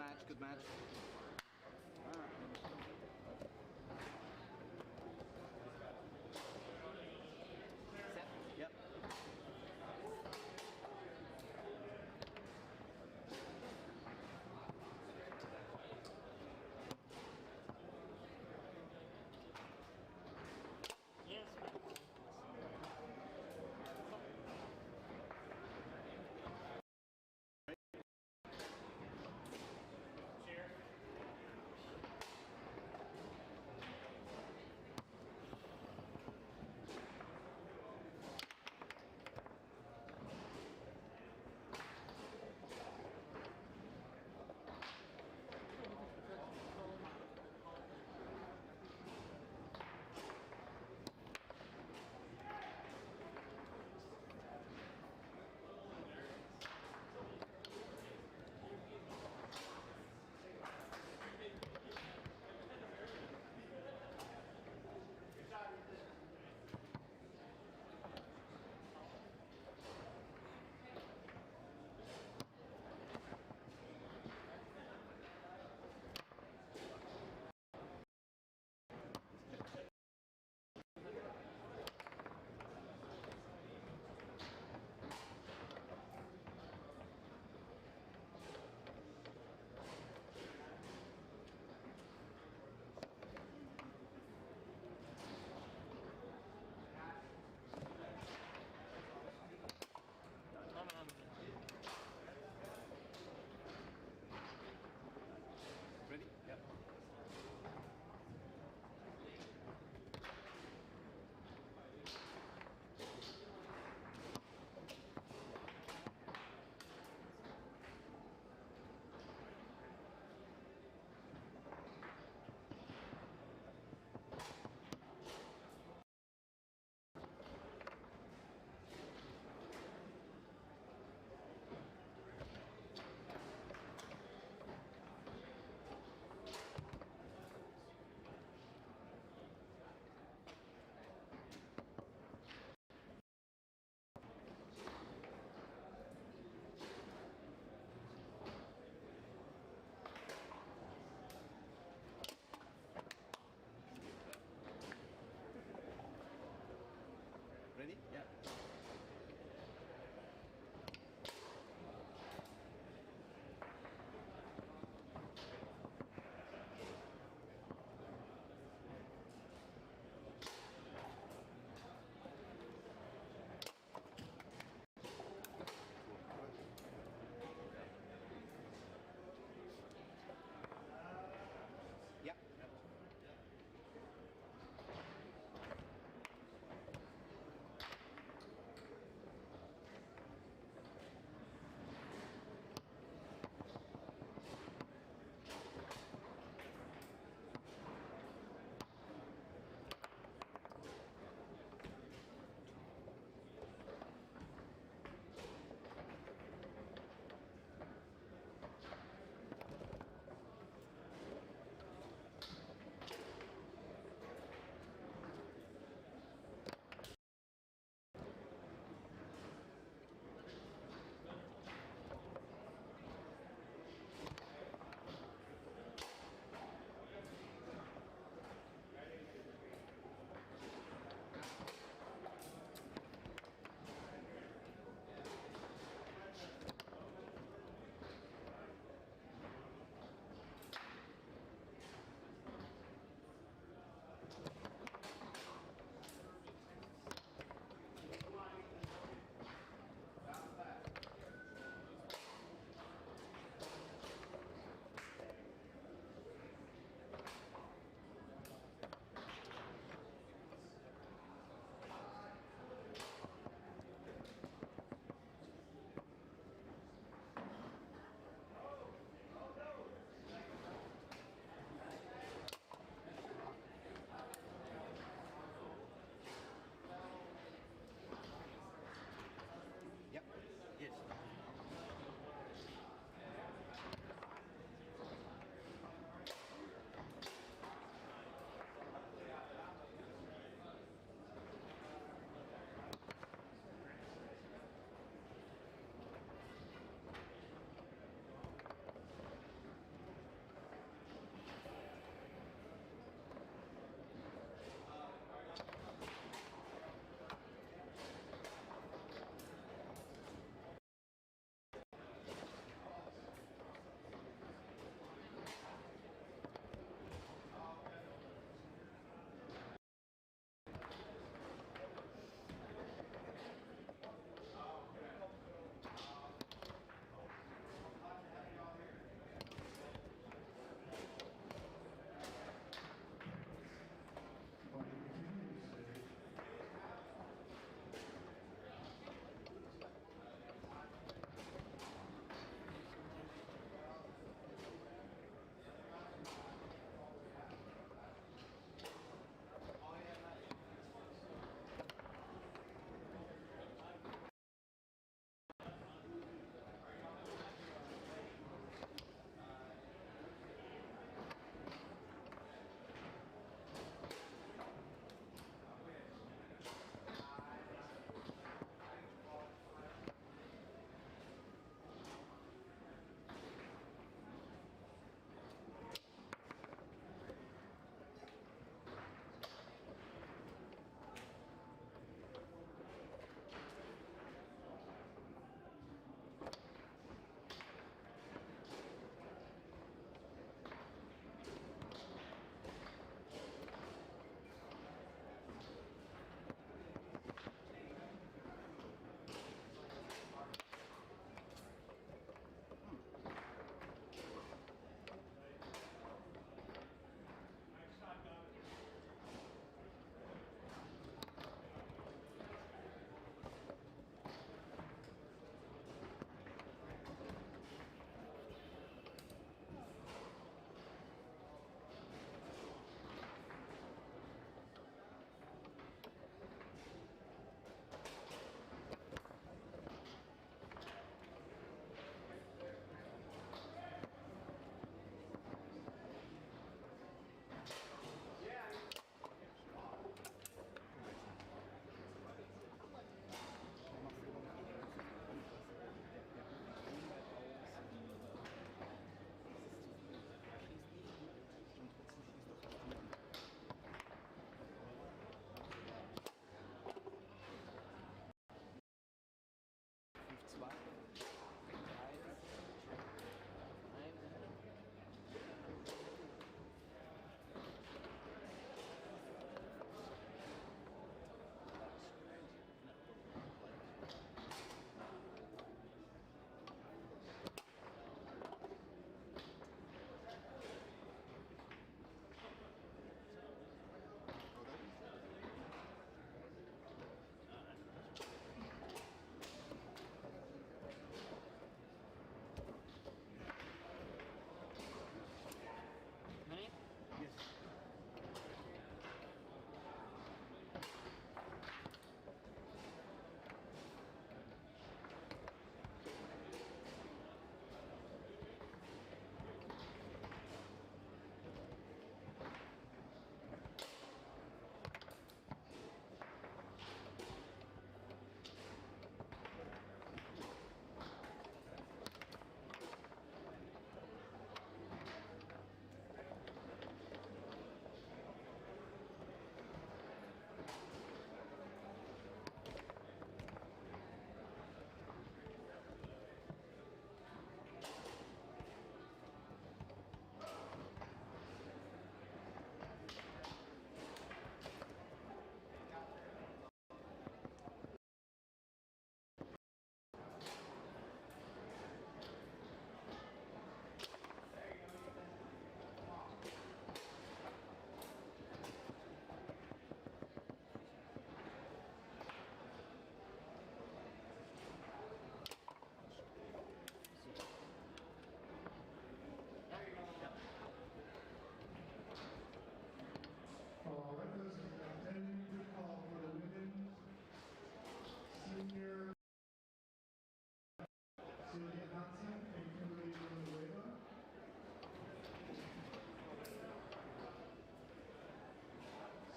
match, good match. Set, yep. Yes. Share.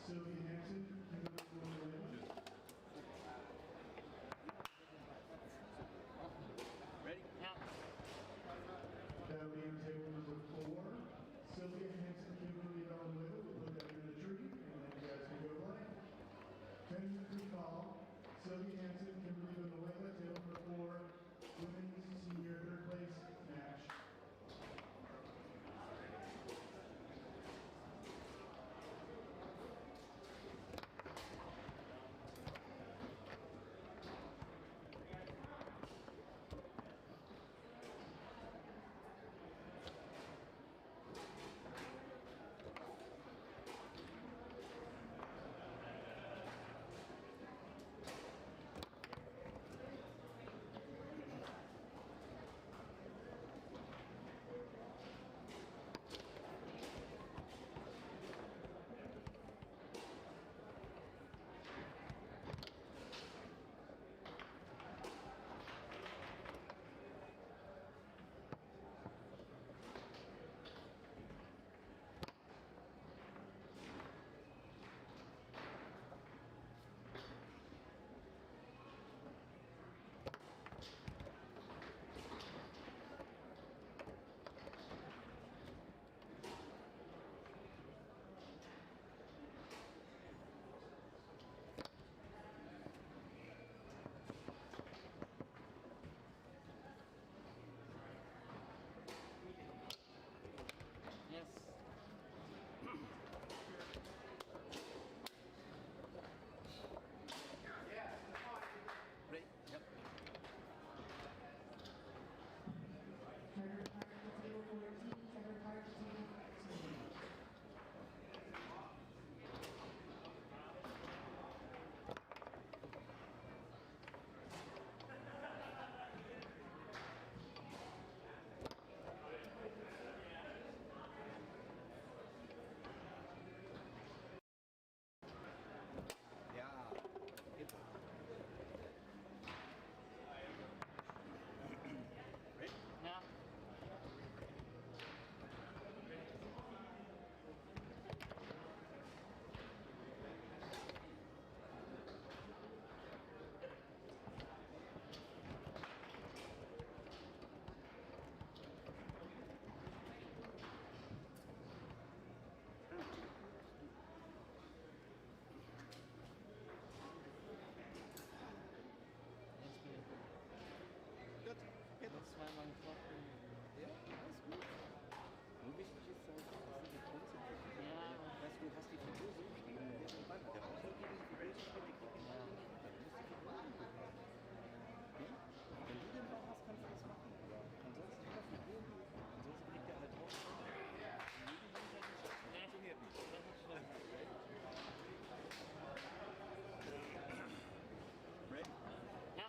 Sylvia Hansen, Kimberly Williams. Ready? Yeah. That'll be on table number 4. Sylvia Hansen, Kimberly Villanueva will put that in the tree, and then you guys can go play. 10 free call. Sylvia Hansen, Kimberly Villanueva, table number 4, women's senior third place match. Yes. Ready? Yep. Trevor Park to table 14, Trevor Park to table 15. Yeah. Hit. Ready? Yeah. Jetzt bin ich. Gut. Hit. Noch zweimal getroffen. Ja, alles gut. Nur wichtig ist halt, dass du die Kunst entwickeln. Ja. Weißt du, du hast die Figur so stehen, der ist Ball. Der braucht irgendwie die Figur zu spielen, die kriegt den Ball nicht. Du musst die Figur im Blick haben. Ja? Wenn du den Ball hast, kannst du das machen. Aber ansonsten immer Figur im Blick. Ansonsten kriegt er halt drauf. Funktioniert nicht. Das ist schlimm. Ready? Ja.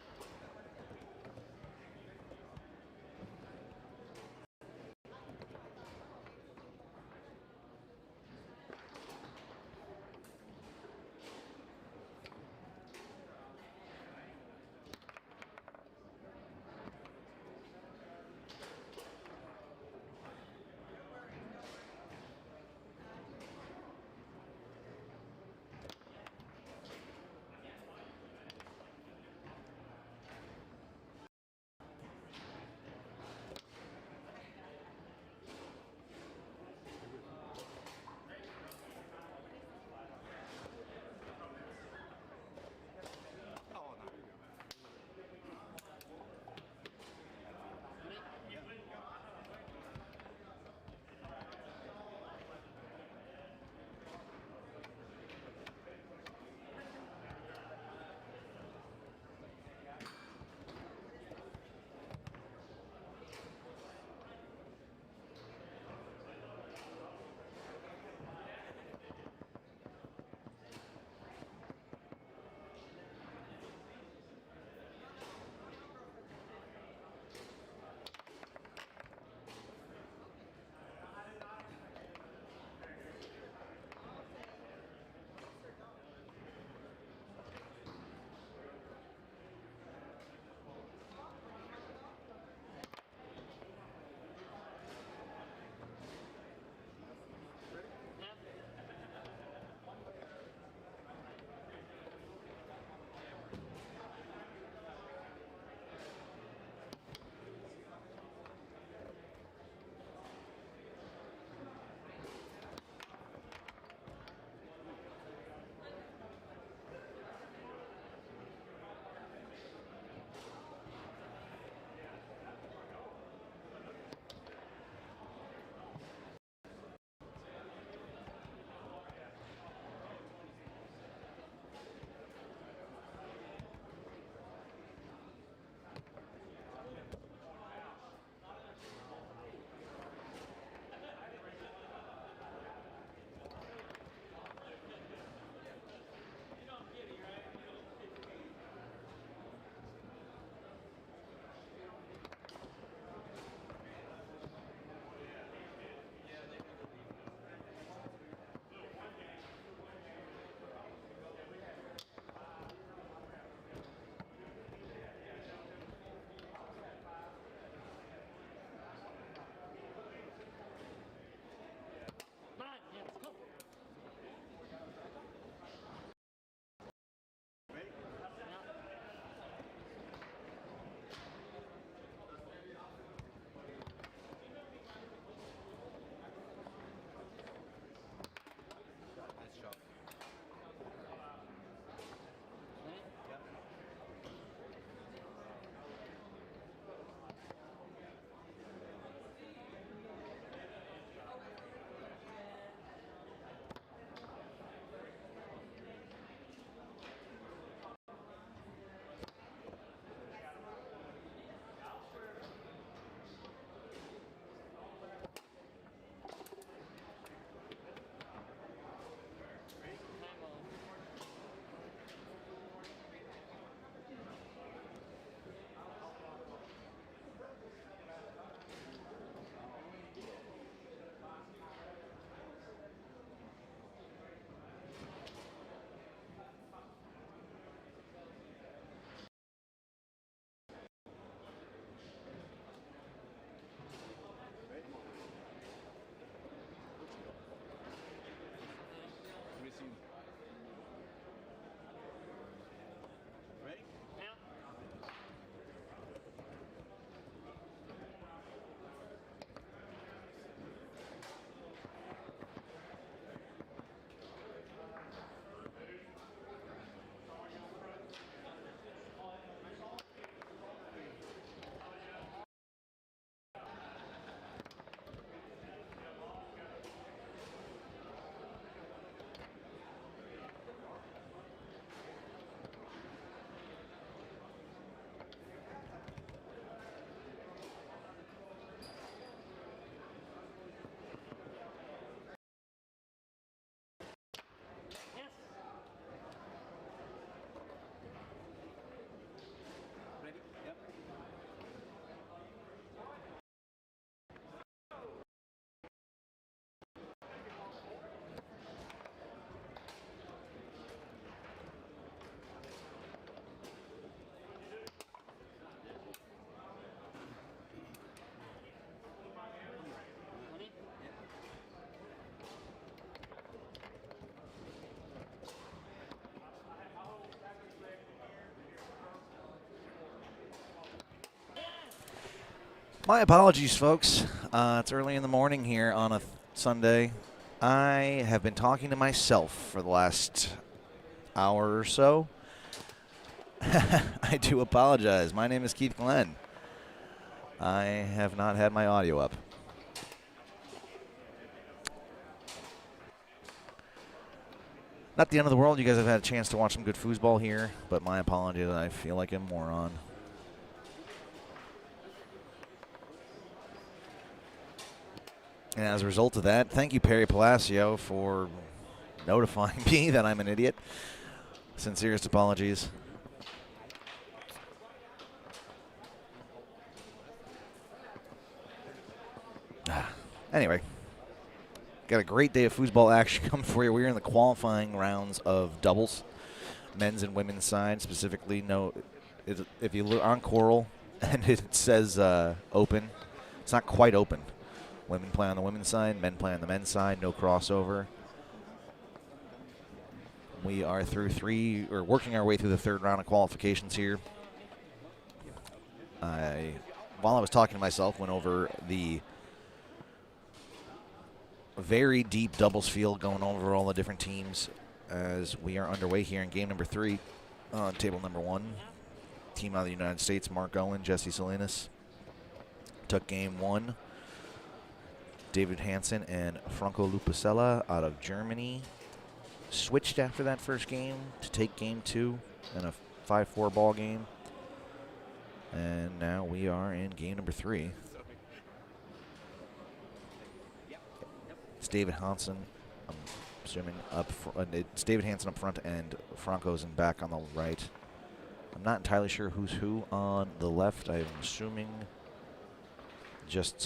My apologies, folks. It's early in the morning here on a Sunday. I have been talking to myself for the last hour or so. I do apologize. My name is Keith Glenn. I have not had my audio up. Not the end of the world. You guys have had a chance to watch some good foosball here, but my apologies. I feel like a moron. And as a result of that, thank you, Perry Palacio, for notifying me that I'm an idiot. Sincerest apologies. Anyway, got a great day of foosball action coming for you. We're in the qualifying rounds of doubles, men's and women's side. Specifically, if you look on Coral and it says open, it's not quite open. Women play on the women's side, men play on the men's side, no crossover. We are working our way through the third round of qualifications here. While I was talking to myself, went over the very deep doubles field, going over all the different teams as we are underway here in game number 3 on table number 1. Team out of the United States, Mark Owen, Jesse Salinas, took game 1. David Hansen and Franco Lupacella out of Germany switched after that first game to take game 2 in a 5-4 ball game. And now we are in game number 3. It's David Hansen, I'm assuming it's David Hansen up front and Franco's in back on the right. I'm not entirely sure who's who on the left. I'm assuming just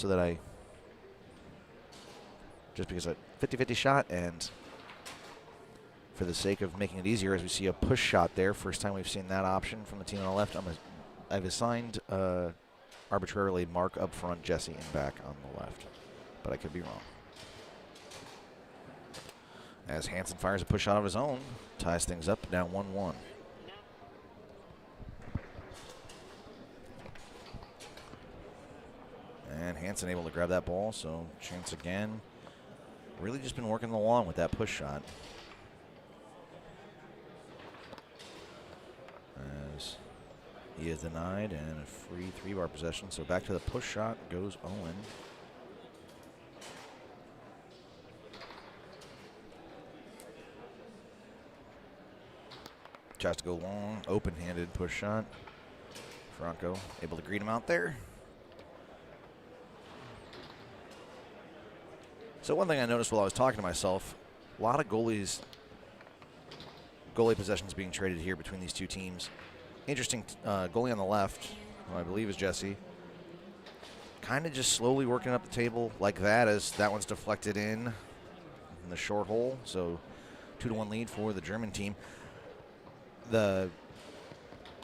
because a 50-50 shot, and for the sake of making it easier, as we see a push shot there, first time we've seen that option from the team on the left, I've assigned arbitrarily Mark up front, Jesse in back on the left, but I could be wrong. As Hansen fires a push shot of his own, ties things up, down 1-1. And Hansen able to grab that ball, so chance again. Really just been working along with that push shot. As he is denied and a free 3-bar possession. So back to the push shot goes Owen. Tries to go long, open-handed push shot. Franco able to greet him out there. So one thing I noticed while I was talking to myself, a lot of goalie possessions being traded here between these two teams. Interesting, goalie on the left, who I believe is Jesse, kind of just slowly working up the table like that as that one's deflected in the short hole. So 2-1 lead for the German team.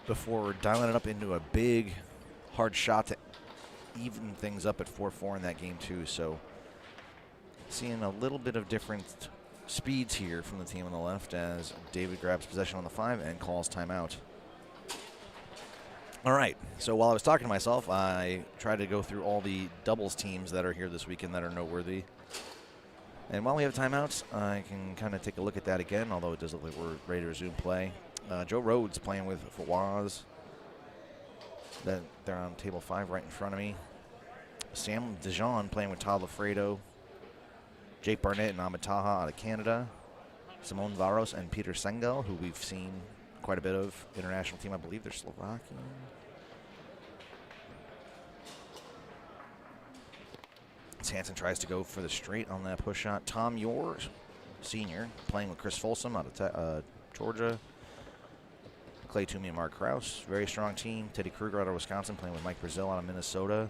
Before dialing it up into a big, hard shot to even things up at 4-4 in that game too. So seeing a little bit of different speeds here from the team on the left as David grabs possession on the 5 and calls timeout. All right, so while I was talking to myself, I tried to go through all the doubles teams that are here this weekend that are noteworthy. And while we have timeouts, I can kind of take a look at that again, although it does look like we're ready to resume play. Joe Rhodes playing with Fawaz. They're on table 5 right in front of me. Sam Dijon playing with Todd Lafredo. Jake Barnett and Ahmed Taha out of Canada. Simone Varos and Peter Sengel, who we've seen quite a bit of. International team, I believe they're Slovakian. Hansen tries to go for the straight on that push shot. Tom Yor, senior, playing with Chris Folsom out of Georgia. Clay Toomey and Mark Krause, very strong team. Teddy Kruger out of Wisconsin, playing with Mike Brazil out of Minnesota.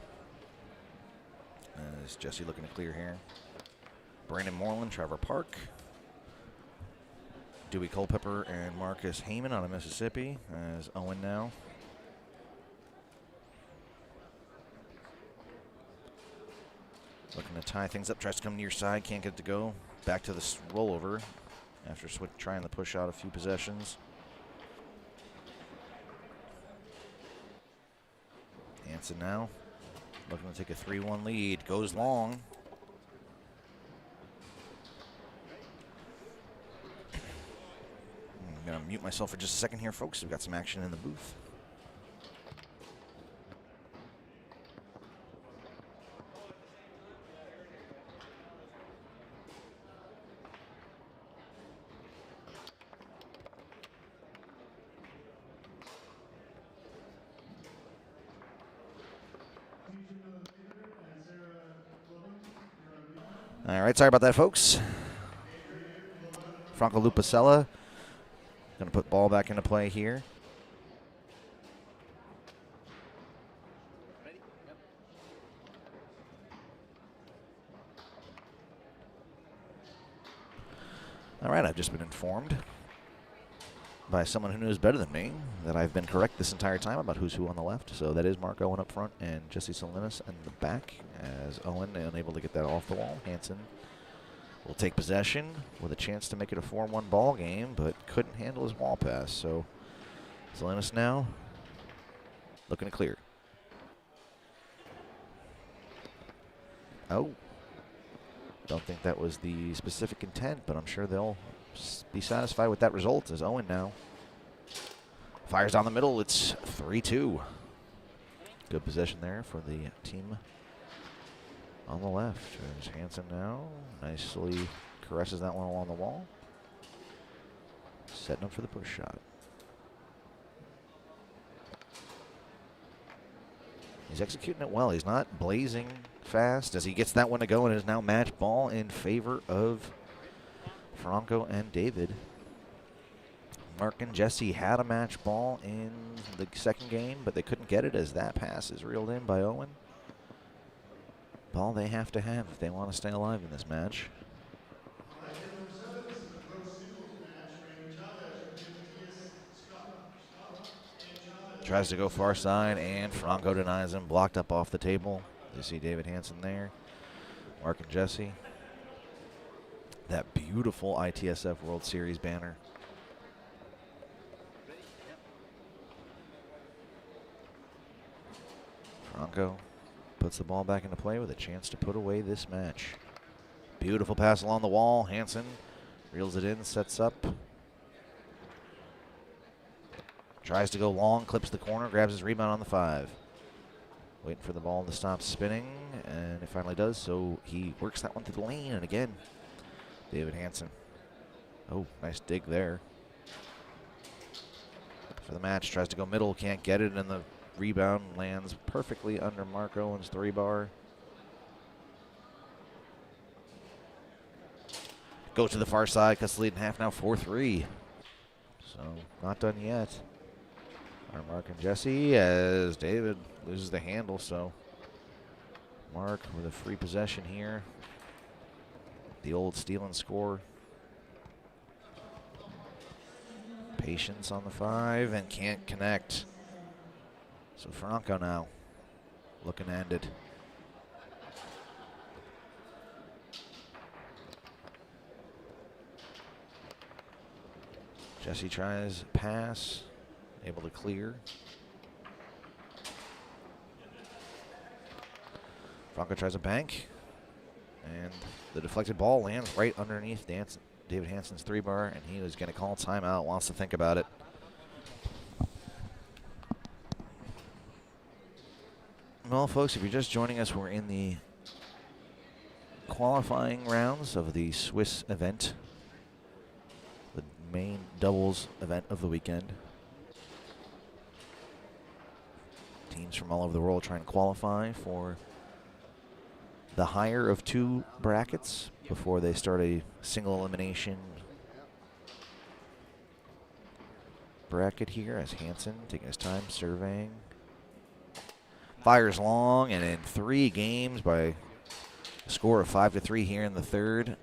Is Jesse looking to clear here? Brandon Moreland, Trevor Park. Dewey Culpepper and Marcus Heyman out of Mississippi as Owen now. Looking to tie things up, tries to come near side, can't get it to go. Back to the rollover after trying to push out a few possessions. Hansen now looking to take a 3-1 lead. Goes long. I'm going to mute myself for just a second here, folks. We've got some action in the booth. All right, sorry about that, folks. Franco Lupacella going to put ball back into play here. All right, I've just been informed by someone who knows better than me that I've been correct this entire time about who's who on the left. So that is Mark Owen up front and Jesse Salinas in the back, as Owen unable to get that off the wall. Hansen will take possession with a chance to make it a 4-1 ball game, but couldn't handle his wall pass. So Salinas now looking to clear. Oh, don't think that was the specific intent, but I'm sure they'll be satisfied with that result, as Owen now fires down the middle. It's 3-2. Good possession there for the team on the left. There's Hansen now. Nicely caresses that one along the wall. Setting up for the push shot. He's executing it well. He's not blazing fast as he gets that one to go, and it is now match ball in favor of Franco and David. Mark and Jesse had a match ball in the second game, but they couldn't get it as that pass is reeled in by Owen. Ball they have to have if they want to stay alive in this match. Tries to go far side, and Franco denies him. Blocked up off the table. You see David Hansen there. Mark and Jesse. That beautiful ITSF World Series banner. Franco puts the ball back into play with a chance to put away this match. Beautiful pass along the wall. Hansen reels it in, sets up. Tries to go long, clips the corner, grabs his rebound on the 5. Waiting for the ball to stop spinning, and it finally does, so he works that one to the lane, and again, David Hansen. Oh, nice dig there. For the match, tries to go middle, can't get it, and the rebound lands perfectly under Mark Owen's 3-bar. Go to the far side, cuts the lead in half now, 4-3. So, not done yet. Mark and Jesse as David loses the handle, so Mark with a free possession here. The old steal and score. Patience on the 5 and can't connect. So Franco now looking to end it. Jesse tries pass. Able to clear. Franco tries a bank. And the deflected ball lands right underneath David Hansen's 3-bar, and he was going to call timeout, wants to think about it. Well, folks, if you're just joining us, we're in the qualifying rounds of the Swiss event, the main doubles event of the weekend. Teams from all over the world trying to qualify for the higher of 2 brackets before they start a single elimination bracket here, as Hansen taking his time surveying. Fires long, and in 3 games by a score of 5-3 here in the third,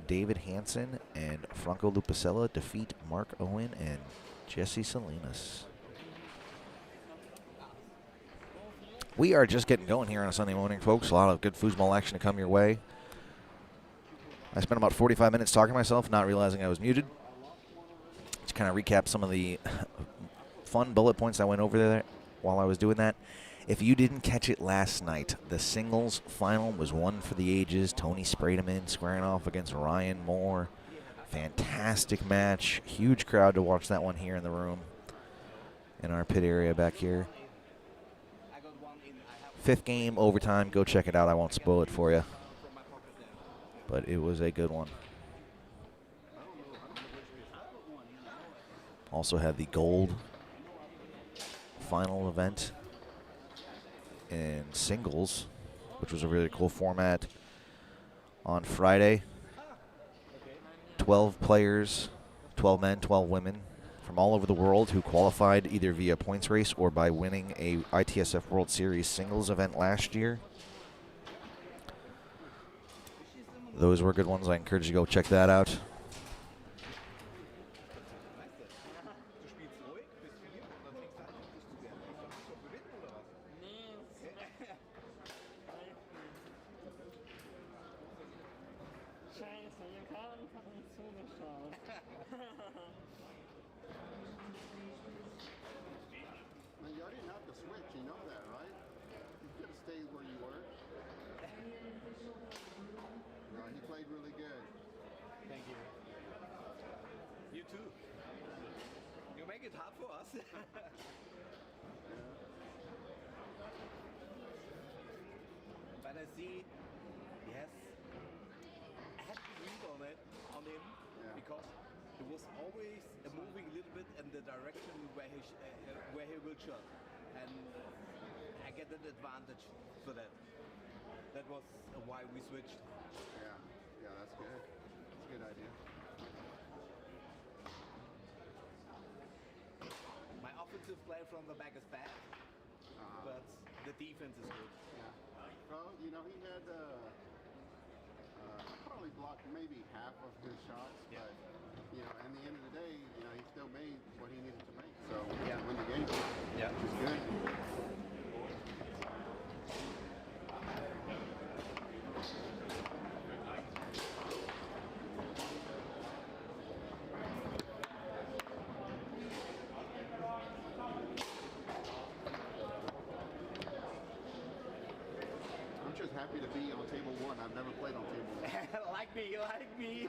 David Hansen and Franco Lupacella defeat Mark Owen and Jesse Salinas. We are just getting going here on a Sunday morning, folks. A lot of good foosball action to come your way. I spent about 45 minutes talking to myself, not realizing I was muted. To kind of recap some of the fun bullet points I went over there while I was doing that. If you didn't catch it last night, the singles final was one for the ages. Tony sprayed him in, squaring off against Ryan Moore. Fantastic match. Huge crowd to watch that one here in the room, in our pit area back here. Fifth game, overtime. Go check it out. I won't spoil it for you. But it was a good one. Also had the gold final event in singles, which was a really cool format on Friday. 12 players, 12 men, 12 women from all over the world who qualified either via points race or by winning a ITSF World Series singles event last year. Those were good ones. I encourage you to go check that out. Scheiße, ihr Karten hat uns zugeschaut. Man, y'all didn't have to switch, you know that, right? You could have stayed where you were. No, he played really good. Thank you. You too. You make it hard for us. But I see, yes, I had to read on him, because it was always moving a little bit in the direction where he will shot, and I get an advantage for that. That was why we switched. Yeah, that's good. That's a good idea. My offensive play from the back is bad, but the defense is good. Yeah. Well, you know, he had probably blocked maybe half of his shots, but you know, at the end of the day, you know, he still made what he needed to make. So to win the game, which is good. I'm just happy to be on table one. I've never played on table one. Like me.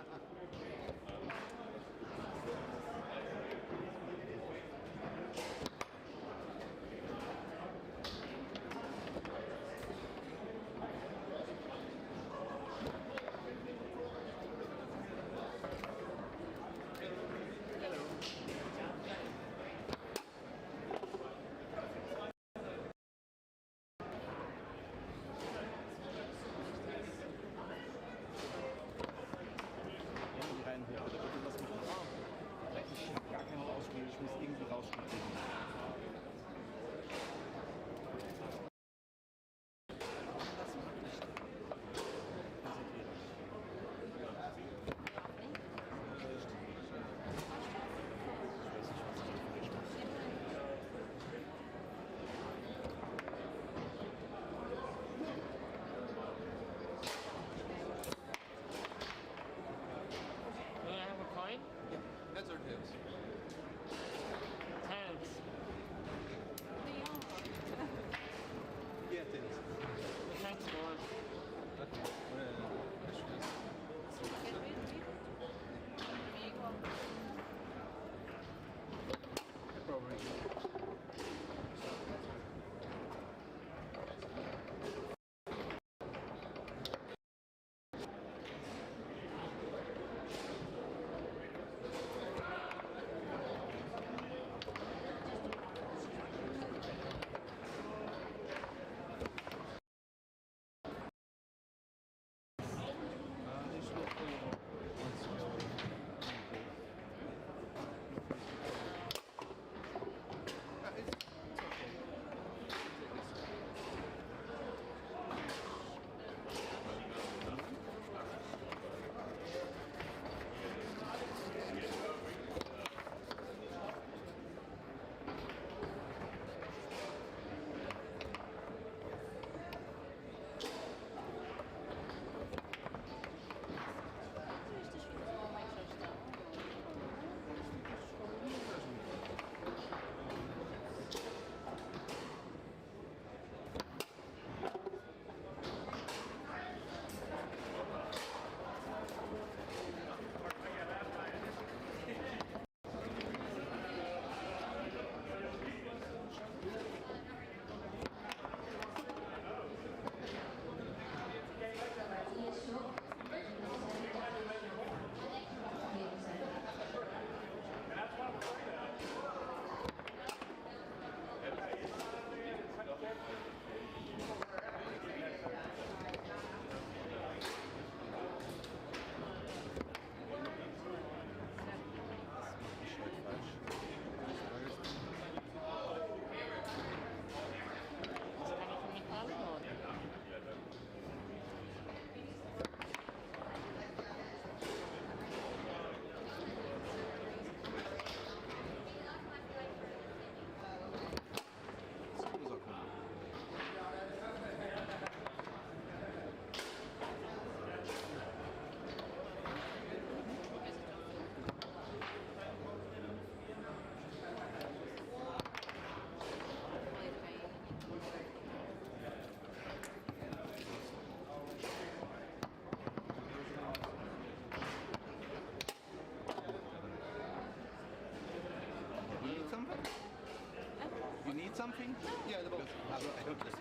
need something? Yeah, the both. I don't just.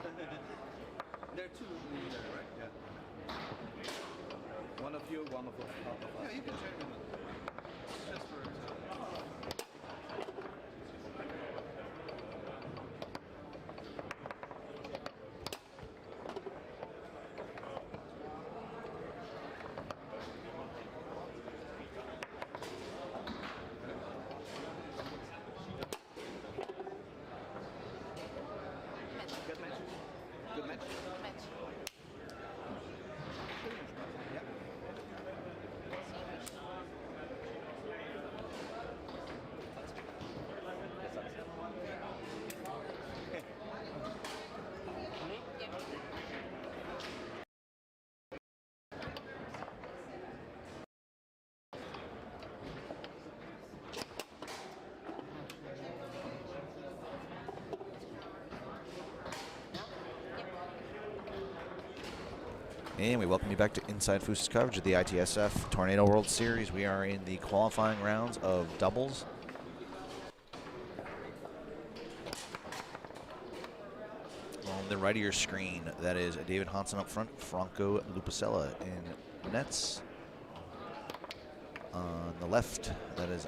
There are two in there, right? Yeah. One of you, one of us. Yeah, you can share them. Just for. Good match. Good match. Yeah. And we welcome you back to Inside Foos's coverage of the ITSF Tornado World Series. We are in the qualifying rounds of doubles. On the right of your screen, that is David Hansen up front, Franco Lupacella in nets. On the left, that is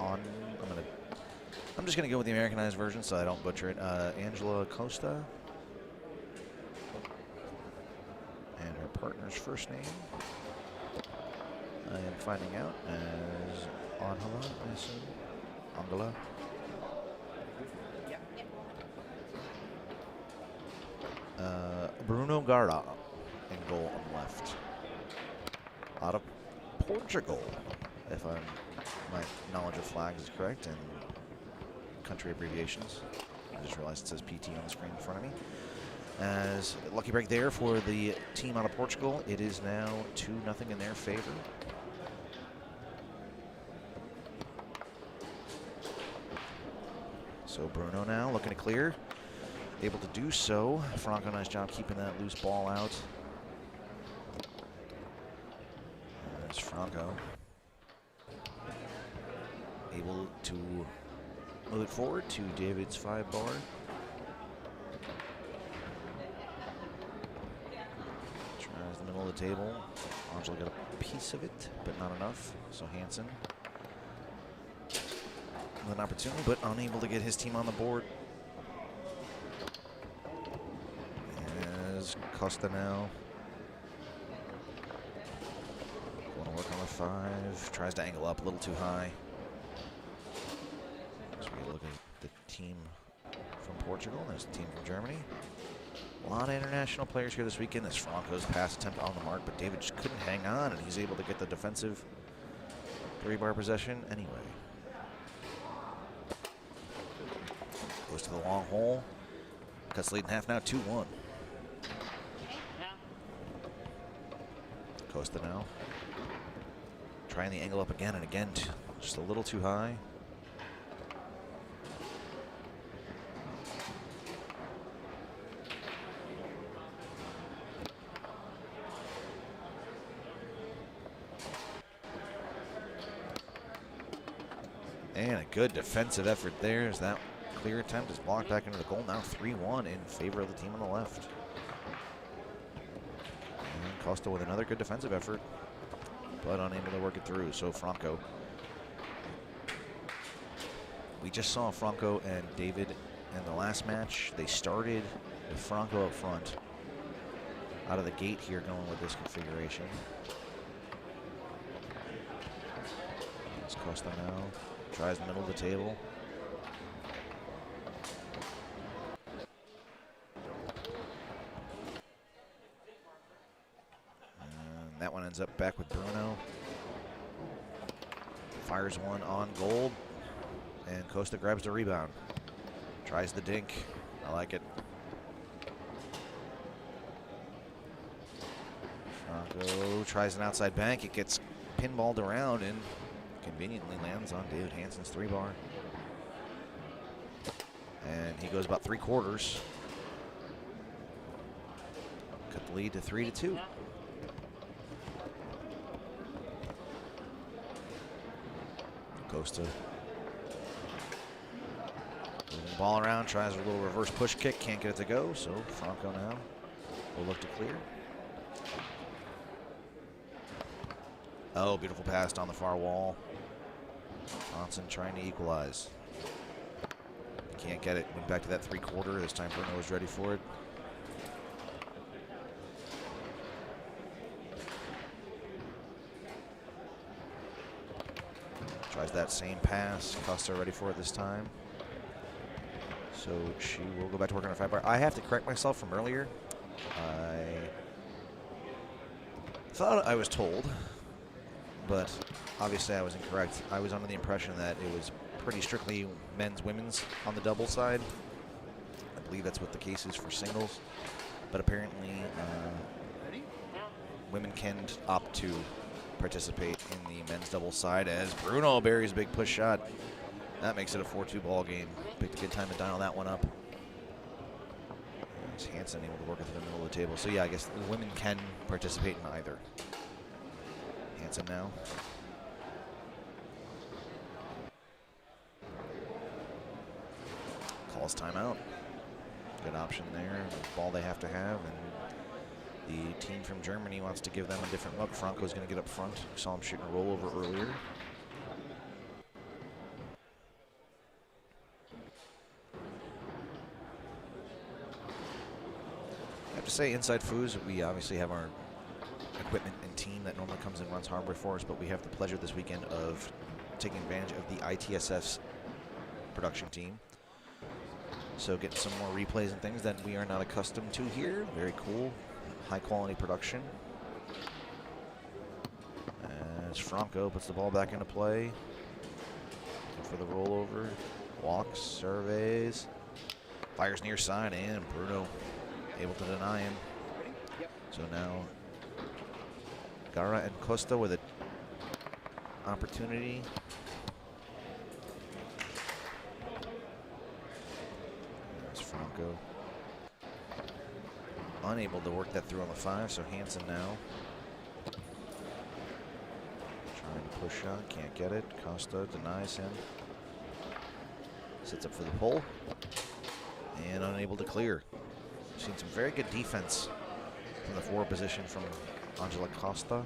I'm just gonna go with the Americanized version so I don't butcher it. Angela Costa. And her partner's first name, I am finding out as Angela, I assume. Angela. Bruno Garda in goal on the left. Out of Portugal, if my knowledge of flags is correct, and country abbreviations. I just realized it says PT on the screen in front of me. As lucky break there for the team out of Portugal. It is now 2-0 in their favor. So Bruno now looking to clear. Able to do so. Franco, nice job keeping that loose ball out. There's Franco. Able to move it forward to David's 5-bar. Tries the middle of the table. Angela got a piece of it, but not enough. So Hansen with an opportunity, but unable to get his team on the board. As Costa now going to work on the 5. Tries to angle up a little too high. So we look at the team from Portugal. There's the team from Germany. A lot of international players here this weekend. This Franco's pass attempt on the mark, but David just couldn't hang on, and he's able to get the defensive 3-bar possession anyway. Goes to the long hole. Cuts the lead in half now, 2-1. Costa now. Trying the angle up again and again, just a little too high. And a good defensive effort there as that clear attempt is blocked back into the goal. Now 3-1 in favor of the team on the left. And Costa with another good defensive effort, but unable to work it through. So Franco. We just saw Franco and David in the last match. They started with Franco up front. Out of the gate here going with this configuration. It's Costa now. Tries the middle of the table. And that one ends up back with Bruno. Fires one on gold. And Costa grabs the rebound. Tries the dink. I like it. Franco tries an outside bank. It gets pinballed around and conveniently lands on David Hansen's 3-bar. And he goes about 3/4. Cut the lead to 3-2. Costa. the ball around, tries a little reverse push kick, can't get it to go, so Franco now will look to clear. Oh, beautiful pass on the far wall. Johnson trying to equalize. Can't get it. Went back to that 3/4. This time Bruno was ready for it. Tries that same pass. Costa ready for it this time. So she will go back to work on her 5-bar. I have to correct myself from earlier. I thought I was told, but obviously I was incorrect. I was under the impression that it was pretty strictly men's, women's on the double side. I believe that's what the case is for singles. But apparently women can opt to participate in the men's double side as Bruno buries a big push shot. That makes it a 4-2 ball game. Picked a good time to dial that one up. There's Hansen able to work it to the middle of the table. So yeah, I guess the women can participate in either. Hansen now. Calls timeout. Good option there. The ball they have to have, and the team from Germany wants to give them a different look. Franco's going to get up front. We saw him shooting a rollover earlier. I have to say, Inside Foods, we obviously have our equipment and team that normally comes and runs hardware for us, but we have the pleasure this weekend of taking advantage of the ITSF's production team. So getting some more replays and things that we are not accustomed to here. Very cool, high quality production. As Franco puts the ball back into play. Looking for the rollover. Walks, surveys. Fires near side, and Bruno able to deny him. So now Gara and Costa with an opportunity. Franco unable to work that through on the 5, so Hansen now trying to push shot, can't get it. Costa denies him. Sits up for the pull and unable to clear. Seen some very good defense from the forward position from Angela Costa.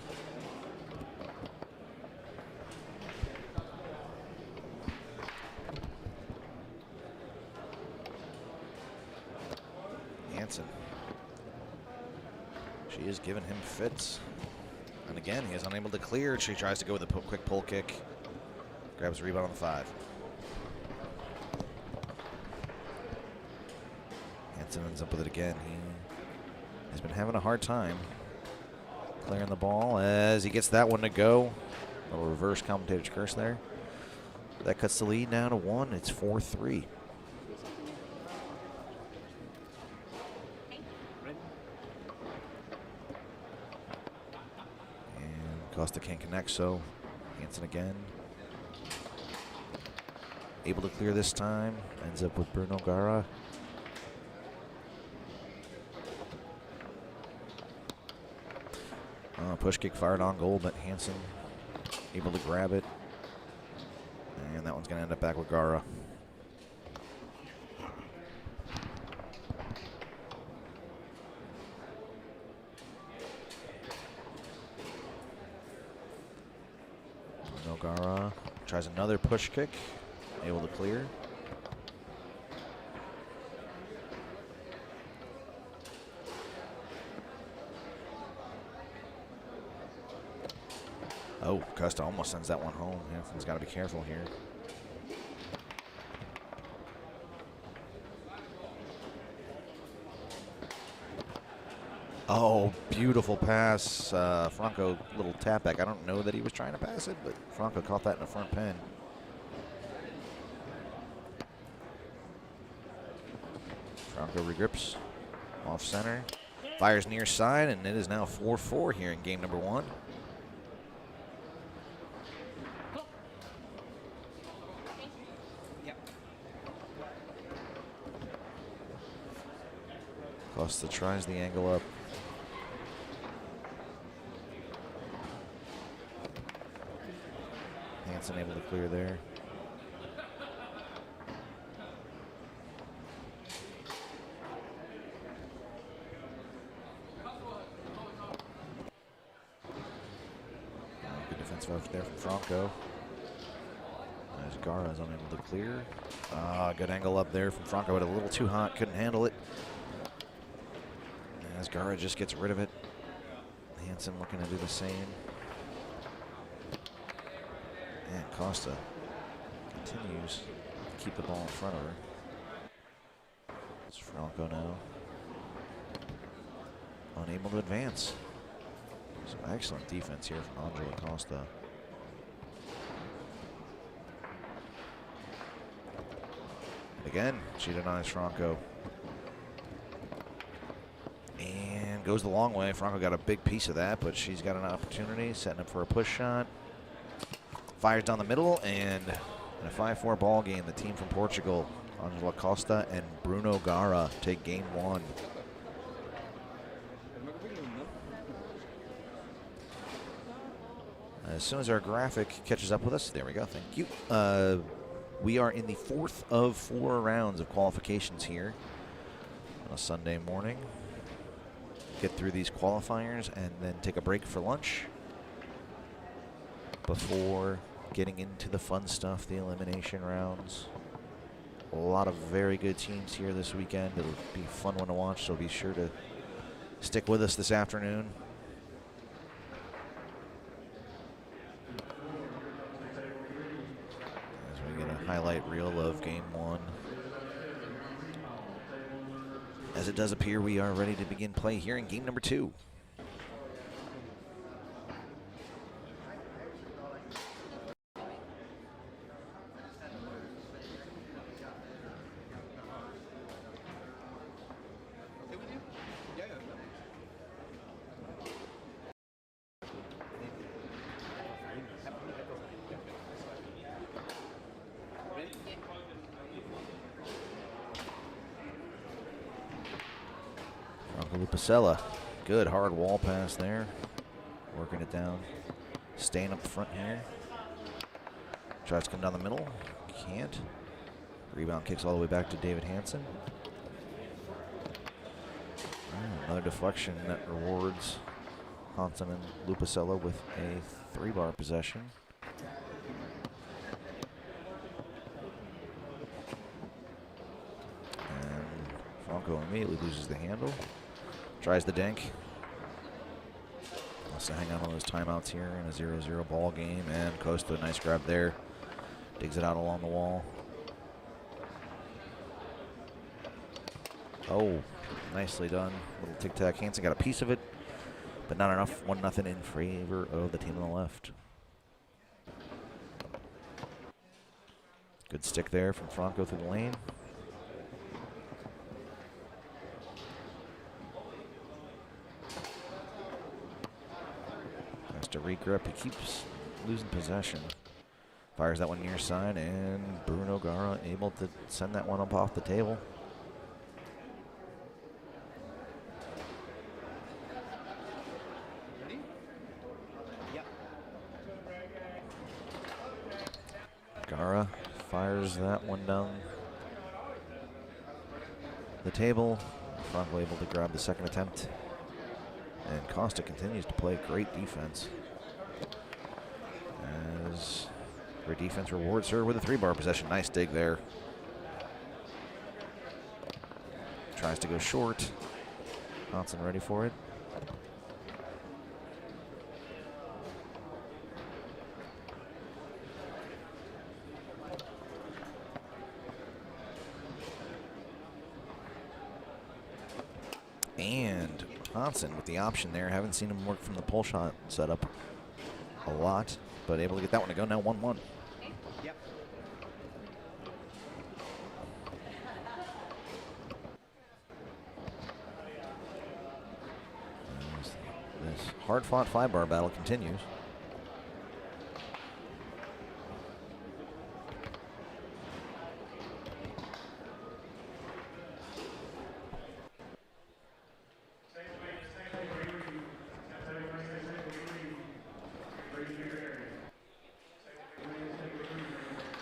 Hansen. She is giving him fits. And again, he is unable to clear. She tries to go with a quick pull kick. Grabs a rebound on the 5. Hansen ends up with it again. He has been having a hard time clearing the ball as he gets that one to go. A little reverse commentator's curse there. That cuts the lead now to 1. It's 4-3. Costa can't connect, so Hansen again. Able to clear this time. Ends up with Bruno Gara. Push kick fired on goal, but Hansen able to grab it. And that one's going to end up back with Gara. Gara tries another push kick, able to clear. Oh, Costa almost sends that one home. Hansen's got to be careful here. Oh, beautiful pass. Franco, little tap back. I don't know that he was trying to pass it, but Franco caught that in the front pin. Franco regrips off center. Fires near side, and it is now 4-4 here in game number 1. Costa tries the angle up. Hansen able to clear there. effort there from Franco. As Gara is unable to clear. Good angle up there from Franco, but a little too hot, couldn't handle it. As Gara just gets rid of it. Hansen looking to do the same. And Costa continues to keep the ball in front of her. It's Franco now. Unable to advance. Some excellent defense here from Angela Costa. And again, she denies Franco. And goes the long way. Franco got a big piece of that, but she's got an opportunity, setting up for a push shot. Fires down the middle, and in a 5-4 ball game, the team from Portugal, Angela Costa and Bruno Gara, take game 1. As soon as our graphic catches up with us, there we go, thank you. We are in the 4th of 4 rounds of qualifications here on a Sunday morning. Get through these qualifiers and then take a break for lunch before getting into the fun stuff, the elimination rounds. A lot of very good teams here this weekend. It'll be a fun one to watch, so be sure to stick with us this afternoon. As we get a highlight reel of game 1. As it does appear, we are ready to begin play here in game number 2. Lupacella, good hard wall pass there. Working it down. Staying up front here. Tries to come down the middle. Can't. Rebound kicks all the way back to David Hansen. Another deflection that rewards Hansen and Lupacella with a 3-bar possession. And Franco immediately loses the handle. Tries the dink. Wants to hang out on those timeouts here in a 0-0 ball game. And Costa, nice grab there. Digs it out along the wall. Oh, nicely done. Little tic-tac. Hansen got a piece of it, but not enough. 1-0 in favor of the team on the left. Good stick there from Franco through the lane. To regrip, he keeps losing possession. Fires that one near side, and Bruno Gara able to send that one up off the table. Ready? Yep. Gara fires that one down the table. Franco able to grab the second attempt. And Costa continues to play great defense. As her defense rewards her with a 3-bar possession. Nice dig there. Tries to go short. Hansen ready for it. And Hansen with the option there. Haven't seen him work from the pull shot setup a lot, but able to get that one to go. Now 1-1. Yep. This hard-fought 5-bar battle continues.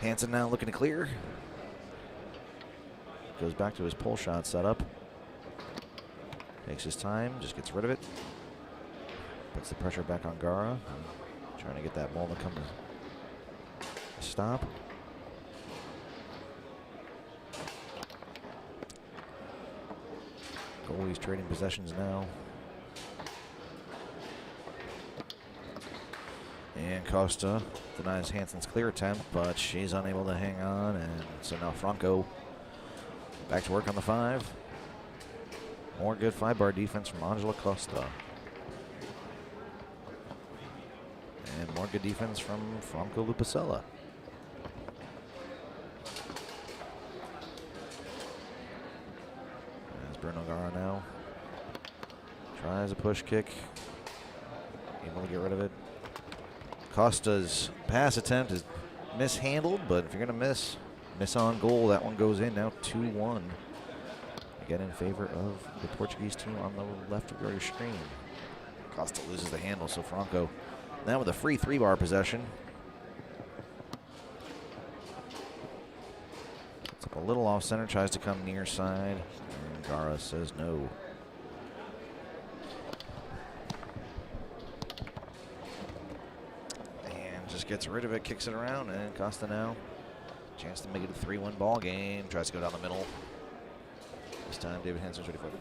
Hansen now looking to clear. Goes back to his pull shot setup. Takes his time, just gets rid of it. Puts the pressure back on Gara. Trying to get that ball to come to stop. Goalies trading possessions now. And Costa denies Hansen's clear attempt, but she's unable to hang on, and so now Franco back to work on the 5. More good 5-bar defense from Angela Costa. And more good defense from Franco Lupacella. As Bruno Gara now tries a push kick. Able to get rid of it. Costa's pass attempt is mishandled, but if you're going to miss on goal, that one goes in. Now 2-1. Again in favor of the Portuguese team on the left of your screen. Costa loses the handle, so Franco now with a free 3-bar possession. It's up a little off center, tries to come near side, and Gara says no. And just gets rid of it, kicks it around, and Costa now chance to make it a 3-1 ball game. Tries to go down the middle. This time David Hansen's ready for it.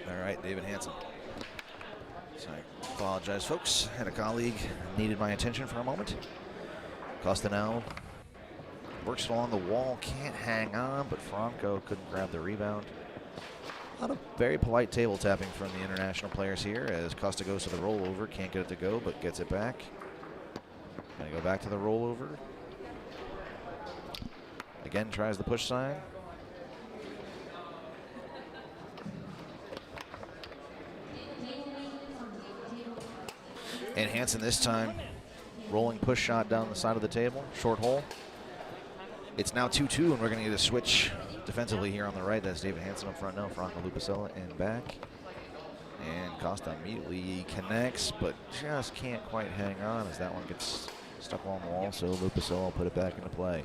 All right, David Hansen. So I apologize, folks. Had a colleague needed my attention for a moment. Costa now works it along the wall, can't hang on, but Franco couldn't grab the rebound. A lot of very polite table tapping from the international players here as Costa goes to the rollover. Can't get it to go, but gets it back. Gonna go back to the rollover. Again, tries the push sign. And Hansen this time, rolling push shot down the side of the table, short hole. It's now 2-2, and we're gonna get a switch defensively here on the right. That's David Hansen up front now, Franco Lupacella and back. And Costa immediately connects, but just can't quite hang on as that one gets stuck along the wall, so Lupacella will put it back into play.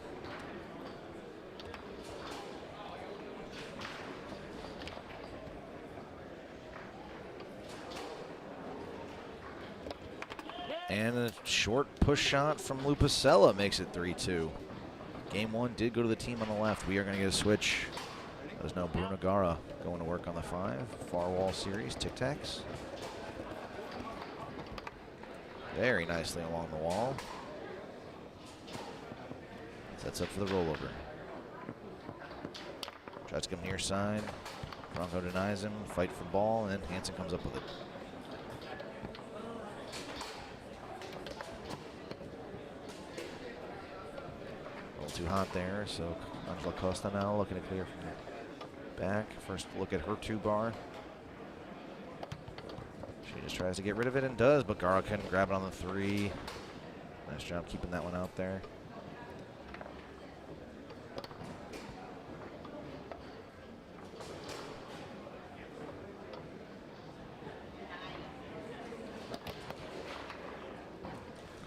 And a short push shot from Lupacella makes it 3-2. Game 1 did go to the team on the left. We are going to get a switch. There's now Bruno Gara going to work on the 5. Far wall series, tic-tacs. Very nicely along the wall. Sets up for the rollover. Tries to come near side. Franco denies him. Fight for ball, and then Hansen comes up with it. Too hot there, so Angela Costa now looking to clear from the back. First look at her 2-bar. She just tries to get rid of it and does, but Gara couldn't grab it on the 3. Nice job keeping that one out there.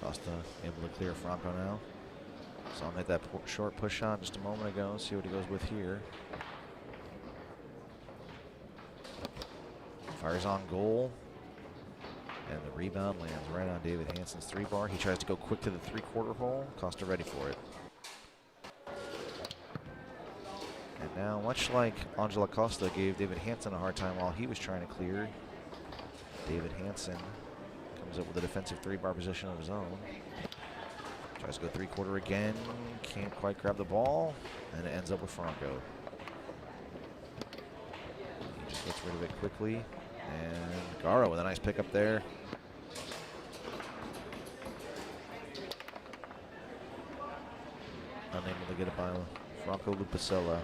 Costa able to clear Franco now. So I'll make that short push shot just a moment ago. See what he goes with here. Fires on goal. And the rebound lands right on David Hansen's 3-bar. He tries to go quick to the 3/4 hole. Costa ready for it. And now, much like Angela Costa gave David Hansen a hard time while he was trying to clear, David Hansen comes up with a defensive 3-bar position of his own. Tries to go 3/4 again, can't quite grab the ball, and it ends up with Franco. He just gets rid of it quickly, and Gara with a nice pickup there. Unable to get it by Franco Lupacella.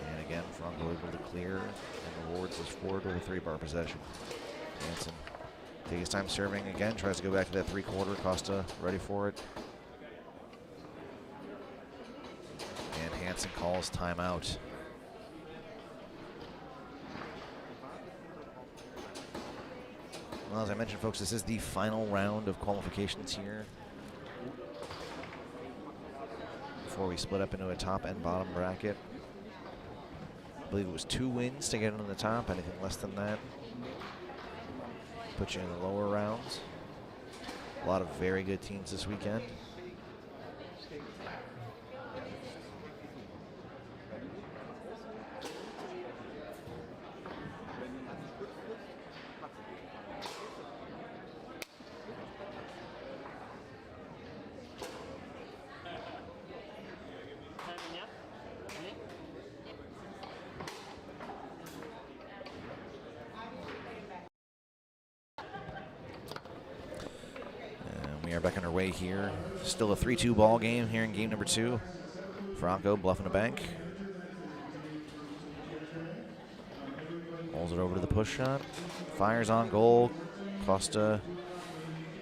And again, Franco able to clear and rewards his forward with a 3-bar possession. Hansen take his time serving again, tries to go back to that 3/4. Costa ready for it. And Hansen calls timeout. Well, as I mentioned, folks, this is the final round of qualifications here before we split up into a top and bottom bracket. I believe it was 2 wins to get into the top. Anything less than that put you in the lower rounds. A lot of very good teams this weekend. We are back on our way here. Still a 3-2 ball game here in game number 2. Franco bluffing a bank. Rolls it over to the push shot. Fires on goal. Costa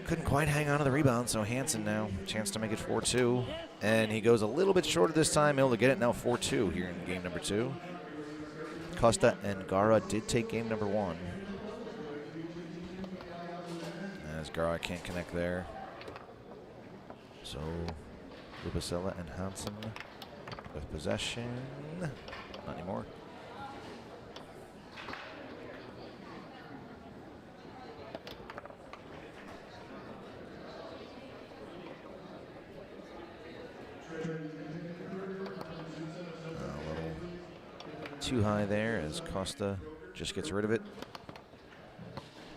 couldn't quite hang on to the rebound, so Hansen now chance to make it 4-2. And he goes a little bit shorter this time, able to get it now 4-2 here in game number 2. Costa and Gara did take game number 1. As Gara can't connect there. So, Lupacella and Hansen with possession. Not anymore. A little too high there as Costa just gets rid of it.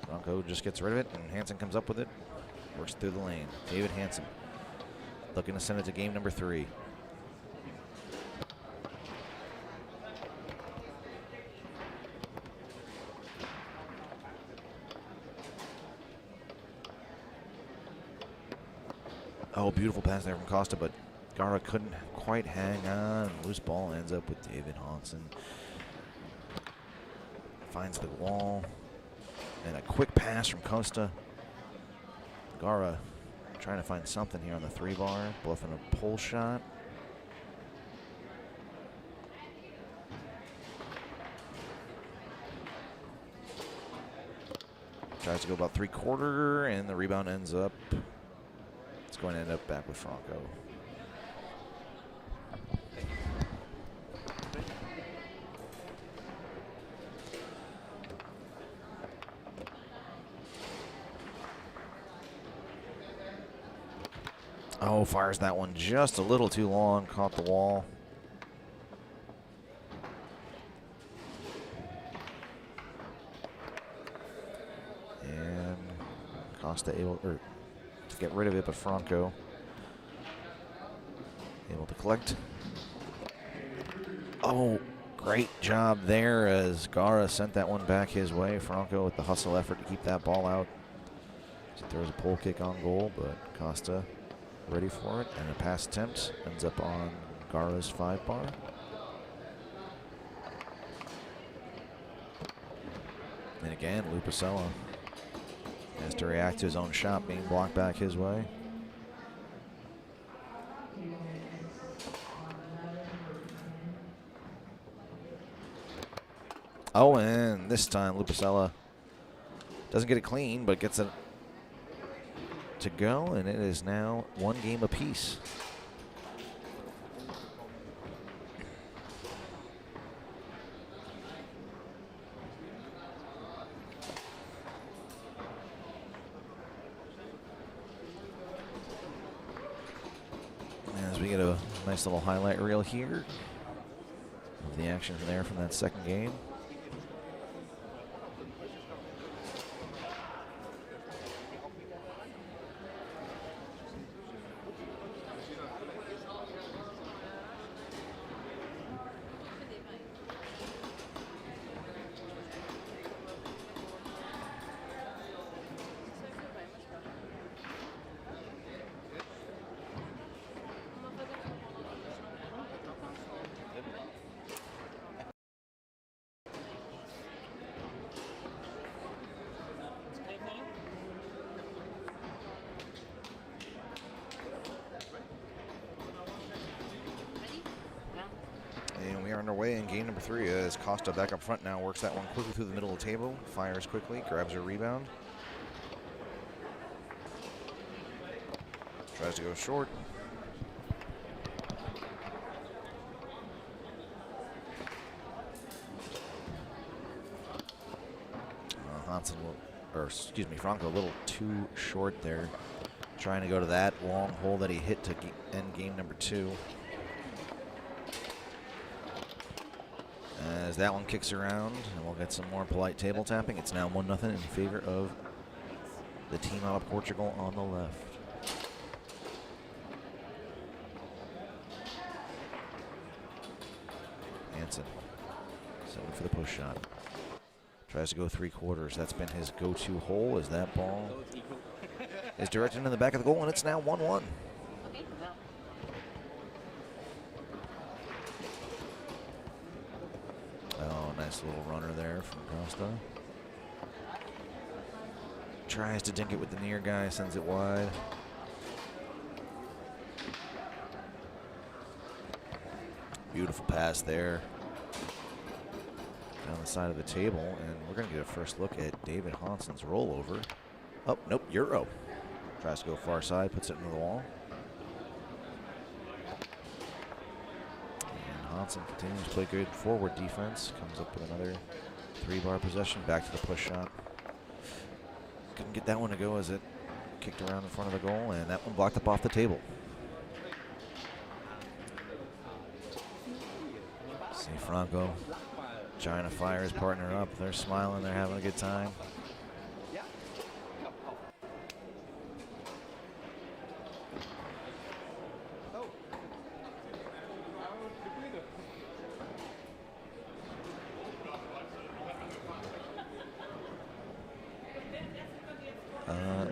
Bronco just gets rid of it, and Hansen comes up with it. Works through the lane. David Hansen looking to send it to game number 3. Oh, beautiful pass there from Costa, but Gara couldn't quite hang on. Loose ball ends up with David Hansen. Finds the wall. And a quick pass from Costa. Gara trying to find something here on the 3-bar. Bluffing a pull shot. Tries to go about 3/4, and the rebound ends up. It's going to end up back with Franco. Oh, fires that one just a little too long, caught the wall. And Costa able to get rid of it, but Franco able to collect. Oh, great job there as Gara sent that one back his way. Franco with the hustle effort to keep that ball out. So throws a pull kick on goal, but Costa ready for it, and a pass attempt ends up on Gara's 5-bar. And again, Lupacella has to react to his own shot being blocked back his way. Oh, and this time Lupacella doesn't get it clean, but gets it to go, and it is now 1 game apiece. As we get a nice little highlight reel here of the action from there from that second game. And we are underway in game number 3 as Costa back up front now works that one quickly through the middle of the table, fires quickly, grabs a rebound. Tries to go short. Hansen, or excuse me, Franco a little too short there. Trying to go to that long hole that he hit to end game number 2. As that one kicks around, and we'll get some more polite table tapping. It's now 1-0 in favor of the team out of Portugal on the left. Hansen, setting for the push shot. Tries to go 3/4. That's been his go-to hole as that ball is directed into the back of the goal, and it's now 1-1. Oh, nice little runner there from Costa. Tries to dink it with the near guy, sends it wide. Beautiful pass there down the side of the table, and we're going to get a first look at David Hansen's rollover. Oh, nope, Euro. Tries to go far side, puts it into the wall. And Hansen continues to play good forward defense. Comes up with another 3-bar possession, back to the push shot. Couldn't get that one to go as it kicked around in front of the goal, and that one blocked up off the table. See Franco trying to fire his partner up. They're smiling, they're having a good time.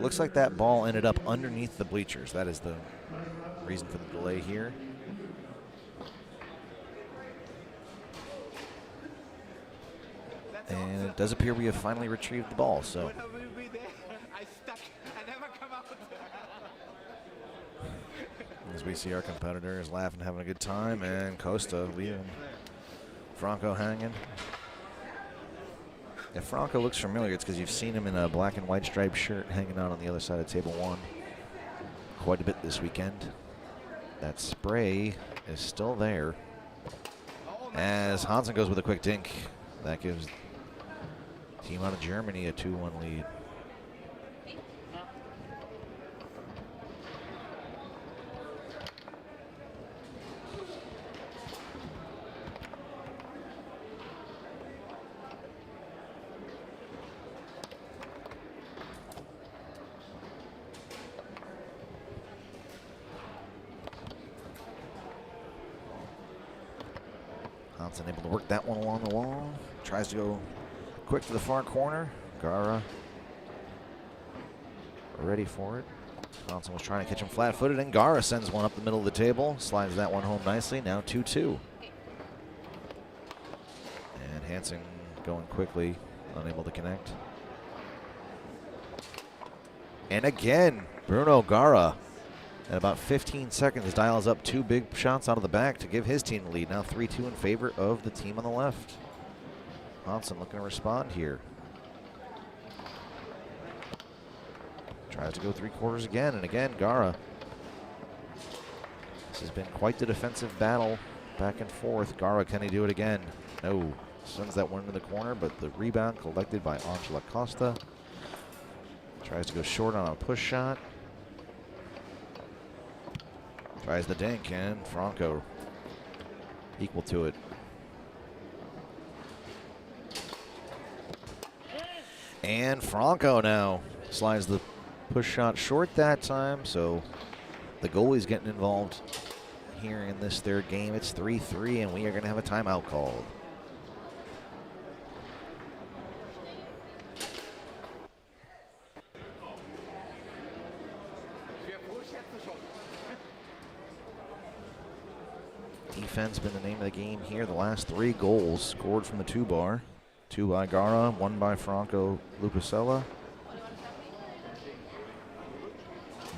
Looks like that ball ended up underneath the bleachers. That is the reason for the delay here. And it does appear we have finally retrieved the ball. So as we see our competitors laughing, having a good time, and Costa leaving Franco hanging. If Franco looks familiar, it's because you've seen him in a black and white striped shirt hanging out on the other side of table 1 quite a bit this weekend. That spray is still there. As Hansen goes with a quick dink, that gives the team out of Germany a 2-1 lead. Hansen able to work that one along the wall. Tries to go quick to the far corner. Gara ready for it. Hansen was trying to catch him flat-footed, and Gara sends one up the middle of the table. Slides that one home nicely. Now 2-2. And Hansen going quickly, unable to connect. And again, Bruno Gara. At about 15 seconds, dials up 2 big shots out of the back to give his team the lead. Now 3-2 in favor of the team on the left. Hansen looking to respond here. Tries to go 3/4 again, and again, Gara. This has been quite the defensive battle back and forth. Gara, can he do it again? No. Sends that one into the corner, but the rebound collected by Angela Costa. Tries to go short on a push shot. Tries the dink, and Franco equal to it. And Franco now slides the push shot short that time, so the goalie's getting involved here in this third game. It's 3-3, and we are going to have a timeout called. Defense been the name of the game here. The last 3 goals scored from the 2-bar. 2 by Gara, 1 by Franco Lupacella.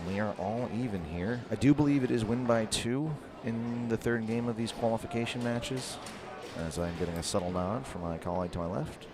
We are all even here. I do believe it is win by 2 in the third game of these qualification matches, as I'm getting a subtle nod from my colleague to my left.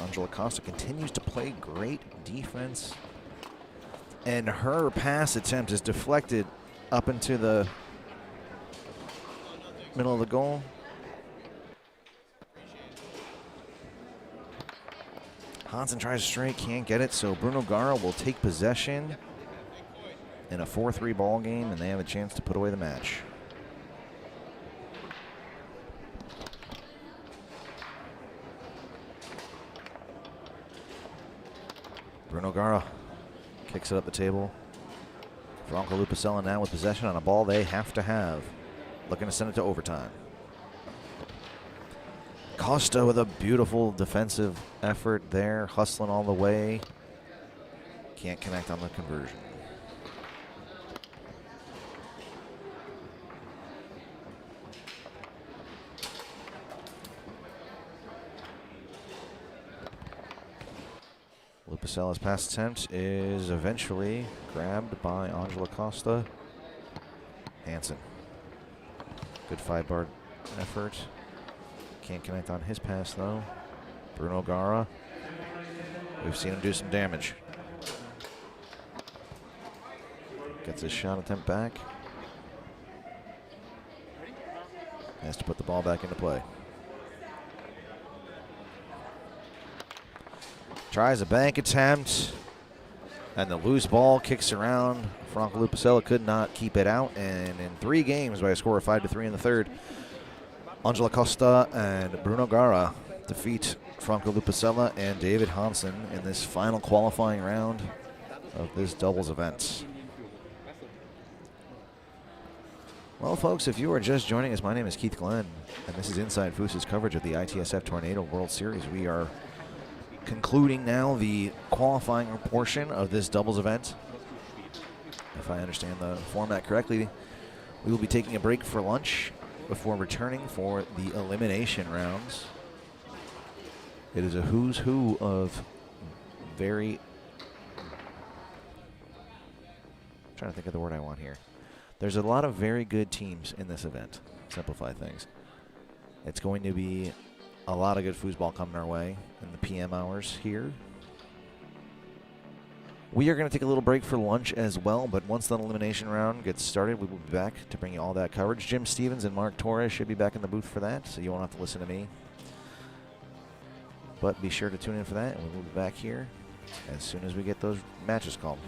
Angela Costa continues to play great defense. And her pass attempt is deflected up into the middle of the goal. Hansen tries straight, can't get it, so Bruno Gara will take possession in a 4-3 ball game, and they have a chance to put away the match. Bruno Gara kicks it up the table. Franco Lupacella now with possession on a ball they have to have. Looking to send it to overtime. Costa with a beautiful defensive effort there, hustling all the way. Can't connect on the conversion. Lupacella's pass attempt is eventually grabbed by Angela Costa. Hansen. Good 5-bar effort. Can't connect on his pass though. Bruno Gara. We've seen him do some damage. Gets his shot attempt back. Has to put the ball back into play. Tries a bank attempt. And the loose ball kicks around. Franco Lupacella could not keep it out. And in 3 games by a score of 5-3 in the third, Angela Costa and Bruno Gara defeat Franco Lupacella and David Hansen in this final qualifying round of this doubles event. Well, folks, if you are just joining us, my name is Keith Glenn, and this is Inside Foose's coverage of the ITSF Tornado World Series. We are concluding now the qualifying portion of this doubles event. If I understand the format correctly, we will be taking a break for lunch before returning for the elimination rounds. It is a who's who of very... I'm trying to think of the word I want here. There's a lot of very good teams in this event. Simplify things. It's going to be a lot of good foosball coming our way in the PM hours here. We are going to take a little break for lunch as well, but once the elimination round gets started, we will be back to bring you all that coverage. Jim Stevens and Mark Torres should be back in the booth for that, so you won't have to listen to me. But be sure to tune in for that, and we will be back here as soon as we get those matches called.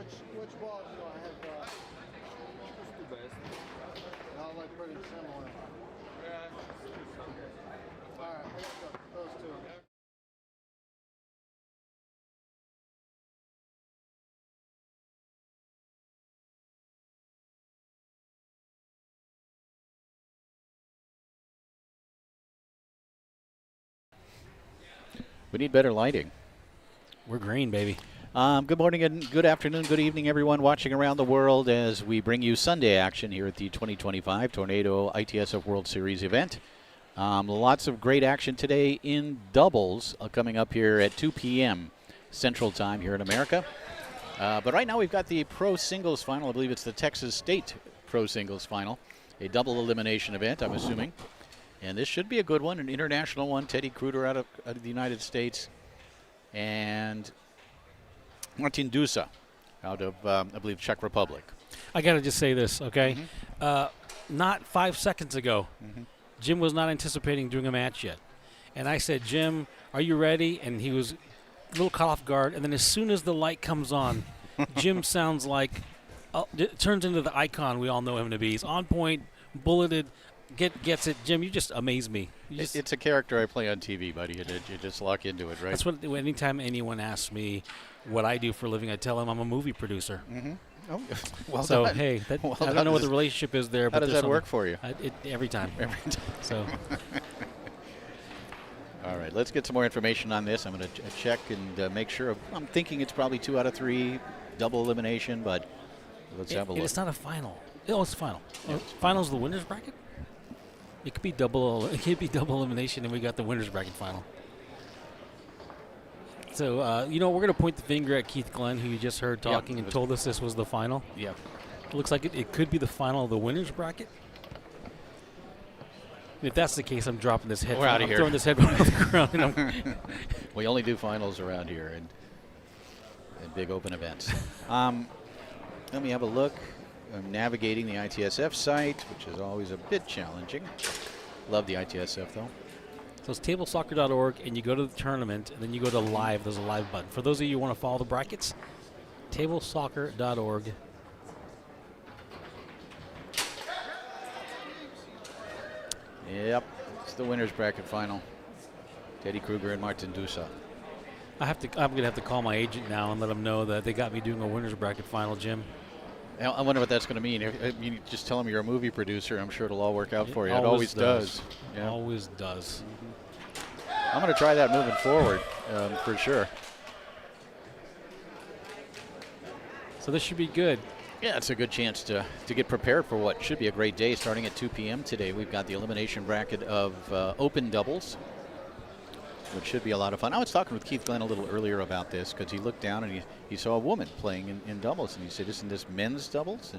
Which balls do I have? Just the best. I like pretty similar. Yeah. All right, I got those two. We need better lighting. We're green, baby. Good morning and good afternoon, good evening, everyone watching around the world as we bring you Sunday action here at the 2025 Tornado ITSF World Series event. Lots of great action today in doubles coming up here at 2 p.m. Central Time here in America. But right now we've got the Pro Singles Final. I believe it's the Texas State Pro Singles Final, a double elimination event, I'm assuming. And this should be a good one, an international one. Teddy Kruger out of the United States. And Martin Dusa out of, I believe, Czech Republic. I got to just say this, okay? Not 5 seconds ago, Jim was not anticipating doing a match yet. And I said, Jim, are you ready? And he was a little caught off guard. And then as soon as the light comes on, Jim sounds like, it turns into the icon we all know him to be. He's on point, bulleted, gets it. Jim, you just amaze me. It's a character I play on TV, buddy. You just lock into it, right? That's what. Anytime anyone asks me what I do for a living, I tell them I'm a movie producer. Oh, well so done. hey, Well I don't know what the relationship is there. How but does that work for you? Every time. Every time. So. All right, let's get some more information on this. I'm going to check and make sure. I'm thinking it's probably 2 out of 3, double elimination, but let's have a look. It's not a final. Oh, it's a final. Final's the winner's bracket. It could be double. It could be double elimination, and we got the winner's bracket final. So we're going to point the finger at Keith Glenn, who you just heard talking and told us this was the final. Yeah. It looks like it could be the final of the winner's bracket. If that's the case, I'm dropping this headphone. We're out of here. I'm throwing this headphone off the ground. And we only do finals around here and big open events. Let me have a look. I'm navigating the ITSF site, which is always a bit challenging. Love the ITSF, though. So it's tablesoccer.org, and you go to the tournament, and then you go to live. There's a live button. For those of you who want to follow the brackets, tablesoccer.org. Yep, it's the winner's bracket final. Teddy Kruger and Martin Dusa. I'm going to have to call my agent now and let him know that they got me doing a winner's bracket final, Jim. I wonder what that's going to mean. If you just tell them you're a movie producer, I'm sure it'll all work out for you. It always does. Yeah. Always does. I'm going to try that moving forward for sure. So this should be good. Yeah, it's a good chance to get prepared for what should be a great day starting at 2 p.m. today. We've got the elimination bracket of open doubles, which should be a lot of fun. I was talking with Keith Glenn a little earlier about this because he looked down and he saw a woman playing in doubles, and he said, isn't this men's doubles?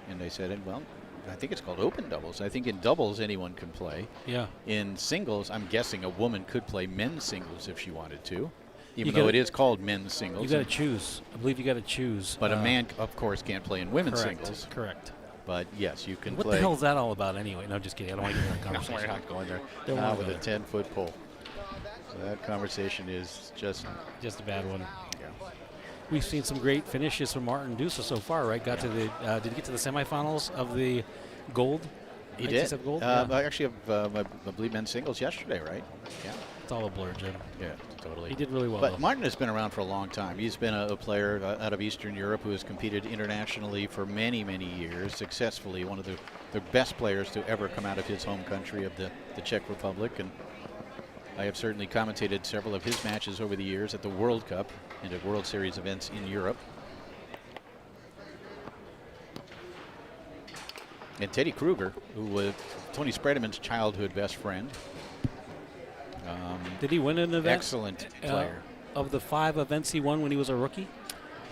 And they said, well, I think it's called open doubles. I think in doubles anyone can play. Yeah. In singles, I'm guessing a woman could play men's singles if she wanted to, even though it is called men's singles. You got to choose. I believe you got to choose. But a man, of course, can't play in women's singles. Correct. But yes, you can play. What the hell is that all about anyway? No, just kidding. I don't want to get in that conversation. No, we're not going there. Not with a 10-foot pole. So that conversation is just a bad one. Yeah. We've seen some great finishes from Martin Dusa so far, right? Got to the did he get to the semifinals of the gold? He did. Gold? I actually have, I believe, men's singles yesterday, right? Yeah. It's all a blur, Jim. Yeah, totally. He did really well. But Martin has been around for a long time. He's been a player out of Eastern Europe who has competed internationally for many, many years successfully. One of the best players to ever come out of his home country of the Czech Republic. And I have certainly commentated several of his matches over the years at the World Cup and at World Series events in Europe. And Teddy Kruger, who was Tony Spredeman's childhood best friend. Did he win an event? Excellent player. Of the 5 events he won when he was a rookie?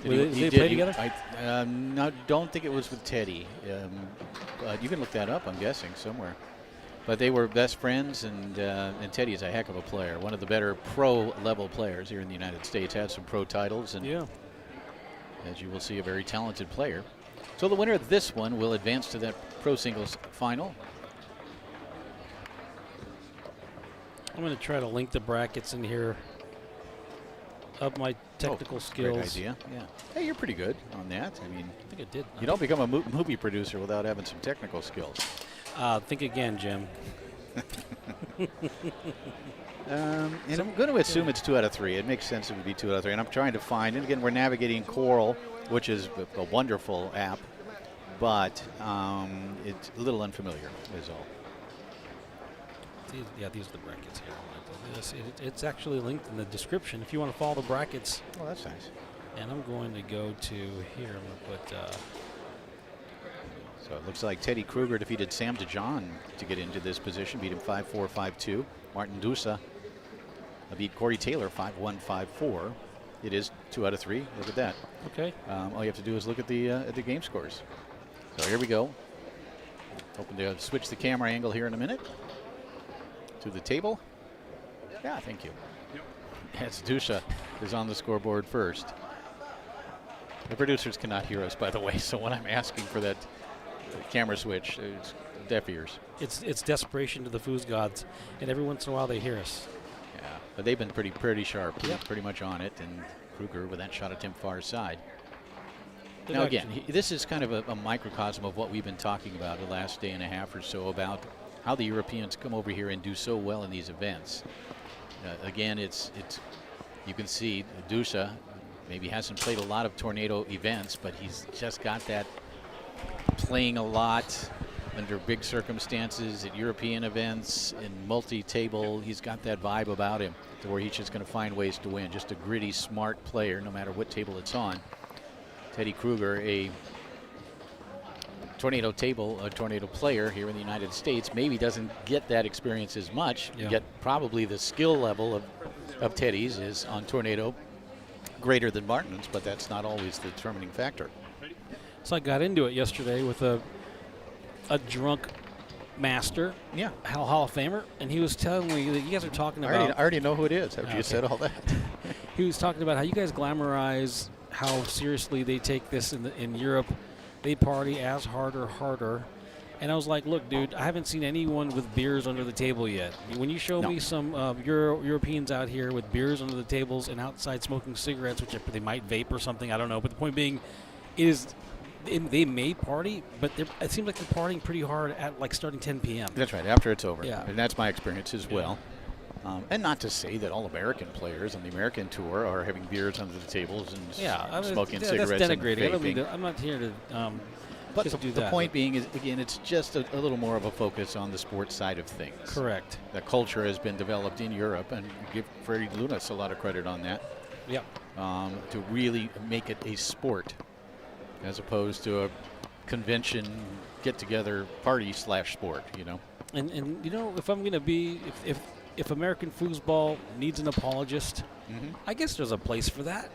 Did they play together? I don't think it was with Teddy. You can look that up, I'm guessing, somewhere. But they were best friends, and Teddy is a heck of a player. One of the better pro-level players here in the United States. Had some pro titles, and as you will see, a very talented player. So the winner of this one will advance to that pro singles final. I'm going to try to link the brackets in here. up my technical skills. Great idea. Yeah. Hey, you're pretty good on that. I mean, I think I did. you don't become a movie producer without having some technical skills. Think again, Jim. And I'm going to assume it's 2 out of 3. It makes sense it would be 2 out of 3. And I'm trying to find, and again, we're navigating Coral, which is a wonderful app, but it's a little unfamiliar is all. These are the brackets here. It's actually linked in the description if you want to follow the brackets. Oh, that's nice. And I'm going to go to here. I'm going to put. So it looks like Teddy Kruger defeated Sam DeJohn to get into this position, beat him 5-4, 5-2. Martin Dusa beat Corey Taylor 5-1, 5-4. It is 2 out of 3. Look at that. Okay. All you have to do is look at the game scores. So here we go. Hoping to switch the camera angle here in a minute. To the table. Yeah, thank you. Yes, Dusha is on the scoreboard first. The producers cannot hear us, by the way, so when I'm asking for that camera switch, it's deaf ears. It's desperation to the foos gods, and every once in a while they hear us. Yeah, but they've been pretty sharp, pretty much on it, and Kruger with that shot attempt far side. Now again, this is kind of a microcosm of what we've been talking about the last day and a half or so about how the Europeans come over here and do so well in these events. Again, it's you can see Dusha maybe hasn't played a lot of tornado events, but he's just got that playing a lot under big circumstances at European events in multi-table. He's got that vibe about him to where he's just going to find ways to win. Just a gritty, smart player, no matter what table it's on. Teddy Kruger, a tornado player here in the United States, maybe doesn't get that experience as much, yet probably the skill level of Teddy's is on tornado greater than Martin's, but that's not always the determining factor. So I got into it yesterday with a drunk master, Hall of Famer, and he was telling me that you guys are talking about. I already know who it is after you said all that. He was talking about how you guys glamorize how seriously they take this in Europe. They party as hard or harder. And I was like, look, dude, I haven't seen anyone with beers under the table yet. When you show me some Europeans out here with beers under the tables and outside smoking cigarettes, which they might vape or something, I don't know. But the point being is they may party, but it seems like they're partying pretty hard at like starting 10 p.m. That's right, after it's over. Yeah. And that's my experience as well. And not to say that all American players on the American tour are having beers under the tables and smoking cigarettes. That's denigrating. And vaping. I'm not here to but just do the that. point being is, again, it's just a little more of a focus on the sports side of things. Correct. The culture has been developed in Europe, and give Freddie Lunas a lot of credit on that. Yep. To really make it a sport as opposed to a convention get-together party / sport, you know. And you know, if I'm going to be, if American foosball needs an apologist, I guess there's a place for that.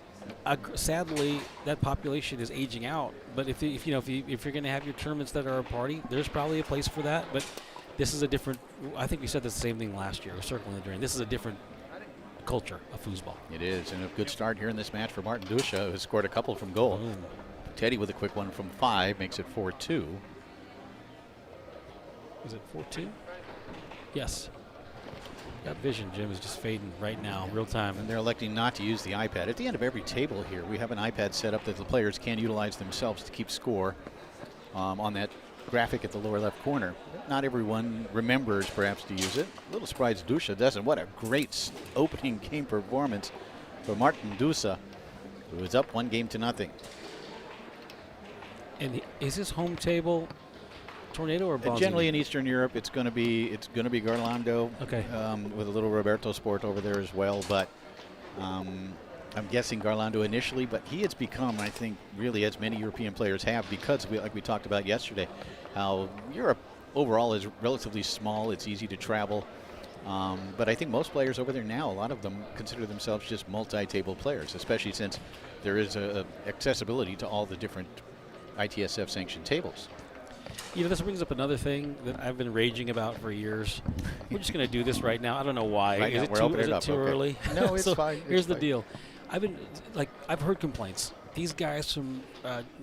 Sadly, that population is aging out. But if you're going to have your tournaments that are a party, there's probably a place for that. But this is a different. I think we said the same thing last year. Circling the drain. This is a different culture of foosball. It is, and a good start here in this match for Martin Dusha, who scored a couple from goal. Teddy with a quick one from 5 makes it 4-2. Is it 4-2? Yes. That vision, Jim, is just fading right now, real time. And they're electing not to use the iPad. At the end of every table here, we have an iPad set up that the players can utilize themselves to keep score on that graphic at the lower left corner. Not everyone remembers, perhaps, to use it. A little surprised Dusha doesn't. What a great opening game performance for Martin Dusa, who is up 1-0. And is his home table tornado or Bonzi? Generally in Eastern Europe, it's going to be Garlando. Okay. With a little Roberto Sport over there as well, but I'm guessing Garlando initially. But he has become, I think, really as many European players have, because like we talked about yesterday, how Europe overall is relatively small. It's easy to travel. But I think most players over there now, a lot of them consider themselves just multi-table players, especially since there is a accessibility to all the different ITSF sanctioned tables. You know, this brings up another thing that I've been raging about for years. We're just going to do this right now. I don't know why. Right is now, it too early? No, it's so fine. Here's the deal. I've heard complaints. These guys from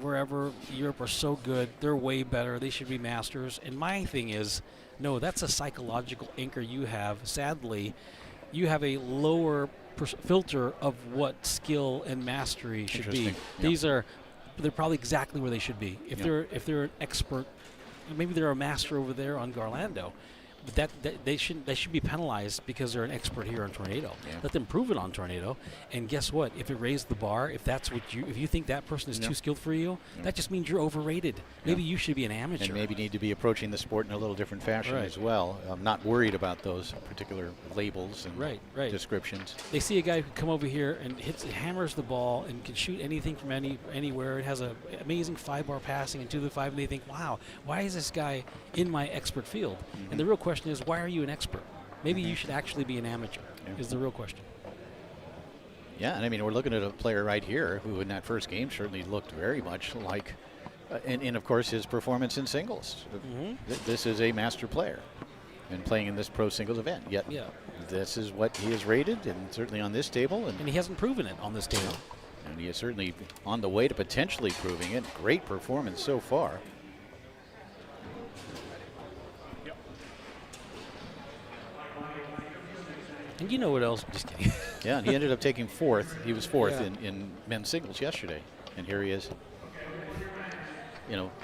wherever Europe are so good. They're way better. They should be masters. And my thing is, no, that's a psychological anchor you have. Sadly, you have a lower filter of what skill and mastery should be. Interesting. They're probably exactly where they should be. If they're an expert, maybe they're a master over there on Garlando. But they should be penalized because they're an expert here on Tornado. Yeah. Let them prove it on Tornado, and guess what? If it raised the bar, if you think that person is too skilled for you, that just means you're overrated. Maybe you should be an amateur. And maybe need to be approaching the sport in a little different fashion as well. I'm not worried about those particular labels and descriptions. They see a guy who come over here and hammers the ball and can shoot anything from anywhere. It has an amazing 5-bar passing into the 5, and they think, wow, why is this guy in my expert field? And the real question is, why are you an expert? Maybe you should actually be an amateur, is the real question. Yeah, and I mean, we're looking at a player right here who in that first game certainly looked very much like, and of course his performance in singles. This is a master player and playing in this pro singles event. Yet this is what he is rated, and certainly on this table. And he hasn't proven it on this table. And he is certainly on the way to potentially proving it. Great performance so far. And you know what else? Just kidding. Yeah, and he ended up taking 4th. He was 4th in men's singles yesterday. And here he is,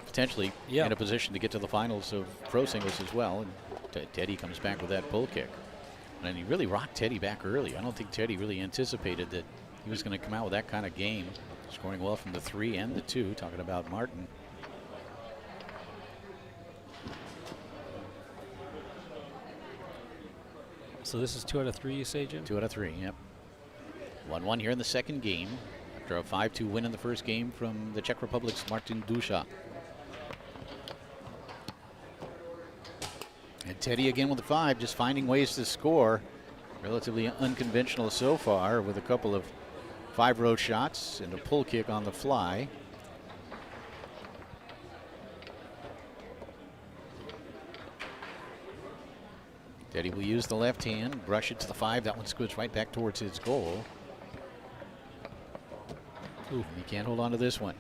potentially in a position to get to the finals of pro singles as well. And Teddy comes back with that pull kick. And he really rocked Teddy back early. I don't think Teddy really anticipated that he was going to come out with that kind of game. Scoring well from the 3 and the 2, talking about Martin. So this is 2 out of 3, you say, Jim? 2 out of 3, yep. 1-1 here in the second game after a 5-2 win in the first game from the Czech Republic's Martin Dusha. And Teddy again with the 5, just finding ways to score. Relatively unconventional so far with a couple of 5-row shots and a pull kick on the fly. Teddy will use the left hand, brush it to the 5. That one scoots right back towards his goal. Ooh, he can't hold on to this one.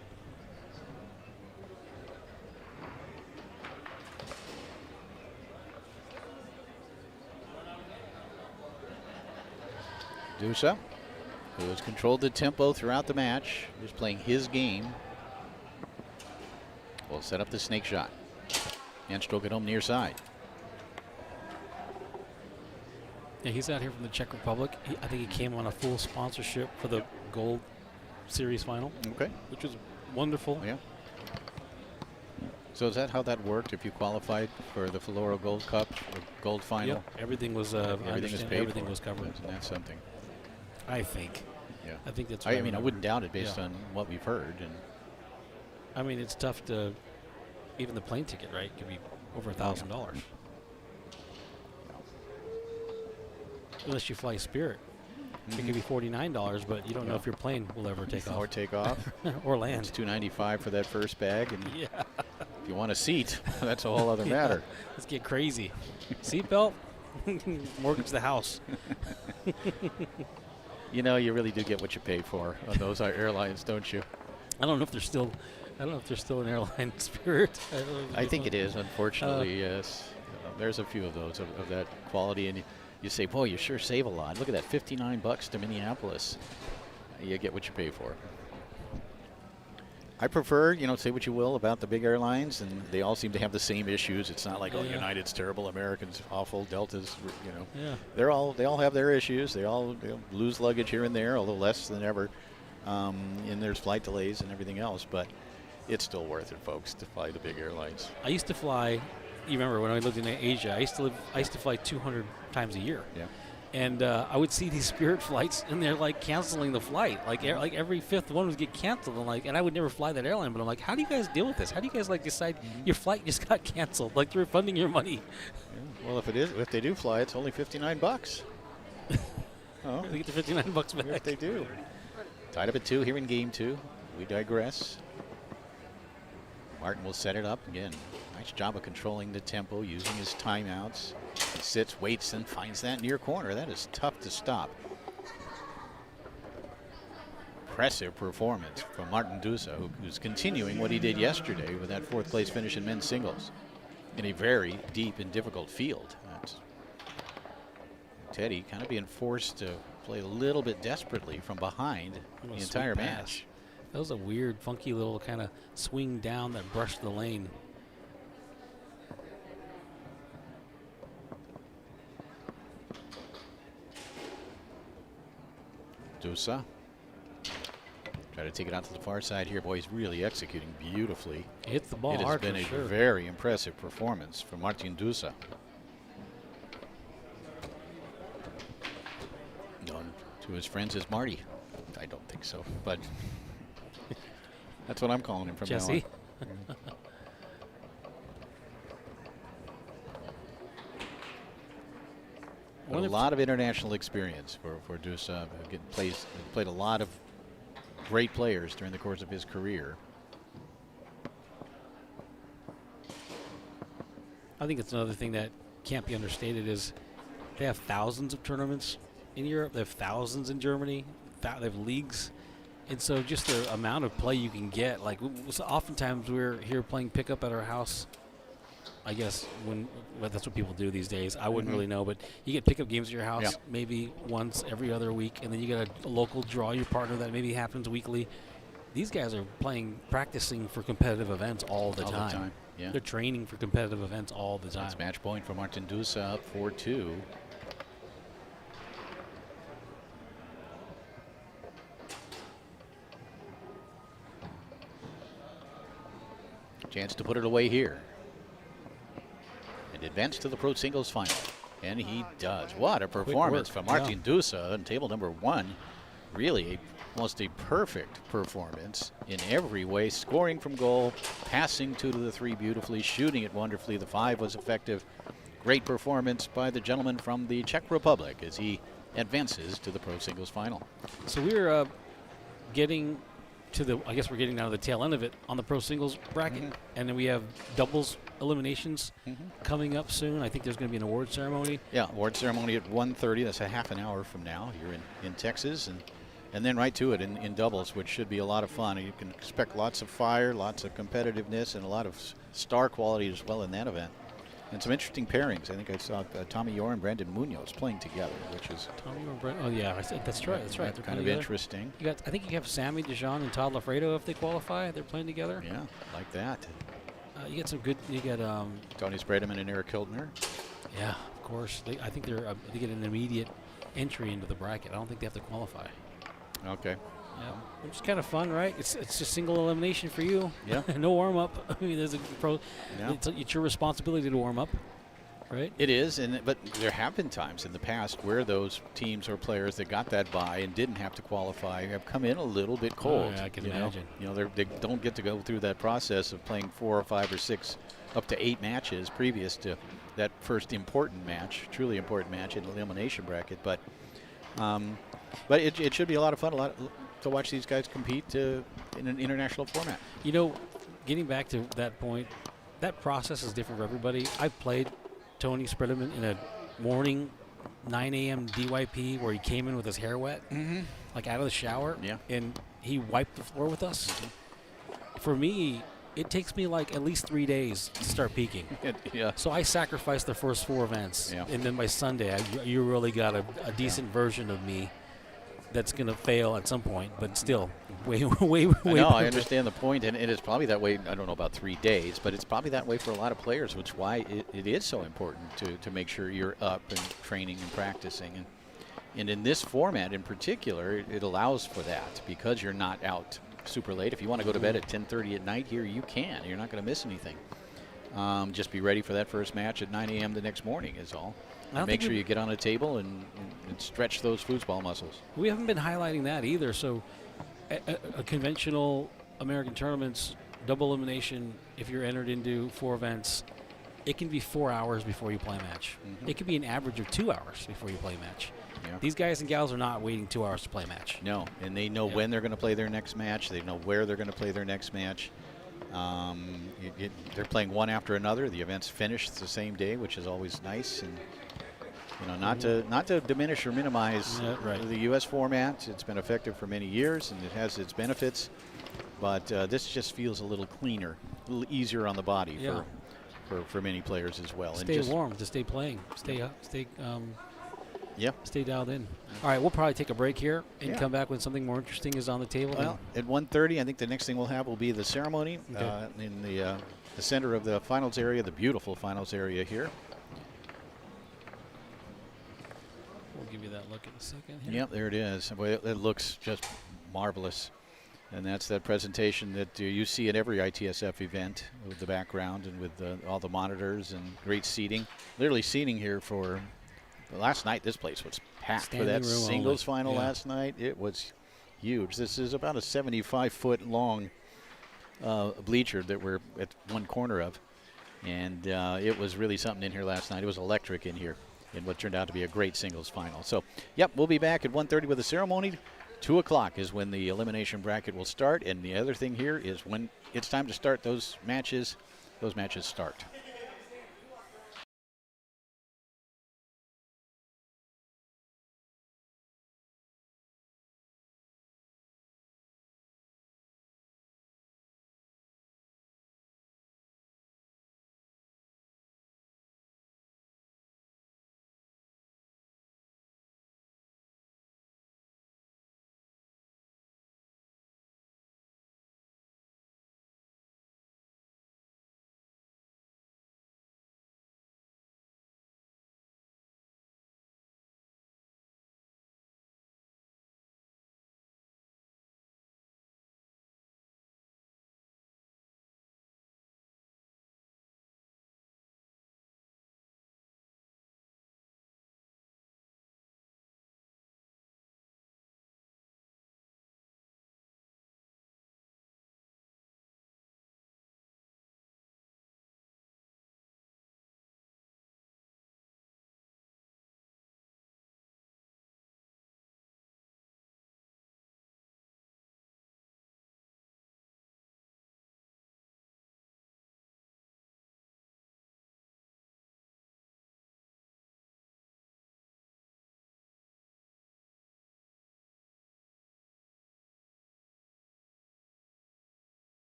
Dusa, who has controlled the tempo throughout the match, is playing his game. Will set up the snake shot and stroke it home near side. Yeah, he's out here from the Czech Republic. I think he came on a full sponsorship for the Gold Series final. Okay. Which was wonderful. Yeah. So is that how that worked? If you qualified for the Flora Gold Cup or Gold Final? Yeah, everything was paid. Everything was covered. Isn't that something? I think. Yeah. I think that's. I mean, I wouldn't doubt it based on what we've heard. And I mean, it's tough to. Even the plane ticket, right? Could be over $1,000. Unless you fly Spirit. It could be $49, but you don't know if your plane will ever take off. Or take off. Or land. It's $295 for that first bag. And if you want a seat, that's a whole other matter. Let's get crazy. Seatbelt, mortgage the house. You know, you really do get what you pay for on those airlines, don't you? I don't know if they're still an airline, Spirit. I think it is, unfortunately, yes. There's a few of those of that quality, and you say, boy, you sure save a lot. Look at that, $59 to Minneapolis. You get what you pay for. I prefer, say what you will about the big airlines, and they all seem to have the same issues. It's not like, United's terrible, American's awful, Delta's, Yeah. They all have their issues. They all lose luggage here and there, although less than ever. And there's flight delays and everything else, but it's still worth it, folks, to fly the big airlines. I used to fly. You remember when I lived in Asia? I used to fly 200 times a year. Yeah. And I would see these Spirit flights, and they're like canceling the flight. Like every fifth one would get canceled. And I would never fly that airline. But I'm like, how do you guys deal with this? How do you guys decide your flight just got canceled? Like they're refunding your money. Yeah. Well, if they do fly, it's only $59. Oh, they get the $59 back. If they do. Tied up at 2 here in game 2. We digress. Martin will set it up again. Nice job of controlling the tempo, using his timeouts. He sits, waits, and finds that near corner. That is tough to stop. Impressive performance from Martin Dusa, who's continuing what he did yesterday with that 4th place finish in men's singles in a very deep and difficult field. Teddy kind of being forced to play a little bit desperately from behind the entire match. That was a weird, funky little kind of swing down that brushed the lane. Dusa. Try to take it out to the far side here. Boy, he's really executing beautifully. He hits the ball It has hard been for a sure. very impressive performance from Martin Dusa. Known to his friends as Marty. I don't think so, but that's what I'm calling him from now on. Jesse. A lot of international experience for Dusa. Played a lot of great players during the course of his career. I think it's another thing that can't be understated is they have thousands of tournaments in Europe. They have thousands in Germany. They have leagues. And so just the amount of play you can get, like oftentimes we're here playing pickup at our house. I guess well, that's what people do these days. I wouldn't really know, but you get pickup games at your house maybe once every other week, and then you get a local draw your partner that maybe happens weekly. These guys are practicing for competitive events all the time. Yeah. They're training for competitive events all the time. That's match point for Martin Dusa, up 4-2. Chance to put it away here. And advance to the Pro Singles Final. And he does. What a performance from Martin Dusa on table number 1. Really almost a perfect performance in every way. Scoring from goal, passing 2 to the 3 beautifully, shooting it wonderfully. The 5 was effective. Great performance by the gentleman from the Czech Republic as he advances to the Pro Singles Final. So we're getting to the, I guess we're getting down to the tail end of it on the Pro Singles bracket. And then we have doubles eliminations coming up soon. I think there's going to be an award ceremony. Yeah, award ceremony at 1:30. That's a half an hour from now here in Texas. And then right to it in doubles, which should be a lot of fun. You can expect lots of fire, lots of competitiveness, and a lot of star quality as well in that event. And some interesting pairings. I think I saw Tommy Yor and Brandon Munoz playing together, which is Tommy Yor and Brandon. Oh yeah, that's right. That's right. They're kind of together. interesting. I think you have Sammy Dijon and Todd Lafredo if they qualify. They're playing together. Yeah, like that. You get some good. You get Tony Spredeman and Eric Hildner. Yeah, of course. I think they get an immediate entry into the bracket. I don't think they have to qualify. Okay. Yeah, which is kind of fun, right? It's just single elimination for you. Yeah. No warm up. I mean, there's a pro. Yeah. It's your responsibility to warm up, right? It is, but there have been times in the past where those teams or players that got that bye and didn't have to qualify have come in a little bit cold. Oh, yeah, I can imagine. They don't get to go through that process of playing 4 or 5 or 6, up to 8 matches previous to that first important match, truly important match in the elimination bracket. But it should be a lot of fun, to watch these guys compete in an international format. You know, getting back to that point, that process is different for everybody. I played Tony Spredeman in a morning 9 a.m. DYP where he came in with his hair wet, like out of the shower, and he wiped the floor with us. For me, it takes me like at least 3 days to start peaking. So I sacrificed the first 4 events, and then by Sunday, you really got a decent version of me that's going to fail at some point, but still way. No, I understand the point, and it is probably that way. I don't know about 3 days, but it's probably that way for a lot of players, which is why it is so important to make sure you're up and training and practicing. And in this format in particular, it allows for that because you're not out super late. If you want to go to bed at 10:30 at night here, you can. You're not going to miss anything. Just be ready for that first match at 9 a.m. the next morning is all. Make sure you get on a table and stretch those foosball muscles. We haven't been highlighting that either. So a conventional American tournaments, double elimination, if you're entered into 4 events, it can be 4 hours before you play a match. It could be an average of 2 hours before you play a match. Yeah. These guys and gals are not waiting 2 hours to play a match. No, and they know when they're going to play their next match. They know where they're going to play their next match. They're playing one after another. The events finish the same day, which is always nice. And not to diminish or minimize the U.S. format. It's been effective for many years, and it has its benefits. But this just feels a little cleaner, a little easier on the body for many players as well. Stay warm, to stay playing, stay Yeah. Stay dialed in. All right, we'll probably take a break here and Yeah. come back when something more interesting is on the table. Well, at 1:30, I think the next thing we'll have will be the ceremony in the center of the finals area, the beautiful finals area here. We'll give you that look in a second here. Yep, there it is. Boy, it looks just marvelous. And that's that presentation that you see at every ITSF event with the background and with all the monitors and great seating. Literally seating here for last night. This place was packed for that Standing room singles only. final Yeah. last night. It was huge. This is about a 75-foot long bleacher that we're at one corner of. And it was really something in here last night. It was electric in here in what turned out to be a great singles final. So, yep, we'll be back at 1:30 with the ceremony. 2 o'clock is when the elimination bracket will start. And the other thing here is when it's time to start those matches start.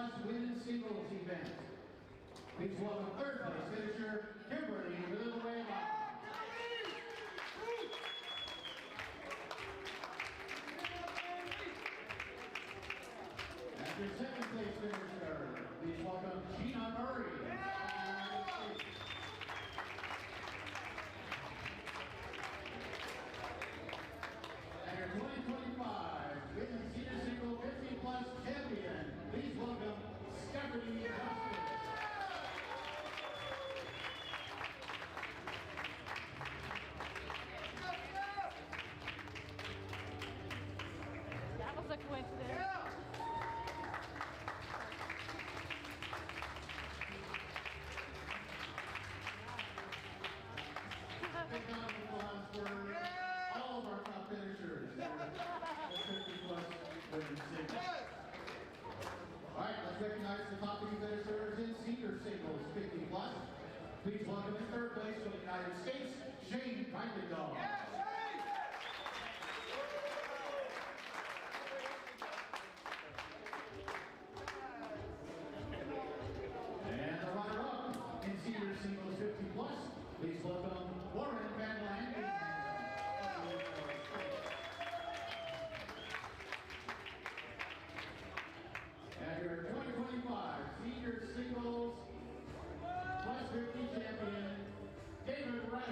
plus women's singles event. Please welcome third place finisher, Kimberly Villanueva. And your second place finisher, please welcome Gina Murray. And your 2025 women's senior single 50 plus champion, please welcome Stephanie Justice. That was a coincidence. Big round of applause for all of our top finishers. 50 plus women's singles. All right, let's recognize the top three finishers in senior singles 50 plus. Please welcome in third place from the United States, Shane Kuykendall. And the runner-up in senior singles 50 plus, please welcome Warren Van Landen. And your 2025 senior singles plus 50 champion, David Wright.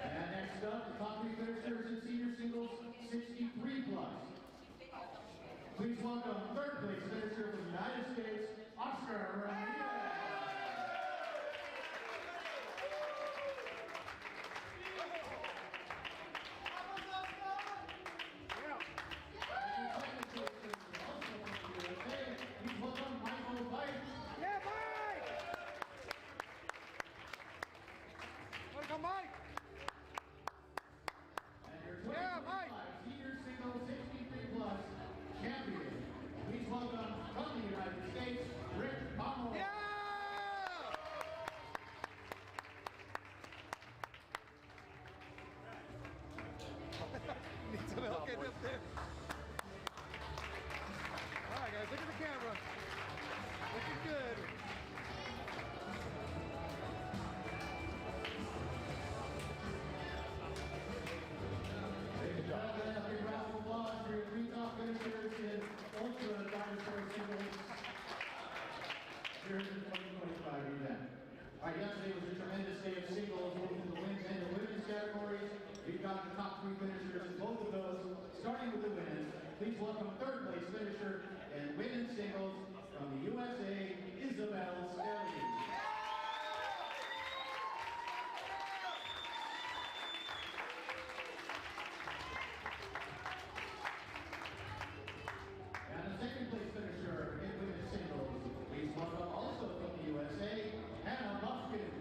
And next up, the top three finishers in senior singles 63 plus. Please welcome third place finisher from the United States, Oscar Ramirez. Please welcome Michael White. Yeah, Mike! Welcome, Mike! And your 2025 senior single 63 plus champion. Please welcome from the United States, Rick Pommel. Yeah! Need some help getting up there. All right, guys, look at the camera. Looking good. Ladies and gentlemen, a big round of applause for your three top finishers in Ultra Dinosaur Singles here in the 2025 event. All right, yesterday was a tremendous day of singles, both in the men's and the women's categories. We've got the top three finishers in both of those. Starting with the women's, please welcome third place finisher in women's singles from the USA, Isabel Stelly. And the second place finisher in women's singles, please welcome also from the USA, Hannah Buffkin.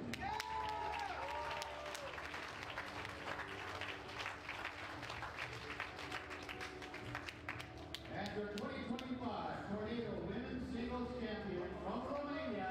And your 2025 Tornado Women's Singles Champion from Romania,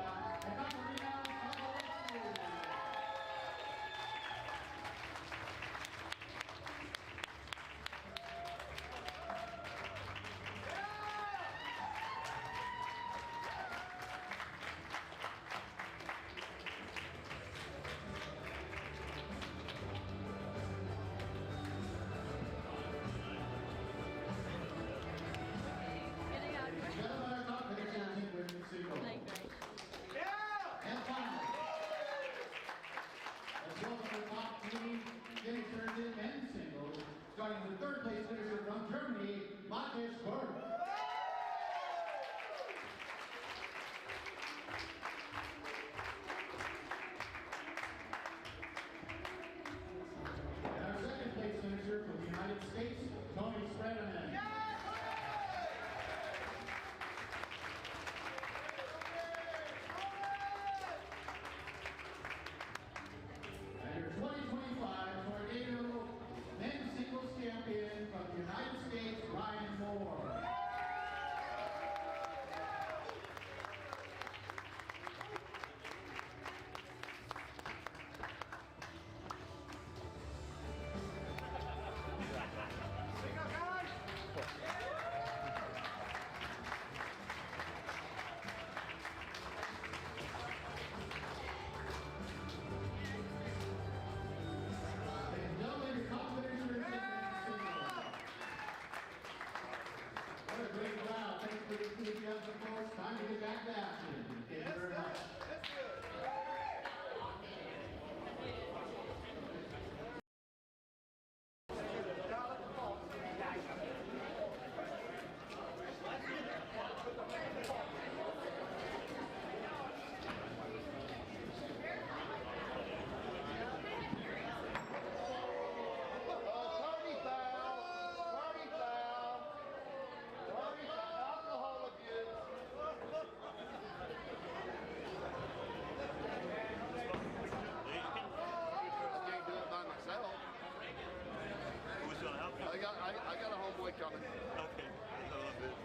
promise. Okay, I love it.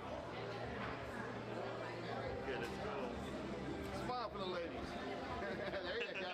Good, it's cool. Smile for the ladies. There you go.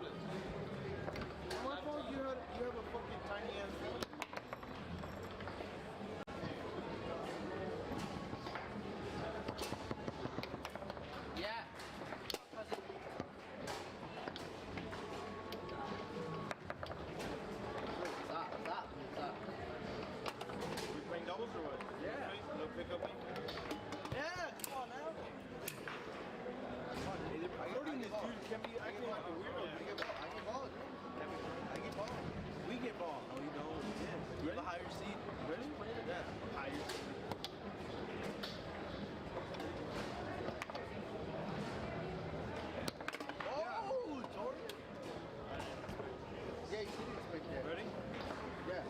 My fault, you have a fucking tiny ass phone. Yeah. Stop. We playing doubles or what? Yeah. No pickup game? Yeah, come on now. Floating this dude can be acting like a weirdo. I get ball. We get ball. No, you don't. You have a higher seed. Really? Yeah. Higher. Oh, Jordan. Yeah, you didn't expect that. Ready? Yeah.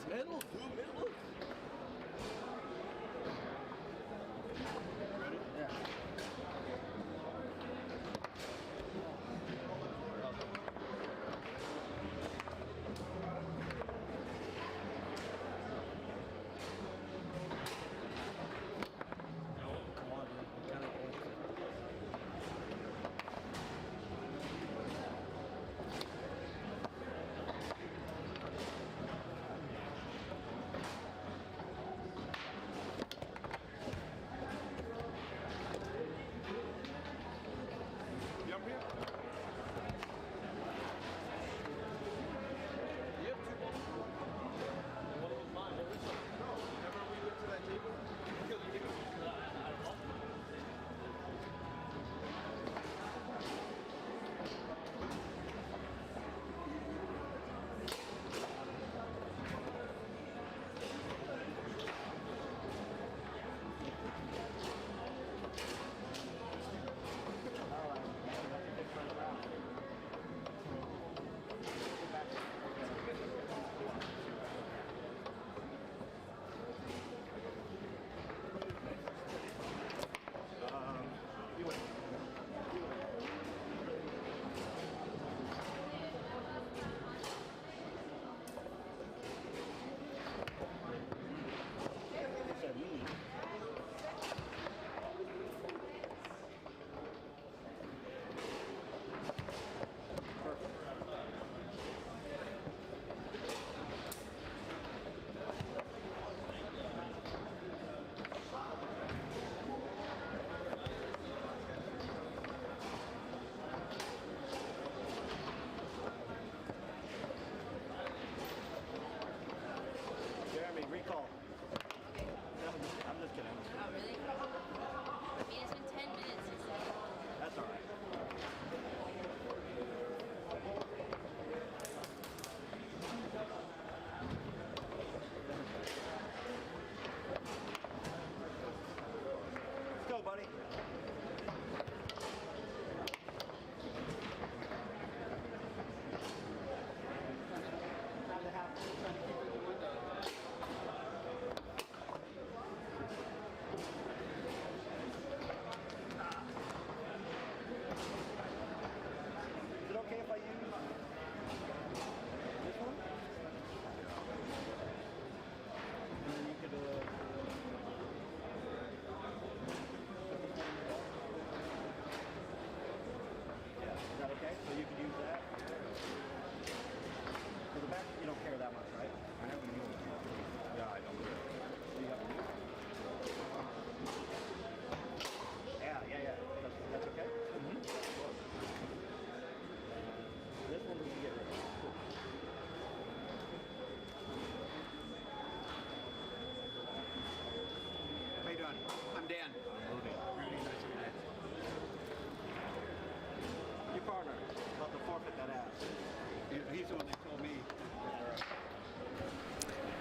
Middle, dude, middle. Yeah. Come on, dude. Kind of old.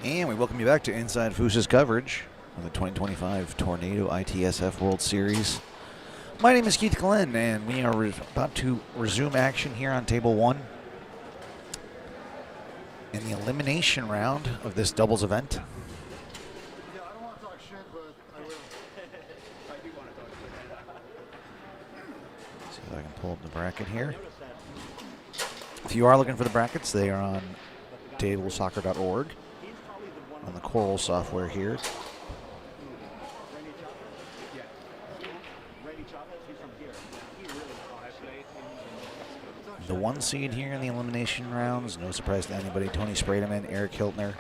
And we welcome you back to Inside Fusa's coverage of the 2025 Tornado ITSF World Series. My name is Keith Glenn, and we are about to resume action here on Table 1 in the elimination round of this doubles event. Yeah, I don't want to talk shit, but I will. I do want to talk shit. See if I can pull up the bracket here. If you are looking for the brackets, they are on tablesoccer.org on the Coral software here. The 1 seed here in the elimination rounds, no surprise to anybody, Tony Sprademan, Eric Hiltner.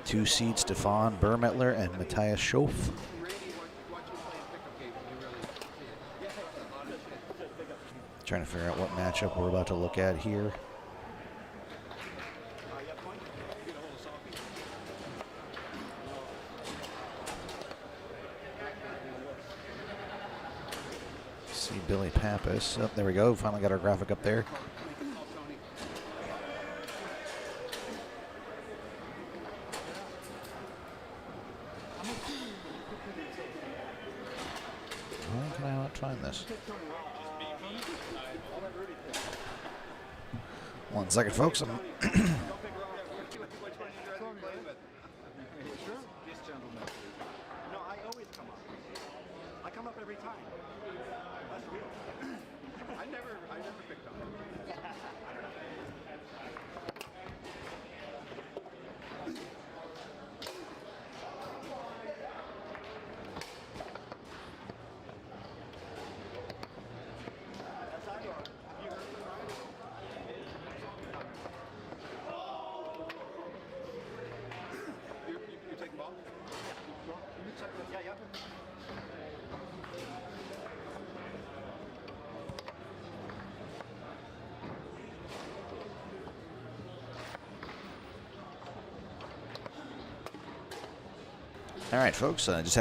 2 seed Stefan Burmettler and Matthias Schoff. Trying to figure out what matchup we're about to look at here. See Billy Papis. Oh, there we go. Finally got our graphic up there. Why can I not find this? 1 second, folks. I'm No, I always come up. I come up every time. That's real. I never picked up. You take the ball? Yeah, yeah. all right, folks. I just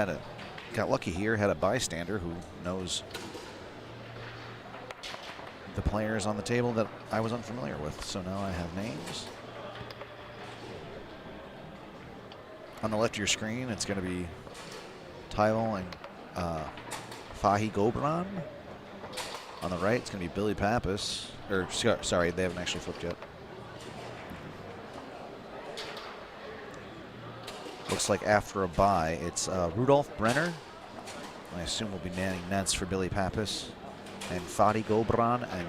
got lucky here. Had a bystander who knows the players on the table that I was unfamiliar with. So now I have names. On the left of your screen, it's going to be Tyval and Fahi Gobon. On the right, it's going to be Billy Papis. Or, sorry, they haven't actually flipped yet. Looks like after a bye, it's Rudolph Brenner. I assume will be manning nets for Billy Papis. And Fadi Gobron and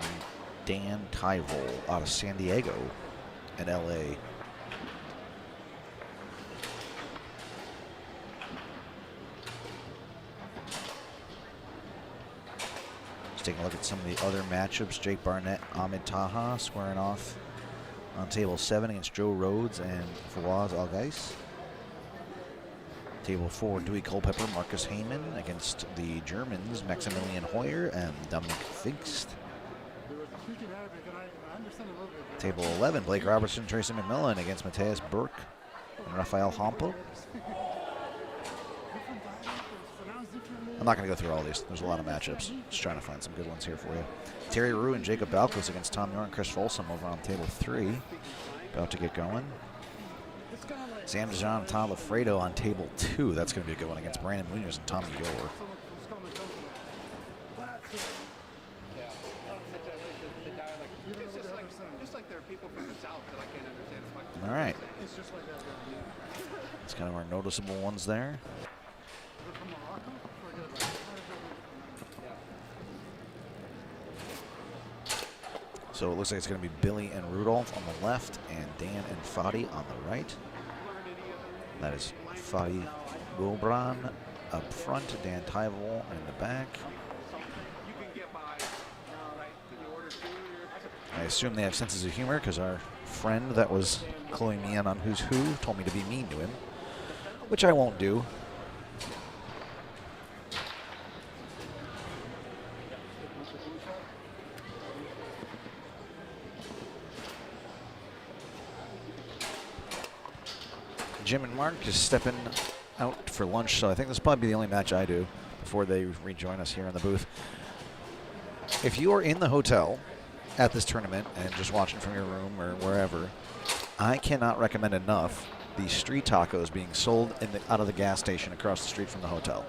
Dan Tyval out of San Diego and LA. Taking a look at some of the other matchups. Jake Barnett, Ahmed Taha squaring off on table 7 against Joe Rhodes and Fawaz Al-Gais. Table 4, Dewey Culpepper, Marcus Heyman against the Germans, Maximilian Hoyer and Dominic Pfingst. Table 11, Blake Robertson, Tracy McMillan against Matthias Burke and Rafael Hampo. I'm not going to go through all these. There's a lot of matchups. Just trying to find some good ones here for you. Terry Rue and Jacob Balkos against Tom York and Chris Folsom over on table 3. About to get going. Sam DeJohn and Tom Lafredo on table 2. That's going to be a good one against Brandon Munoz and Tommy Yower. All right. That's kind of our noticeable ones there. So it looks like it's going to be Billy and Rudolph on the left and Dan and Fadi on the right. That is Fadi Gobron up front, Dan Tyval in the back. I assume they have senses of humor because our friend that was cluing me in on who's who told me to be mean to him, which I won't do. Jim and Mark is stepping out for lunch, so I think this will probably be the only match I do before they rejoin us here in the booth. If you are in the hotel at this tournament and just watching from your room or wherever, I cannot recommend enough the street tacos being sold out of the gas station across the street from the hotel.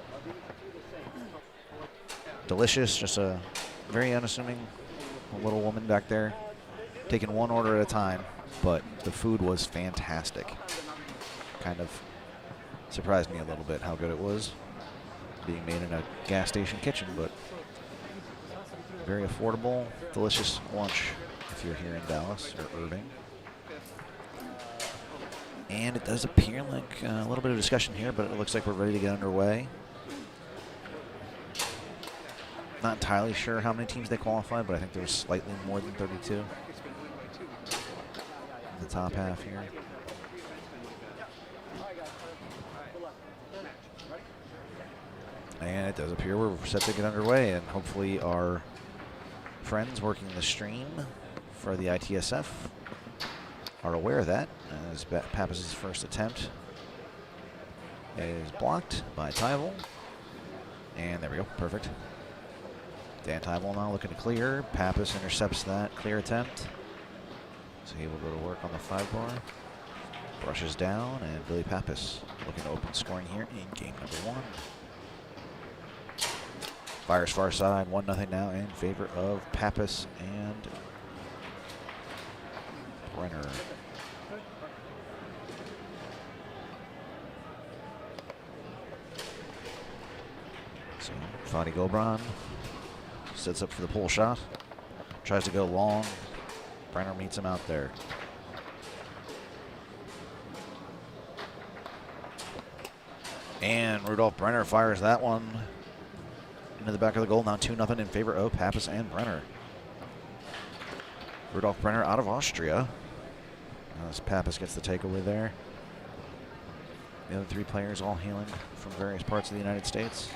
Delicious, just a very unassuming little woman back there, taking one order at a time, but the food was fantastic. Kind of surprised me a little bit how good it was, being made in a gas station kitchen, but very affordable, delicious lunch if you're here in Dallas or Irving. And it does appear like a little bit of discussion here, but it looks like we're ready to get underway. Not entirely sure how many teams they qualified, but I think there was slightly more than 32 in the top half here. And it does appear we're set to get underway, and hopefully our friends working the stream for the ITSF are aware of that, as Papis' first attempt is blocked by Tyvel. And there we go, perfect. Dan Tyvel now looking to clear. Papis intercepts that clear attempt. So he will go to work on the 5-bar. Brushes down, and Billy Papis looking to open scoring here in game number 1. Fires far side, 1-0 now in favor of Papis and Brenner. So Fadi Gobon sets up for the pull shot. Tries to go long. Brenner meets him out there. And Rudolph Brenner fires that one into the back of the goal. Now 2-0 in favor of Papis and Brenner. Rudolph Brenner out of Austria, as Papis gets the takeaway there. The other 3 players all hailing from various parts of the United States.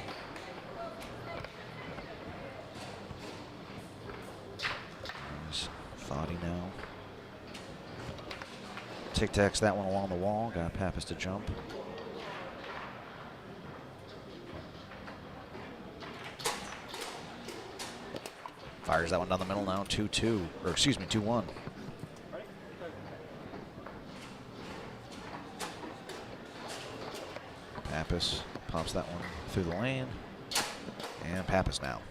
There's Fadi now. Tic-tacs that one along the wall. Got Papis to jump. Fires that one down the middle now, 2-2, or excuse me, 2-1. Papis pops that one through the lane. And Papis now.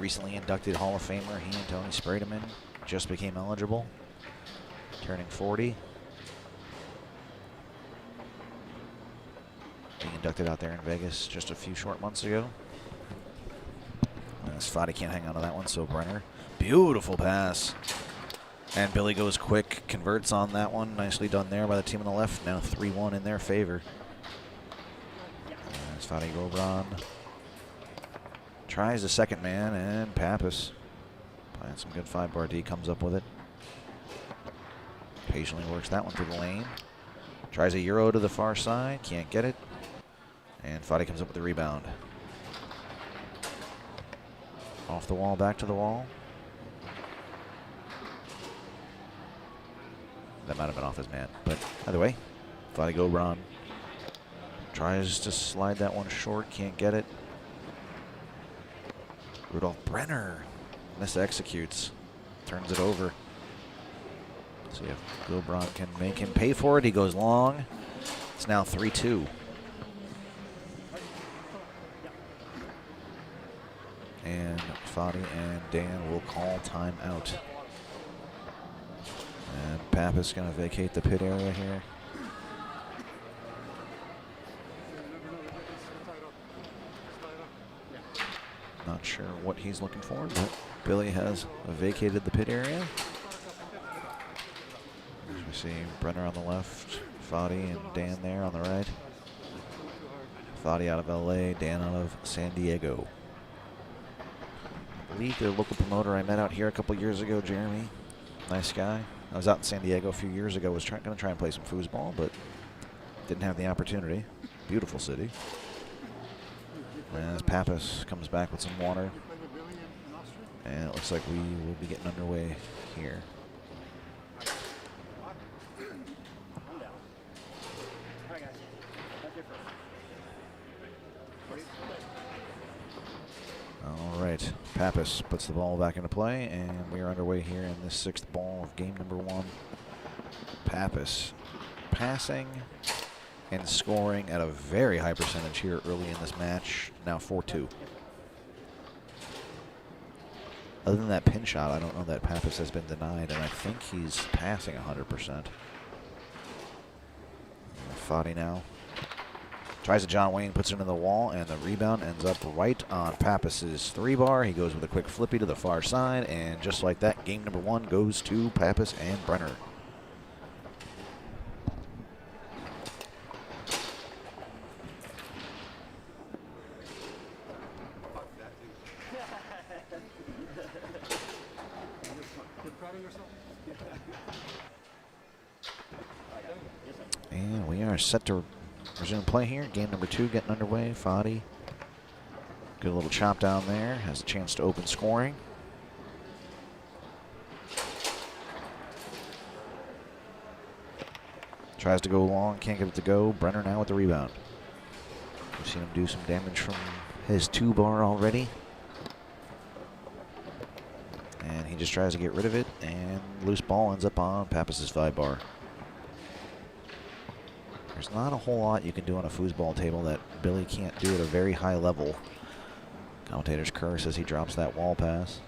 Recently inducted Hall of Famer, he and Tony Sprademan just became eligible, turning 40. Being inducted out there in Vegas just a few short months ago. Fadi can't hang on to that one, so Brenner. Beautiful pass. And Billy goes quick, converts on that one. Nicely done there by the team on the left. Now 3-1 in their favor. As Fadi Gobon tries the second man, and Papis, playing some good 5-bar D, comes up with it. Patiently works that one through the lane. Tries a Euro to the far side, can't get it. And Fadi comes up with the rebound. Off the wall, back to the wall. That might have been off his man, but either way, Fadi Gobon tries to slide that one short, can't get it. Rudolph Brenner mis-executes, turns it over. See if Gobon can make him pay for it. He goes long. It's now 3-2. And Fadi and Dan will call timeout. And Papis going to vacate the pit area here. Not sure what he's looking for, but Billy has vacated the pit area. As we see Brenner on the left, Fadi and Dan there on the right. Fadi out of LA, Dan out of San Diego. I believe the local promoter I met out here a couple years ago, Jeremy, nice guy. I was out in San Diego a few years ago, was going to try and play some foosball, but didn't have the opportunity. Beautiful city. As Papis comes back with some water. And it looks like we will be getting underway here. All right. Papis puts the ball back into play, and we are underway here in this 6th ball of game number 1. Papis passing and scoring at a very high percentage here early in this match. Now 4-2. Other than that pin shot, I don't know that Papis has been denied, and I think he's passing 100%. Fadi now tries a John Wayne, puts it into the wall, and the rebound ends up right on Papis's 3-bar. He goes with a quick flippy to the far side, and just like that, game number 1 goes to Papis and Brenner. And we are set to resume play here. Game number 2 getting underway. Fadi, good little chop down there. Has a chance to open scoring. Tries to go long, can't get it to go. Brenner now with the rebound. We've seen him do some damage from his 2-bar already. And he just tries to get rid of it, and loose ball ends up on Papis's 5-bar. There's not a whole lot you can do on a foosball table that Billy can't do at a very high level. Commentators curse as he drops that wall pass.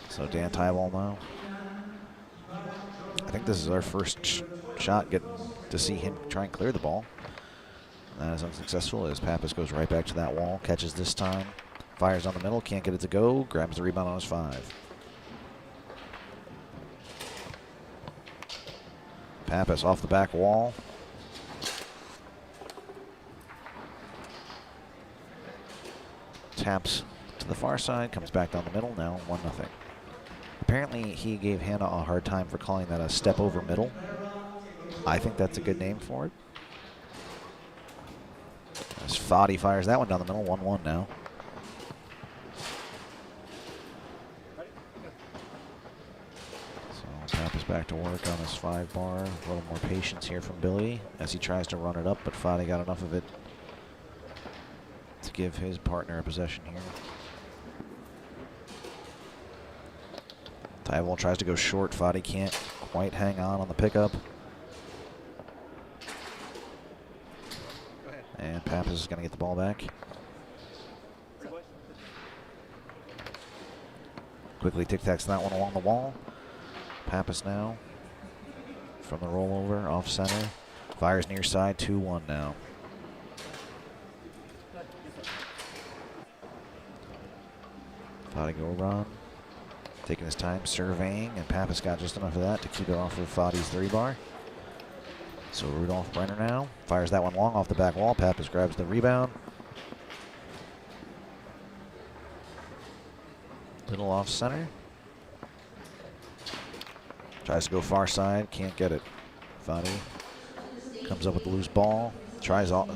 So Dan Tyball now. I think this is our first shot getting to see him try and clear the ball. And that is unsuccessful as Papis goes right back to that wall. Catches this time. Fires on the middle. Can't get it to go. Grabs the rebound on his 5. Papis off the back wall. Taps to the far side, comes back down the middle, now 1-0. Apparently he gave Hannah a hard time for calling that a step over middle. I think that's a good name for it. As Fadi fires that one down the middle, 1-1 now. Papis back to work on his 5-bar. A little more patience here from Billy as he tries to run it up, but Fadi got enough of it to give his partner a possession here. Tyball tries to go short. Fadi can't quite hang on the pickup. And Papis is going to get the ball back. Quickly tic-tacs that one along the wall. Papis now from the rollover off center. Fires near side, 2-1 now. Fadi Gobon taking his time, surveying, and Papis got just enough of that to keep it off of Fadi's 3-bar. So Rudolph Brenner now fires that one long off the back wall. Papis grabs the rebound. Little off center. Tries to go far side, can't get it. Fadi comes up with the loose ball. Tries to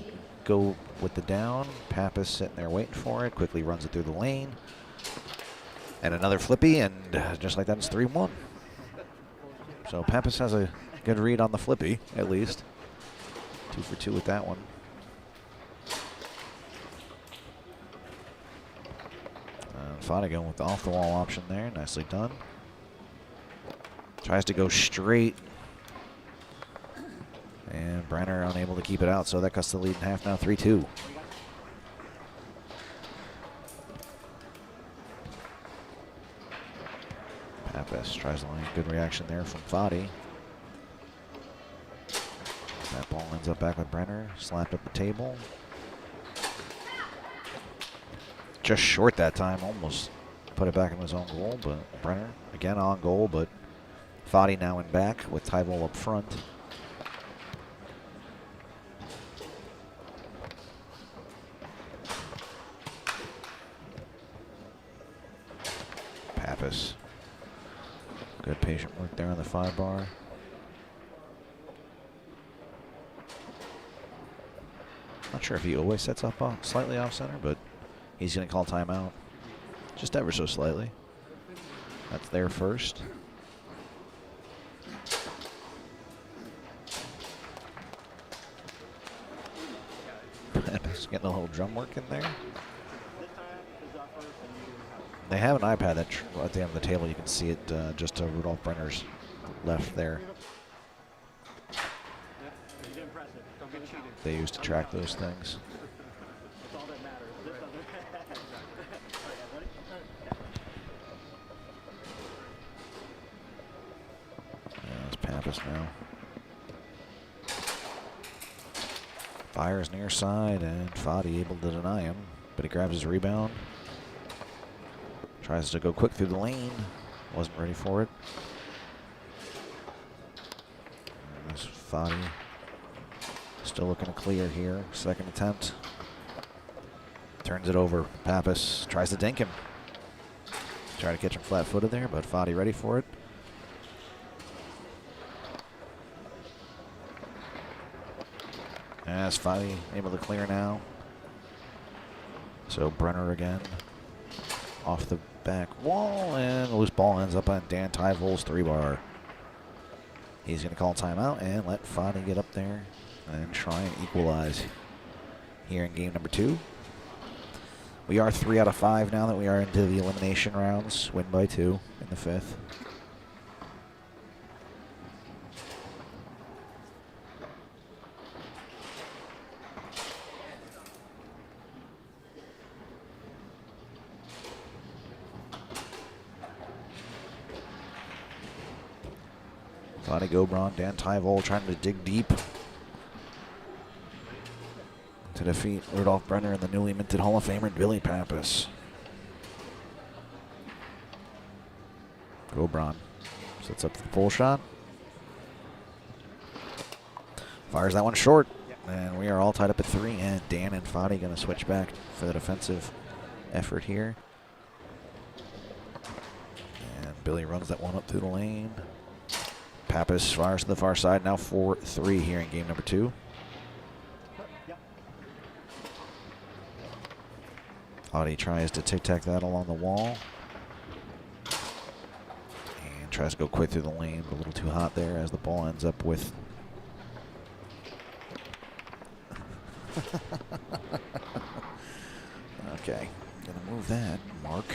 go with the down. Papis sitting there waiting for it. Quickly runs it through the lane. And another flippy, and just like that, it's 3-1. So Papis has a good read on the flippy, at least. 2 for 2 with that one. Fadi going with the off-the-wall option there. Nicely done. Tries to go straight. And Brenner unable to keep it out, so that cuts the lead in half now, 3-2. Papis tries to line. Good reaction there from Fadi. That ball ends up back with Brenner. Slapped up the table. Just short that time. Almost put it back in his own goal, but Brenner again on goal, but Fadi now in back with Tyball up front. Papis. Good patient work there on the 5-bar. Not sure if he always sets up slightly off center, but he's going to call timeout. Just ever so slightly. That's there first. Papis getting a little drum work in there. They have an iPad that at the end of the table. You can see it just to Rudolph Brenner's left there. They used to track those things. That's all that matters. There's Papis now. Fires near side, and Fadi able to deny him, but he grabs his rebound. Tries to go quick through the lane. Wasn't ready for it. There's Fadi. Still looking to clear here. Second attempt. Turns it over. Papis tries to dink him. Try to catch him flat-footed there, but Fadi ready for it. As Fadi able to clear now. So Brenner again. Off the back wall, and the loose ball ends up on Dan Tyvol's 3-bar. He's going to call timeout and let Fadi get up there and try and equalize here in game number 2. We are 3 out of 5 now that we are into the elimination rounds. Win by 2 in the 5th. Fadi Gobon, Dan Tyvol trying to dig deep to defeat Rudolph Brenner and the newly minted Hall of Famer Billy Papis. Gobon sets up the pull shot. Fires that one short. And we are all tied up at 3. And Dan and Fadi going to switch back for the defensive effort here. And Billy runs that one up through the lane. Papis fires to the far side, now 4-3 here in game number 2. Fadi tries to tic-tac that along the wall. And tries to go quick through the lane, but a little too hot there as the ball ends up with... Okay, gonna move that, Mark.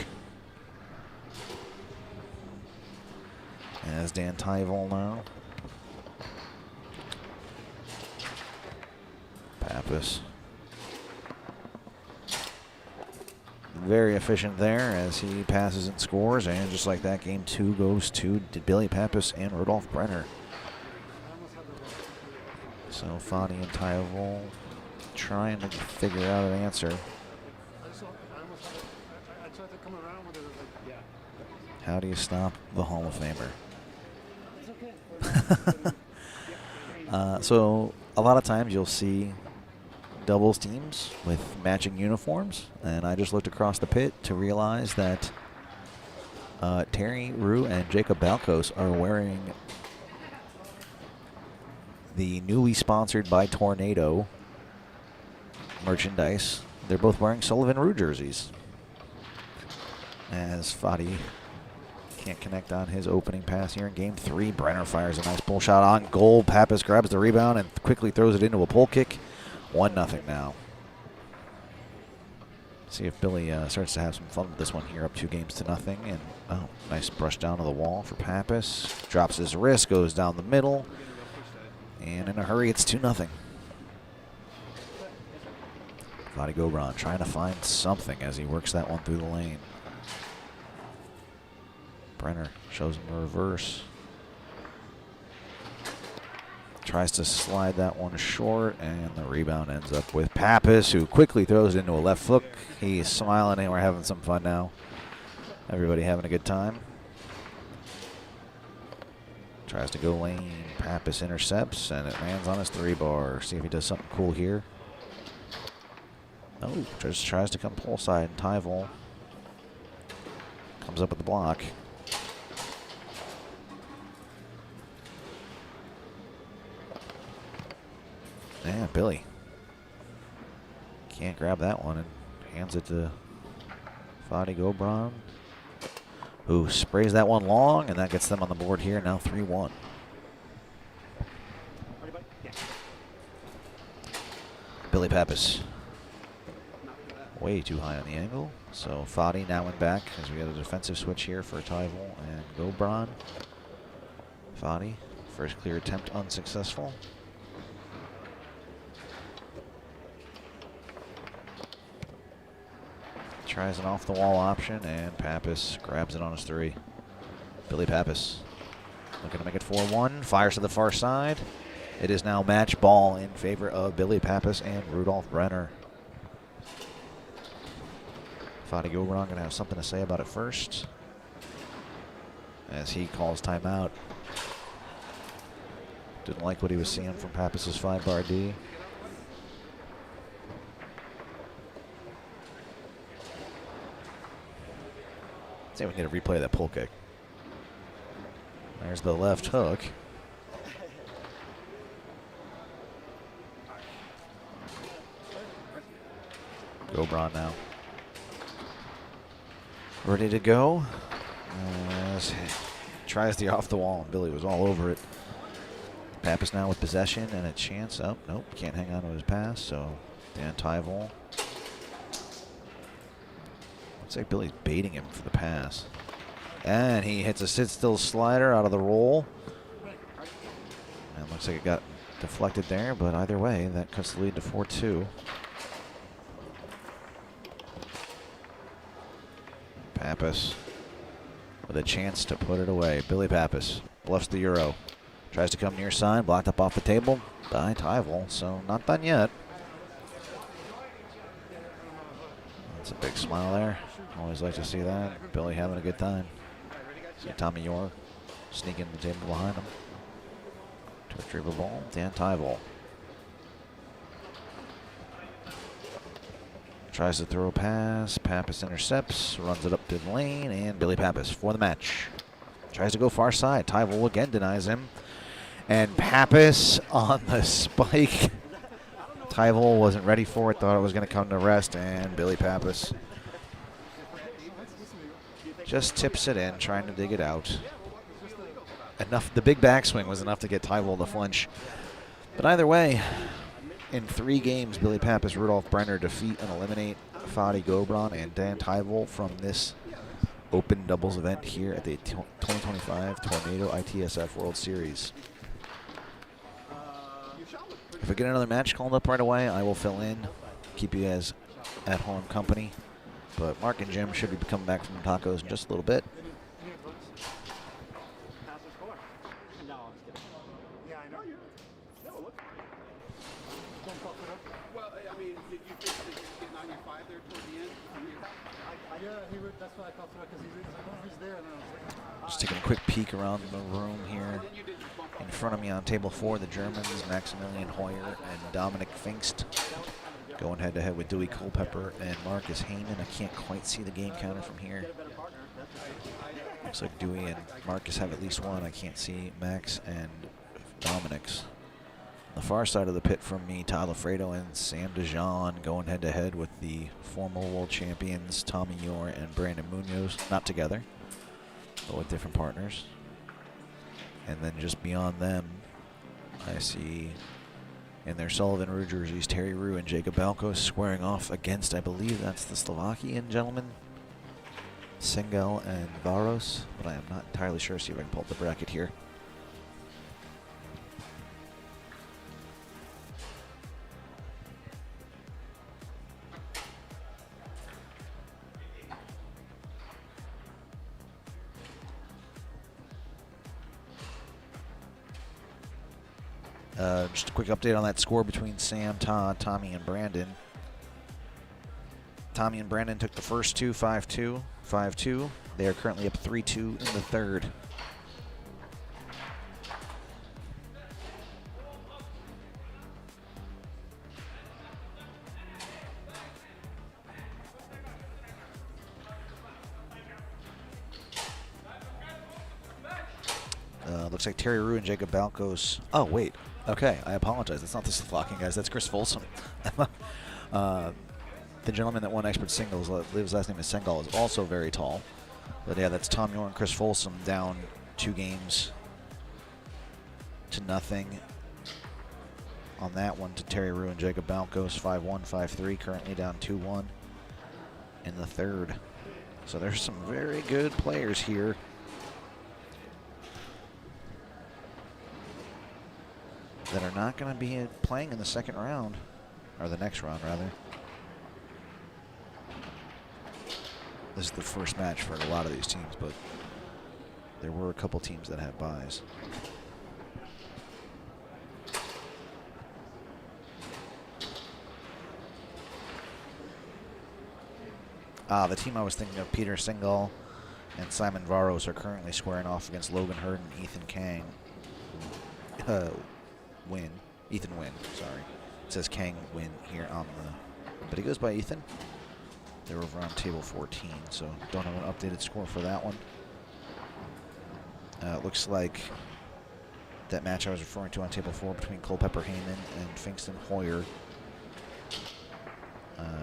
As Dan Tyvol now. Papis. Very efficient there as he passes and scores. And just like that, game 2 goes to Billy Papis and Rudolph Brenner. So Fadi and Tyvol trying to figure out an answer. How do you stop the Hall of Famer? So a lot of times you'll see doubles teams with matching uniforms, and I just looked across the pit to realize that Terry Rue and Jacob Balkos are wearing the newly sponsored by Tornado merchandise. They're both wearing Sullivan Rue jerseys. As Fadi can't connect on his opening pass here in game 3. Brenner fires a nice pull shot on goal. Papis grabs the rebound and quickly throws it into a pull kick. 1-0 now. See if Billy starts to have some fun with this one here, up 2-0. And oh, nice brush down to the wall for Papis. Drops his wrist, goes down the middle, and in a hurry, it's 2-0. Fadi Gobon trying to find something as he works that one through the lane. Brenner shows him the reverse. Tries to slide that one short, and the rebound ends up with Papis, who quickly throws it into a left hook. He's smiling, and we're having some fun now. Everybody having a good time. Tries to go lane. Papis intercepts, and it lands on his 3-bar. See if he does something cool here. Oh, just tries to come pull side. Tyvol comes up with the block. Yeah, Billy can't grab that one and hands it to Fadi Gobon, who sprays that one long, and that gets them on the board here, now 3-1. Billy Papis way too high on the angle. So Fadi now in back as we got a defensive switch here for Tyval and Gobon. Fadi, first clear attempt unsuccessful. Tries an off the wall option and Papis grabs it on his 3. Billy Papis looking to make it 4-1, fires to the far side. It is now match ball in favor of Billy Papis and Rudolph Brenner. Fadi Gobon gonna have something to say about it first as he calls timeout. Didn't like what he was seeing from Papis' 5-bar D. See if we can get a replay of that pull kick. There's the left hook. Gobon now. Ready to go. Tries the off the wall, and Billy was all over it. Papis now with possession and a chance. Oh, nope, can't hang on to his pass, so Dan Tyval. Looks like Billy's baiting him for the pass. And he hits a sit-still slider out of the roll. And looks like it got deflected there, but either way, that cuts the lead to 4-2. Papis with a chance to put it away. Billy Papis bluffs the Euro. Tries to come near side, blocked up off the table by Tyval, so not done yet. That's a big smile there. Always like to see that. Billy having a good time. See Tommy York sneaking the table behind him. To retrieve the ball, Dan Tyval. Tries to throw a pass. Papis intercepts, runs it up to the lane, and Billy Papis for the match. Tries to go far side. Tyval again denies him. And Papis on the spike. Tyval wasn't ready for it, thought it was going to come to rest, and Billy Papis just tips it in, trying to dig it out. Enough. The big backswing was enough to get Tyval to flinch. But either way, in 3 games, Billy Papis, Rudolph Brenner defeat and eliminate Fadi Gobon and Dan Tyval from this open doubles event here at the 2025 Tornado ITSF World Series. If we get another match called up right away, I will fill in, keep you guys at home company. But Mark and Jim should be coming back from the tacos in just a little bit. Well, I mean, did you think that he was getting on your 5 there toward the end? That's what I thought because he's there. And Just taking a quick peek around the room here. In front of me on table 4, the Germans, Maximilian Hoyer and Dominic Pfingst, going head-to-head with Dewey Culpepper and Marcus Heyman. I can't quite see the game counter from here. Looks like Dewey and Marcus have at least one. I can't see Max and Dominic's. On the far side of the pit from me, Todd Lafredo and Sam DeJean going head-to-head with the former world champions Tommy Yor and Brandon Munoz. Not together, but with different partners. And then just beyond them, I see in their Sullivan Rue jerseys, Terry Rue and Jacob Balko squaring off against, I believe that's the Slovakian gentleman, Sengel and Varos, but I am not entirely sure. See if I can pull up the bracket here. Just a quick update on that score between Sam, Todd, Tommy, and Brandon. Tommy and Brandon took the first 2, 5-2, 5-2. They are currently up 3-2 in the third. Looks like Terry Rue and Jacob Balkos. Oh, wait. Okay, I apologize. That's not the Slovakian guys. That's Chris Folsom. The gentleman that won expert singles, his last name is Sengel, is also very tall. But yeah, that's Tom Yor and Chris Folsom down 2 games to nothing on that one to Terry Rue and Jacob Balkos, 5-1, 5-3, currently down 2-1. in the third. So there's some very good players here. That are not going to be playing in the second round, or the next round rather. This is the first match for a lot of these teams, but there were a couple teams that had buys. The team I was thinking of, Peter Singal and Simon Varos, are currently squaring off against Logan Hurd and Ethan Kang. Ethan Wynn, sorry. It says Kang Wynn here on the, but he goes by Ethan. They're over on table 14, so don't have an updated score for that one. It looks like that match I was referring to on table 4 between Culpepper Heyman and Finkston Hoyer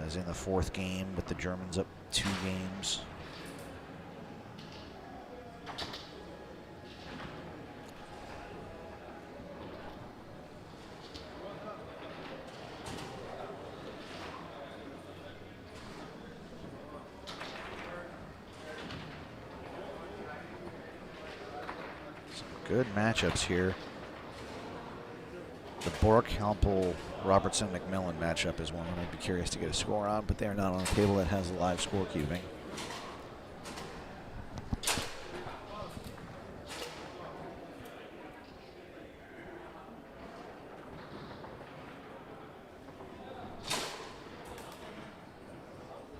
is in the fourth game, with the Germans up 2 games. Good matchups here. The Bork, Halpel, Robertson, McMillan matchup is one that I'd be curious to get a score on, but they're not on a table that has live score cubing.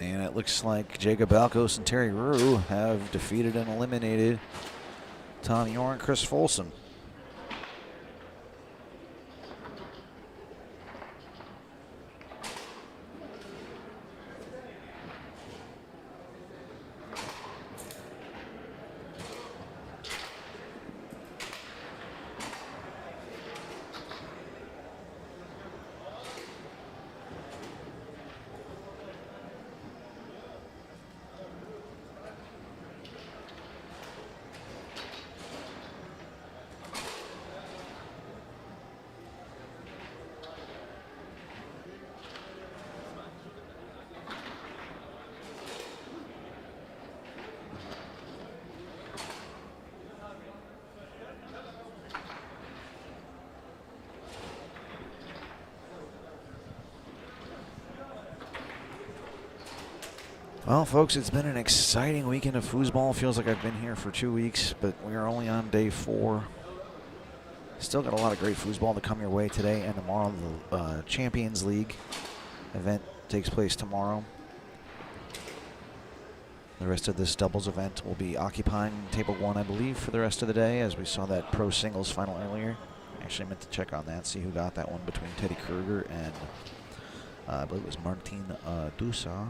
And it looks like Jacob Balkos and Terry Rue have defeated and eliminated Tom Yor and Chris Folsom. Well, folks, it's been an exciting weekend of foosball. Feels like I've been here for 2 weeks, but we are only on day 4. Still got a lot of great foosball to come your way today and tomorrow. The Champions League event takes place tomorrow. The rest of this doubles event will be occupying table 1, I believe, for the rest of the day, as we saw that pro singles final earlier. Actually meant to check on that, see who got that one between Teddy Kruger and I believe it was Martin Dusa.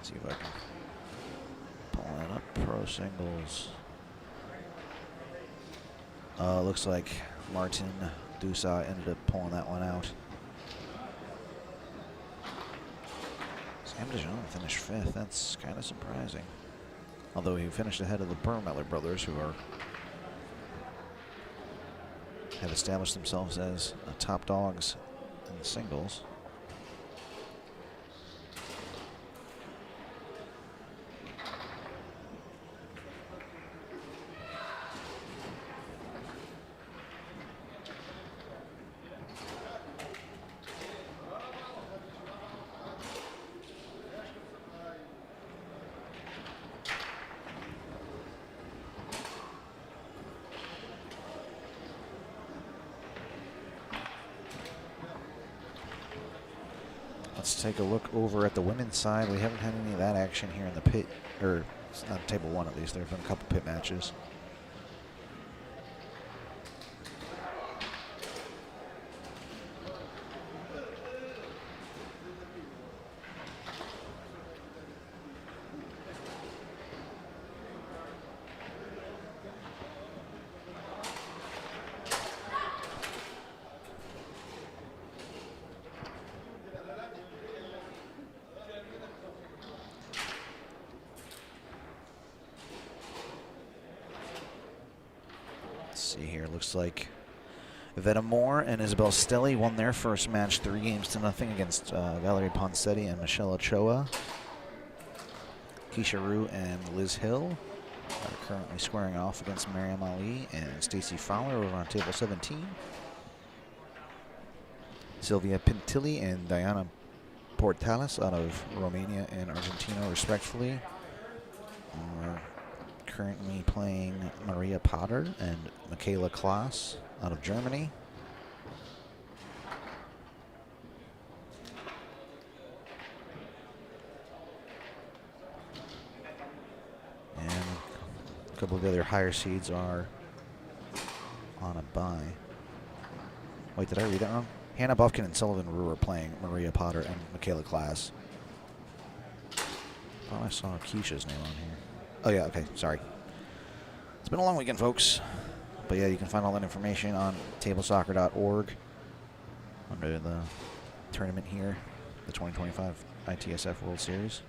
See if I can pull that up. Pro singles. Looks like Martin Dusa ended up pulling that one out. Sam DeJong finished 5th. That's kind of surprising. Although he finished ahead of the Burmeller brothers, who have established themselves as top dogs in the singles. Let's take a look over at the women's side. We haven't had any of that action here in the pit, or it's not table 1 at least. There have been a couple pit matches. See here, looks like Veta Moore and Isabel Stelly won their first match 3-0 against Valerie Poncetti and Michelle Ochoa. Keisha Rue and Liz Hill are currently squaring off against Mariam Ali and Stacy Fowler over on table 17. Sylvia Pintilli and Diana Portales out of Romania and Argentina, respectively, are currently playing Maria Potter and Michaela Klaas out of Germany. And a couple of the other higher seeds are on a bye. Wait, did I read that wrong? Hannah Buffkin and Sullivan Rue are playing Maria Potter and Michaela Klaas. Thought I saw Keisha's name on here. Oh yeah, okay, sorry. It's been a long weekend, folks. But yeah, you can find all that information on tablesoccer.org under the tournament here, the 2025 ITSF World Series.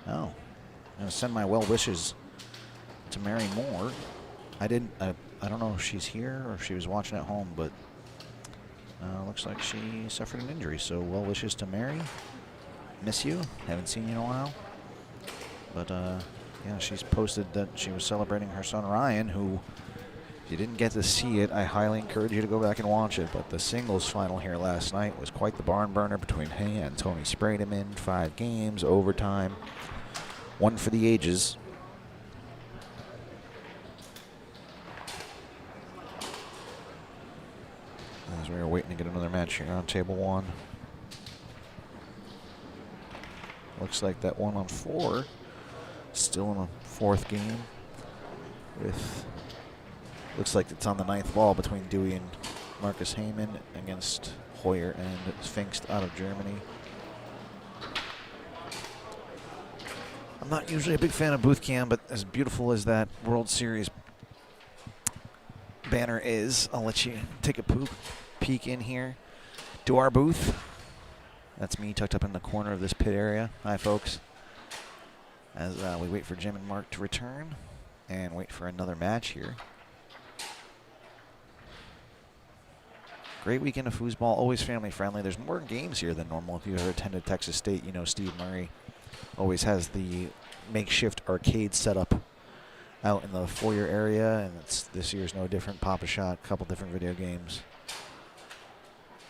Oh, I'm going to send my well wishes to Mary Moore. I don't know if she's here or if she was watching at home, but looks like she suffered an injury. So well wishes to Mary. Miss you. Haven't seen you in a while. But yeah, she's posted that she was celebrating her son Ryan, who, if you didn't get to see it, I highly encourage you to go back and watch it. But the singles final here last night was quite the barn burner between he and Tony Sprademan. 5 games, overtime, one for the ages. As we are waiting to get another match here on table 1. Looks like that 1 on 4 still in the 4th game. Looks like it's on the 9th ball between Dewey and Marcus Heyman against Hoyer and Pfingst out of Germany. I'm not usually a big fan of booth cam, but as beautiful as that World Series banner is, I'll let you take a peek in here to our booth. That's me tucked up in the corner of this pit area. Hi, folks. As we wait for Jim and Mark to return and wait for another match here. Great weekend of foosball, always family friendly. There's more games here than normal. If you ever attended Texas State, you know Steve Murray always has the makeshift arcade set up out in the foyer area, and this year's no different. Pop-A-Shot, a couple different video games.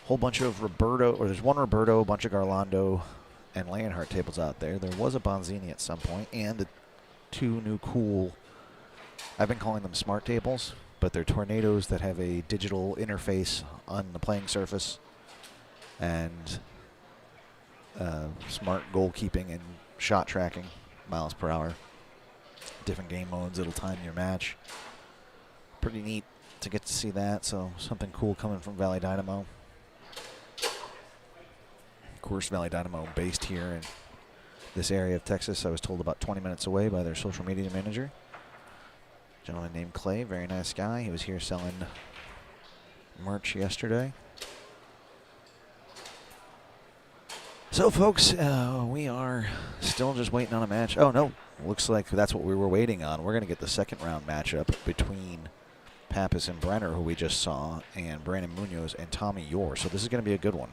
Whole bunch of there's one Roberto, a bunch of Garlando and Leonhardt tables out there. There was a Bonzini at some point, and 2 new cool, I've been calling them smart tables, but they're tornadoes that have a digital interface on the playing surface and smart goalkeeping and shot tracking, miles per hour. Different game modes, it'll time your match. Pretty neat to get to see that, so something cool coming from Valley Dynamo. Of course, Valley Dynamo based here in this area of Texas. I was told about 20 minutes away by their social media manager. A gentleman named Clay, very nice guy. He was here selling merch yesterday. So, folks, we are still just waiting on a match. Oh, no. Looks like that's what we were waiting on. We're going to get the second round matchup between Papis and Brenner, who we just saw, and Brandon Munoz and Tommy Yore. So this is going to be a good one.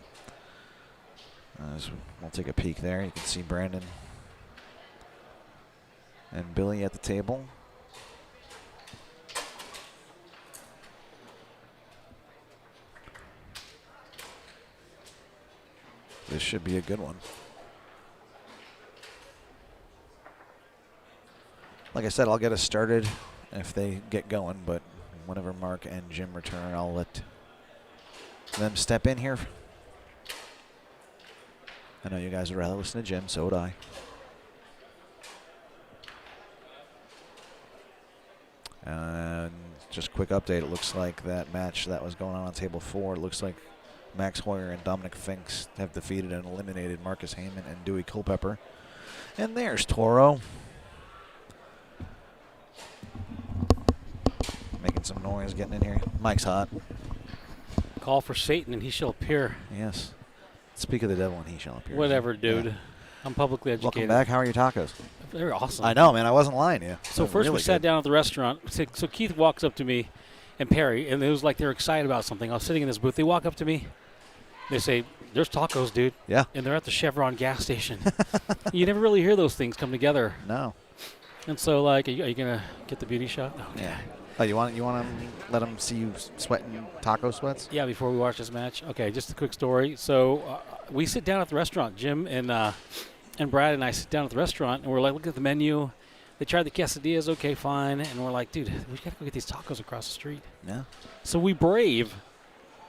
So we'll take a peek there. You can see Brandon and Billy at the table. This should be a good one. Like I said, I'll get us started if they get going, but whenever Mark and Jim return, I'll let them step in here. I know you guys would rather listen to Jim, so would I. And just a quick update, it looks like that match that was going on table 4, it looks like Max Hoyer and Dominic Finks have defeated and eliminated Marcus Heyman and Dewey Culpepper. And there's Toro. Making some noise getting in here. Mike's hot. Call for Satan and he shall appear. Yes. Speak of the devil and he shall appear. Whatever, dude. Yeah. I'm publicly educated. Welcome back. How are your tacos? They're awesome. I know, man. I wasn't lying to you. So first really we sat good. down at the restaurant. So Keith walks up to me and Perry, and it was like they were excited about something. I was sitting in this booth. They walk up to me. They say, "There's tacos, dude." Yeah. And they're at the Chevron gas station. You never really hear those things come together. No. And so, like, are you going to get the beauty shot? Okay. Yeah. Oh, you want to let them see you sweating taco sweats? Yeah, before we watch this match. Okay, just a quick story. So we sit down at the restaurant. Jim and Brad and I sit down at the restaurant, and we're like, look at the menu. They tried the quesadillas. Okay, fine. And we're like, dude, we got to go get these tacos across the street. Yeah. So we brave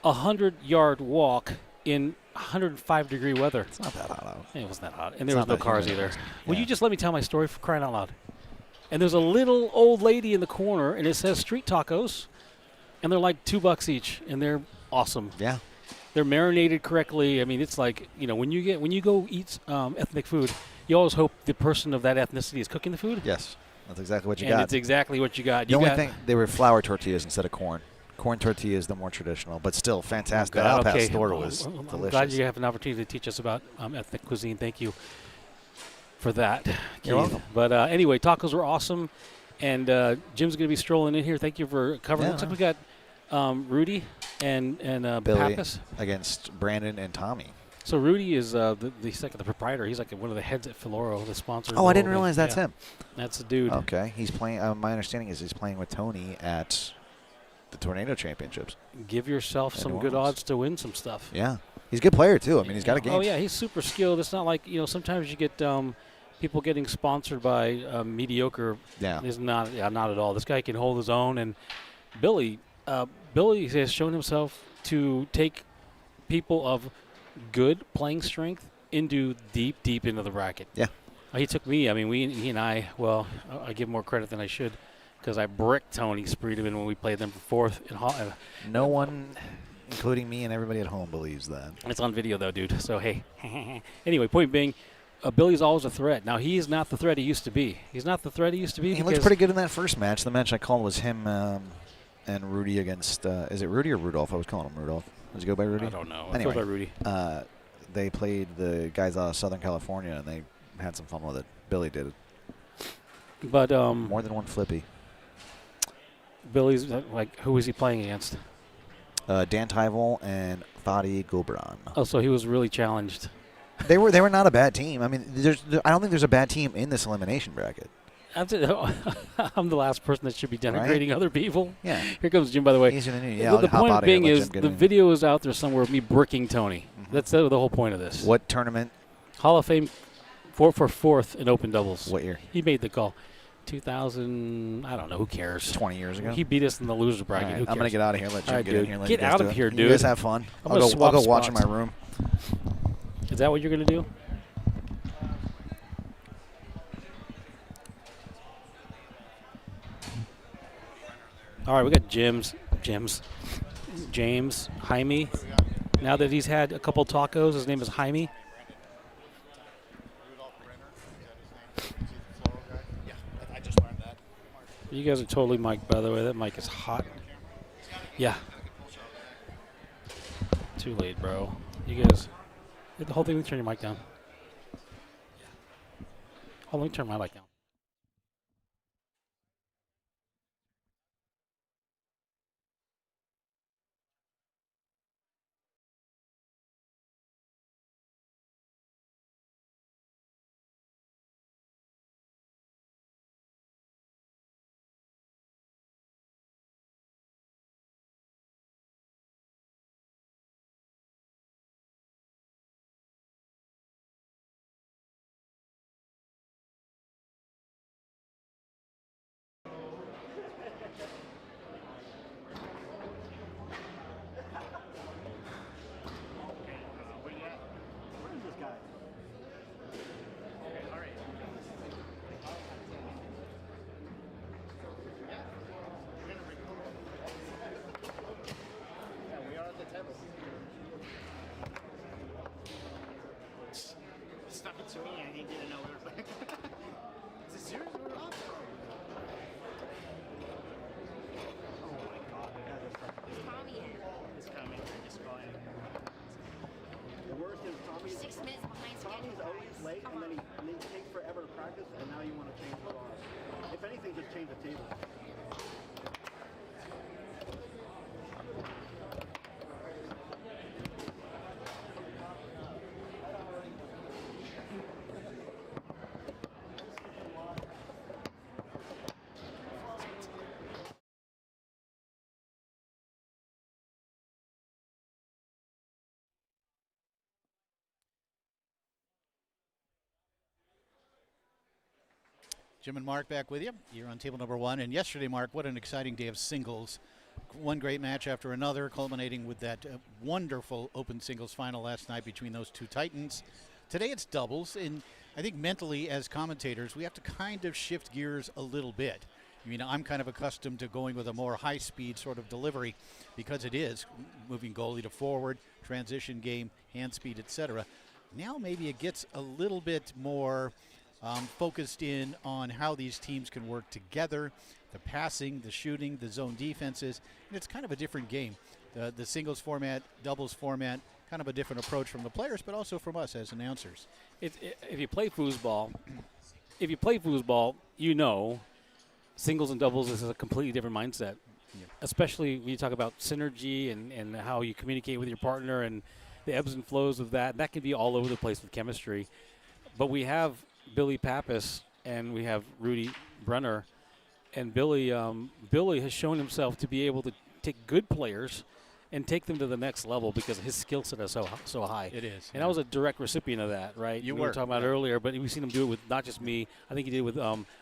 a 100-yard walk in 105-degree weather. It's not that hot out. It wasn't that hot. And there was no cars either. Will you just let me tell my story for crying out loud? And there's a little old lady in the corner, and it says street tacos, and they're like $2 each, and they're awesome. Yeah. They're marinated correctly. I mean, it's like, when you go eat ethnic food, you always hope the person of that ethnicity is cooking the food. Yes. That's exactly what you and got. it's exactly what you got. The only thing, they were flour tortillas instead of corn. Corn tortillas, the more traditional, but still fantastic. Oh, That Al okay. Pastor was I'm delicious. glad you have an opportunity to teach us about ethnic cuisine. Thank you for that, Keith. You're welcome. But anyway, tacos were awesome, and Jim's going to be strolling in here. Thank you for covering. Yeah. Looks like we got Rudy and Billy Papis against Brandon and Tommy. So Rudy is the proprietor. He's like one of the heads at Filoro, the sponsor. Oh, I didn't realize that's him. That's the dude. Okay, he's playing. My understanding is he's playing with Tony at the Tornado Championships. Give yourself some good odds to win some stuff. Yeah, he's a good player too. I mean, he's got a game. Oh yeah, he's super skilled. It's not like sometimes you get people getting sponsored by mediocre. Yeah, it's not at all. This guy can hold his own, and Billy has shown himself to take people of good playing strength into deep into the bracket. Yeah. He took me. I mean, he and I, well, I give more credit than I should because I bricked Tony Spreedman when we played them for fourth. No one, including me and everybody at home, believes that. It's on video, though, dude. So, hey. Anyway, point being, Billy's always a threat. Now, he is not the threat he used to be. He's not the threat he used to be. He looked pretty good in that first match. The match I called was him and Rudy against, is it Rudy or Rudolph? I was calling him Rudolph. Does he go by Rudy? I don't know. Anyway, I feel by Rudy. They played the guys out of Southern California, and they had some fun with it. Billy did it. But more than one flippy. Billy's who was he playing against? Dan Tyvel and Fadi Gobon. Oh, so he was really challenged. They were not a bad team. I mean, I don't think there's a bad team in this elimination bracket. I'm the last person that should be denigrating other people. Yeah. Here comes Jim, by the way. Easier than you. Yeah, the point being is the video is out there somewhere of me bricking Tony. Mm-hmm. That's the whole point of this. What tournament? Hall of Fame for fourth in open doubles. What year? He made the call. 2000, I don't know. Who cares? 20 years ago. He beat us in the loser bracket. Right, Who cares? I'm going to get out of here. Let Jim get in here. Get out of here, dude. You guys have fun. I'll go watch in my room. Is that what you're going to do? All right, we got James, Jaime. Now that he's had a couple tacos, his name is Jaime. Yeah, I just learned that. You guys are totally mic'd, by the way. That mic is hot. Yeah. Too late, bro. You guys, hit the whole thing. Let me turn your mic down. Oh, let me turn my mic down. play, and they take forever to practice, and now you want to change the laws. If anything, just change the table. Jim and Mark back with you. You're on table number 1. And yesterday, Mark, what an exciting day of singles. One great match after another, culminating with that wonderful open singles final last night between those two titans. Today it's doubles, and I think mentally as commentators, we have to kind of shift gears a little bit. I mean, I'm kind of accustomed to going with a more high-speed sort of delivery because it is moving goalie to forward, transition game, hand speed, etc. Now maybe it gets a little bit more focused in on how these teams can work together, the passing, the shooting, the zone defenses, and it's kind of a different game. The singles format, doubles format, kind of a different approach from the players, but also from us as announcers. If you play foosball, you know singles and doubles is a completely different mindset, especially when you talk about synergy and how you communicate with your partner and the ebbs and flows of that. That can be all over the place with chemistry. But we have Billy Papis and we have Rudy Brenner, and Billy has shown himself to be able to take good players and take them to the next level because his skill set is so high. It is. And I was a direct recipient of that, right? You we were talking about earlier, but we've seen him do it with not just me. I think he did it with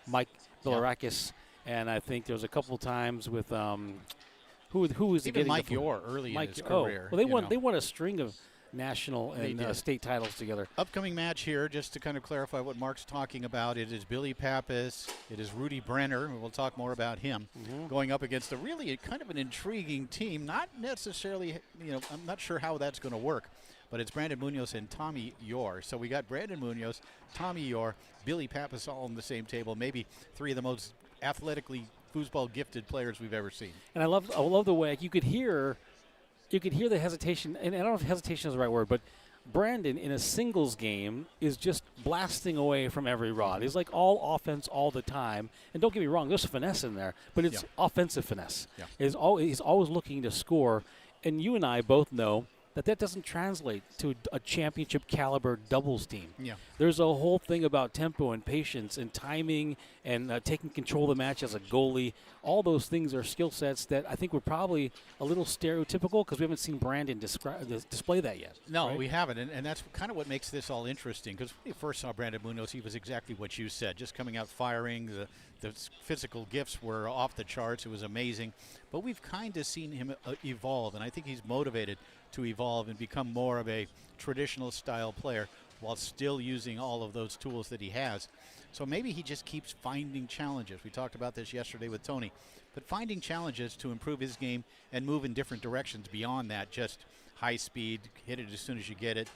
Mike Bilarakis, and I think there was a couple times with who was even Mike Yore early in his career. Well, they won a string of national and state titles together. Upcoming match here, just to kind of clarify what Mark's talking about, it is Billy Papis, it is Rudy Brenner, and we'll talk more about him, going up against a really kind of an intriguing team. Not necessarily, I'm not sure how that's going to work, but it's Brandon Munoz and Tommy Yore. So we got Brandon Munoz, Tommy Yore, Billy Papis all on the same table, maybe three of the most athletically foosball gifted players we've ever seen. And I love the way you could hear the hesitation, and I don't know if hesitation is the right word, but Brandon in a singles game is just blasting away from every rod. He's like all offense all the time. And don't get me wrong, there's finesse in there, but it's offensive finesse. Yeah. He's always looking to score. And you and I both know that doesn't translate to a championship caliber doubles team. Yeah. There's a whole thing about tempo and patience and timing and taking control of the match as a goalie. All those things are skill sets that I think were probably a little stereotypical because we haven't seen Brandon display that yet. No, right? we haven't, and that's kind of what makes this all interesting because when you first saw Brandon Munoz, he was exactly what you said, just coming out firing. The physical gifts were off the charts. It was amazing. But we've kind of seen him evolve, and I think he's motivated to evolve and become more of a traditional style player while still using all of those tools that he has. So maybe he just keeps finding challenges. We talked about this yesterday with Tony. But finding challenges to improve his game and move in different directions beyond that, just high speed, hit it as soon as you get it,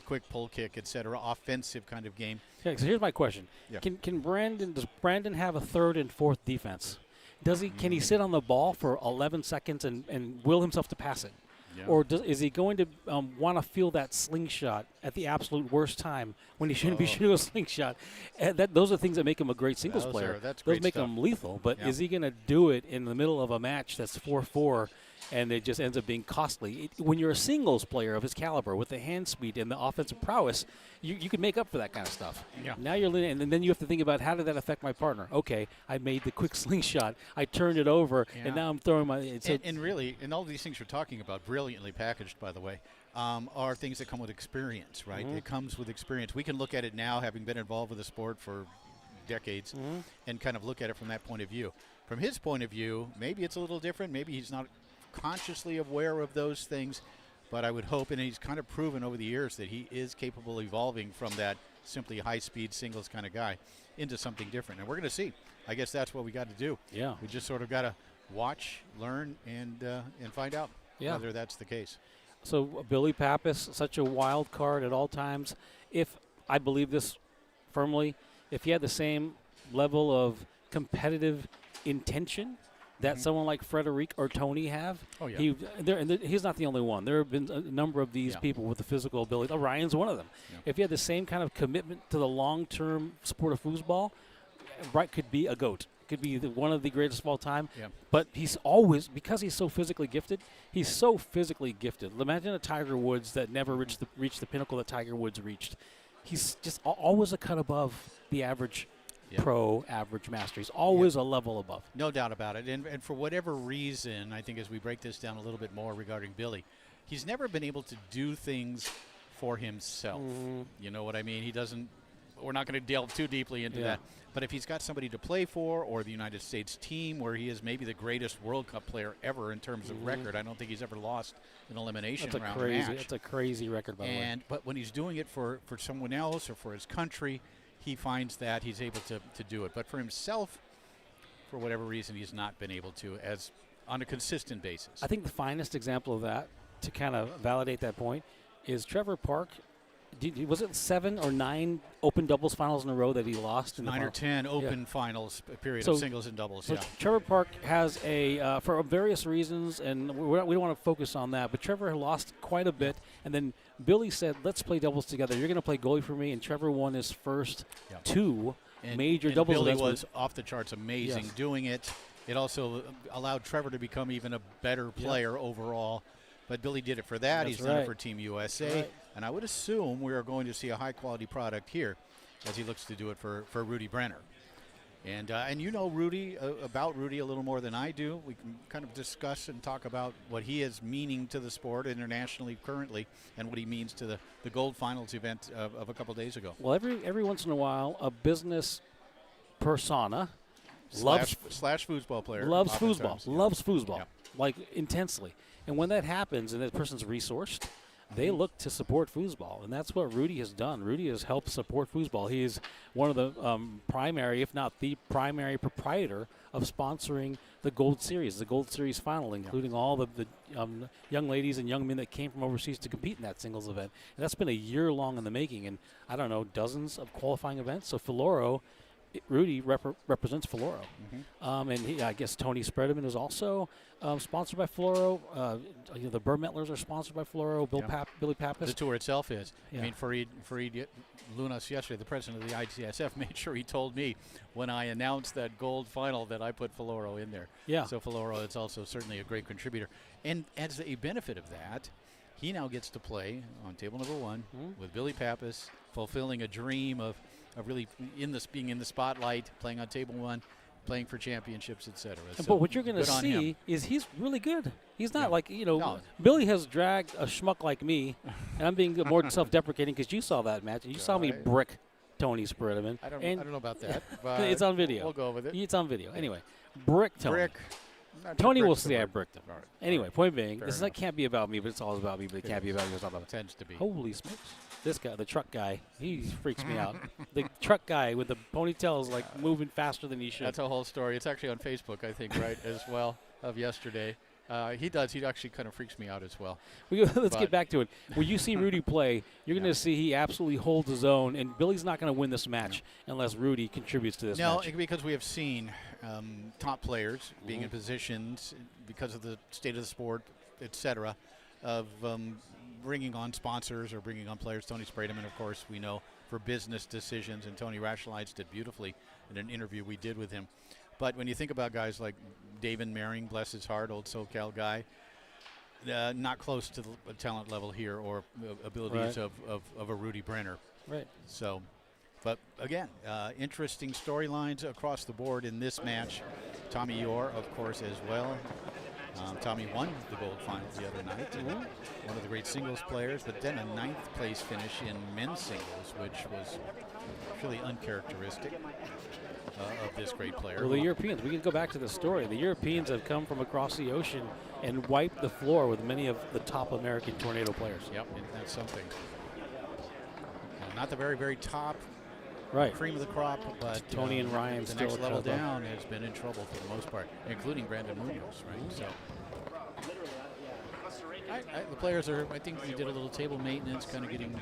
quick pull kick, etc., offensive kind of game. Okay, so here's my question. Yeah. Does Brandon have a third and fourth defense? Can he sit on the ball for 11 seconds and will himself to pass it? Yeah. Or is he going to want to feel that slingshot at the absolute worst time when he shouldn't be shooting a slingshot? And those are things that make him a great singles player. Those make him lethal. But is he going to do it in the middle of a match that's 4-4 and it just ends up being costly? When you're a singles player of his caliber with the hand speed and the offensive prowess, you can make up for that kind of stuff. Yeah. Now you're living, and then you have to think about how did that affect my partner? Okay, I made the quick slingshot. I turned it over, and now I'm throwing my. And really, and all these things you're talking about, brilliantly packaged, by the way, are things that come with experience, right? It comes with experience. We can look at it now, having been involved with the sport for decades, and kind of look at it from that point of view. From his point of view, maybe it's a little different. Maybe he's not consciously aware of those things, but I would hope, and he's kind of proven over the years that he is capable of evolving from that simply high-speed singles kind of guy into something different. And we're going to see. I guess that's what we got to do. Yeah. We just sort of got to watch, learn, and find out whether that's the case. So Billy Papis, such a wild card at all times. If I believe this firmly, if he had the same level of competitive intention that someone like Frederic or Tony have. Oh, yeah. He's not the only one. There have been a number of these people with the physical ability. Orion's one of them. Yeah. If you had the same kind of commitment to the long-term sport of foosball, Wright could be a GOAT. Could be one of the greatest of all time. Yeah. But he's always, because he's so physically gifted, Imagine a Tiger Woods that never reached the pinnacle that Tiger Woods reached. He's just always a cut above the average pro, average master. He's always a level above. No doubt about it. And for whatever reason, I think as we break this down a little bit more regarding Billy, he's never been able to do things for himself. You know what I mean? He doesn't. We're not going to delve too deeply into that. But if he's got somebody to play for, or the United States team, where he is maybe the greatest World Cup player ever in terms of record, I don't think he's ever lost an elimination round match. That's a crazy record, by the way. But when he's doing it for someone else or for his country, he finds that he's able to do it. But for himself, for whatever reason, he's not been able to as on a consistent basis. I think the finest example of that, to kind of validate that point, is Trevor Park. Was it 7 or 9 open doubles finals in a row that he lost? In 9 or 10 open finals, a period of singles and doubles. So Trevor Park has for various reasons, and we don't want to focus on that, but Trevor lost quite a bit, and then Billy said, let's play doubles together. You're going to play goalie for me, and Trevor won his first 2 major doubles Billy events. was off the charts amazing doing it. It also allowed Trevor to become even a better player overall. But Billy did it for that. He's done it for Team USA. Right. And I would assume we are going to see a high-quality product here as he looks to do it for Rudy Brenner. And you know Rudy, about Rudy a little more than I do. We can kind of discuss and talk about what he is meaning to the sport internationally currently and what he means to the gold finals event of a couple days ago. Well, every once in a while, a business persona slash foosball player. Loves foosball. Yeah. Loves foosball, like intensely. And when that happens and that person's resourced, they look to support foosball. And that's what Rudy has done. Rudy has helped support foosball. He is one of the primary, if not the primary proprietor of sponsoring the Gold Series, the Gold Series final, including all the young ladies and young men that came from overseas to compete in that singles event. And that's been a year long in the making, and I don't know, dozens of qualifying events. So Rudy represents Floro. And I guess Tony Spreadman is also sponsored by Floro. The Burmettlers are sponsored by Floro. Billy Papis. The tour itself is. Yeah. I mean, Farid Lunas yesterday, the president of the ITSF, made sure he told me when I announced that gold final that I put Floro in there. Yeah. So Floro is also certainly a great contributor. And as a benefit of that, he now gets to play on table number 1 with Billy Papis, fulfilling a dream of really being in the spotlight, playing on table 1, playing for championships, etc. But what you're going to see is he's really good. He's not Billy has dragged a schmuck like me, and I'm being more self-deprecating because you saw that match, and you saw me brick Tony Spreadman. I don't know about that. But it's on video. We'll go with it. It's on video. Anyway, brick Tony. Brick. Tony will say I bricked him. All right. Anyway, point being, Fair this can't be about me, but it's all about me, but it can't be about me, it's all about me. Tends to be. Holy smokes. This guy, the truck guy, he freaks me out. The truck guy with the ponytail is like moving faster than he should. That's a whole story. It's actually on Facebook, I think, right, as well, of yesterday. He does. He actually kind of freaks me out as well. Let's get back to it. When you see Rudy play, you're going to see he absolutely holds his own, and Billy's not going to win this match unless Rudy contributes to this match. No, because we have seen top players being in positions because of the state of the sport, etc., of bringing on sponsors or bringing on players. Tony Spreadman, of course, we know for business decisions, and Tony rationalized it beautifully in an interview we did with him. But when you think about guys like David Maring, bless his heart, old SoCal guy, not close to the talent level here or abilities of a Rudy Brenner. Right. So, but again, interesting storylines across the board in this match. Tommy Orr, of course, as well. Tommy won the gold final the other night. One of the great singles players, but then a 9th place finish in men's singles, which was really uncharacteristic of this great player. Well, the Europeans, we can go back to the story. The Europeans have come from across the ocean and wiped the floor with many of the top American tornado players. Yep, that's something. Not the very, very top cream of the crop, but Tony and Ryan the still next level down has been in trouble for the most part, including Brandon Munoz, right? So the players are, I think we did a little table maintenance, kind of getting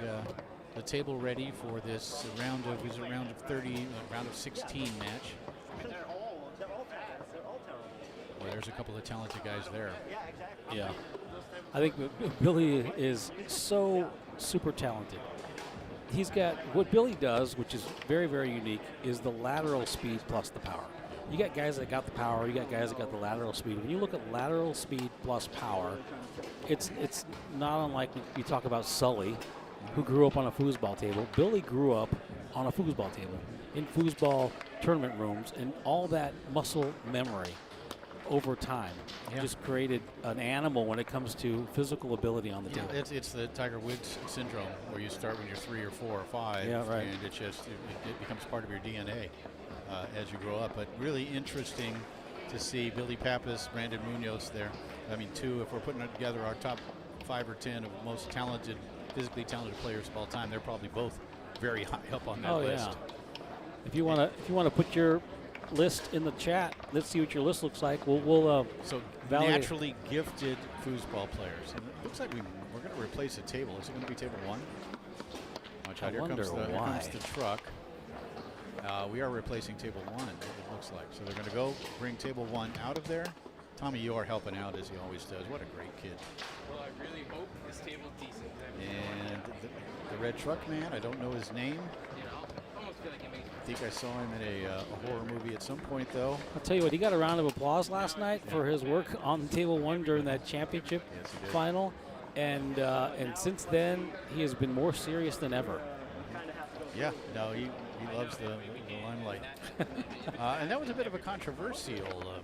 the table ready for this round of 16 match. there's a couple of talented guys there. Yeah. I think Billy is so super talented. He's got what Billy does, which is very, very unique, is the lateral speed plus the power. You got guys that got the power, you got guys that got the lateral speed. When you look at lateral speed plus power, it's not unlike you talk about Sully, who grew up on a foosball table. Billy grew up on a foosball table, in foosball tournament rooms, and all that muscle memory over time just created an animal when it comes to physical ability on the table. It's the Tiger Woods syndrome, where you start when you're 3 or 4 or 5, and it becomes part of your DNA as you grow up. But really interesting to see Billy Papis, Brandon Munoz there. I mean, if we're putting together our top 5 or 10 of most talented, physically talented players of all time, they're probably both very high up on that list. Yeah. If you want to put your list in the chat, let's see what your list looks like. We'll so validate. Naturally gifted foosball players. And it looks like we're going to replace a table. Is it going to be table 1? Watch out! Here comes the truck. We are replacing table 1. It looks like. So they're going to go bring table 1 out of there. Tommy, you are helping out as he always does. What a great kid. Well, I really hope this table's decent. And the red truck man, I don't know his name. You know, I almost feel like it makes. I think I saw him in a horror movie at some point, though. I'll tell you what, he got a round of applause last night for his work on table 1 during that championship final, and since then he has been more serious than ever. Yeah, no, he loves the limelight. And that was a bit of a controversial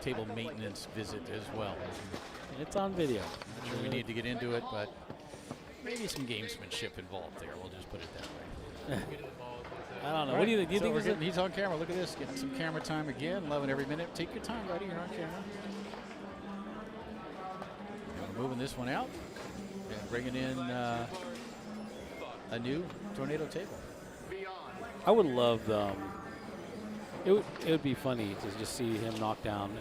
table maintenance visit as well. It's on video. I'm sure we need to get into it, but maybe some gamesmanship involved there. We'll just put it that way. I don't know. What do you think? Do you think he's on camera? Look at this. Getting some camera time again. Loving every minute. Take your time, buddy. You're on camera. Moving this one out and bringing in a new tornado table. I would love it would be funny to just see him knock down.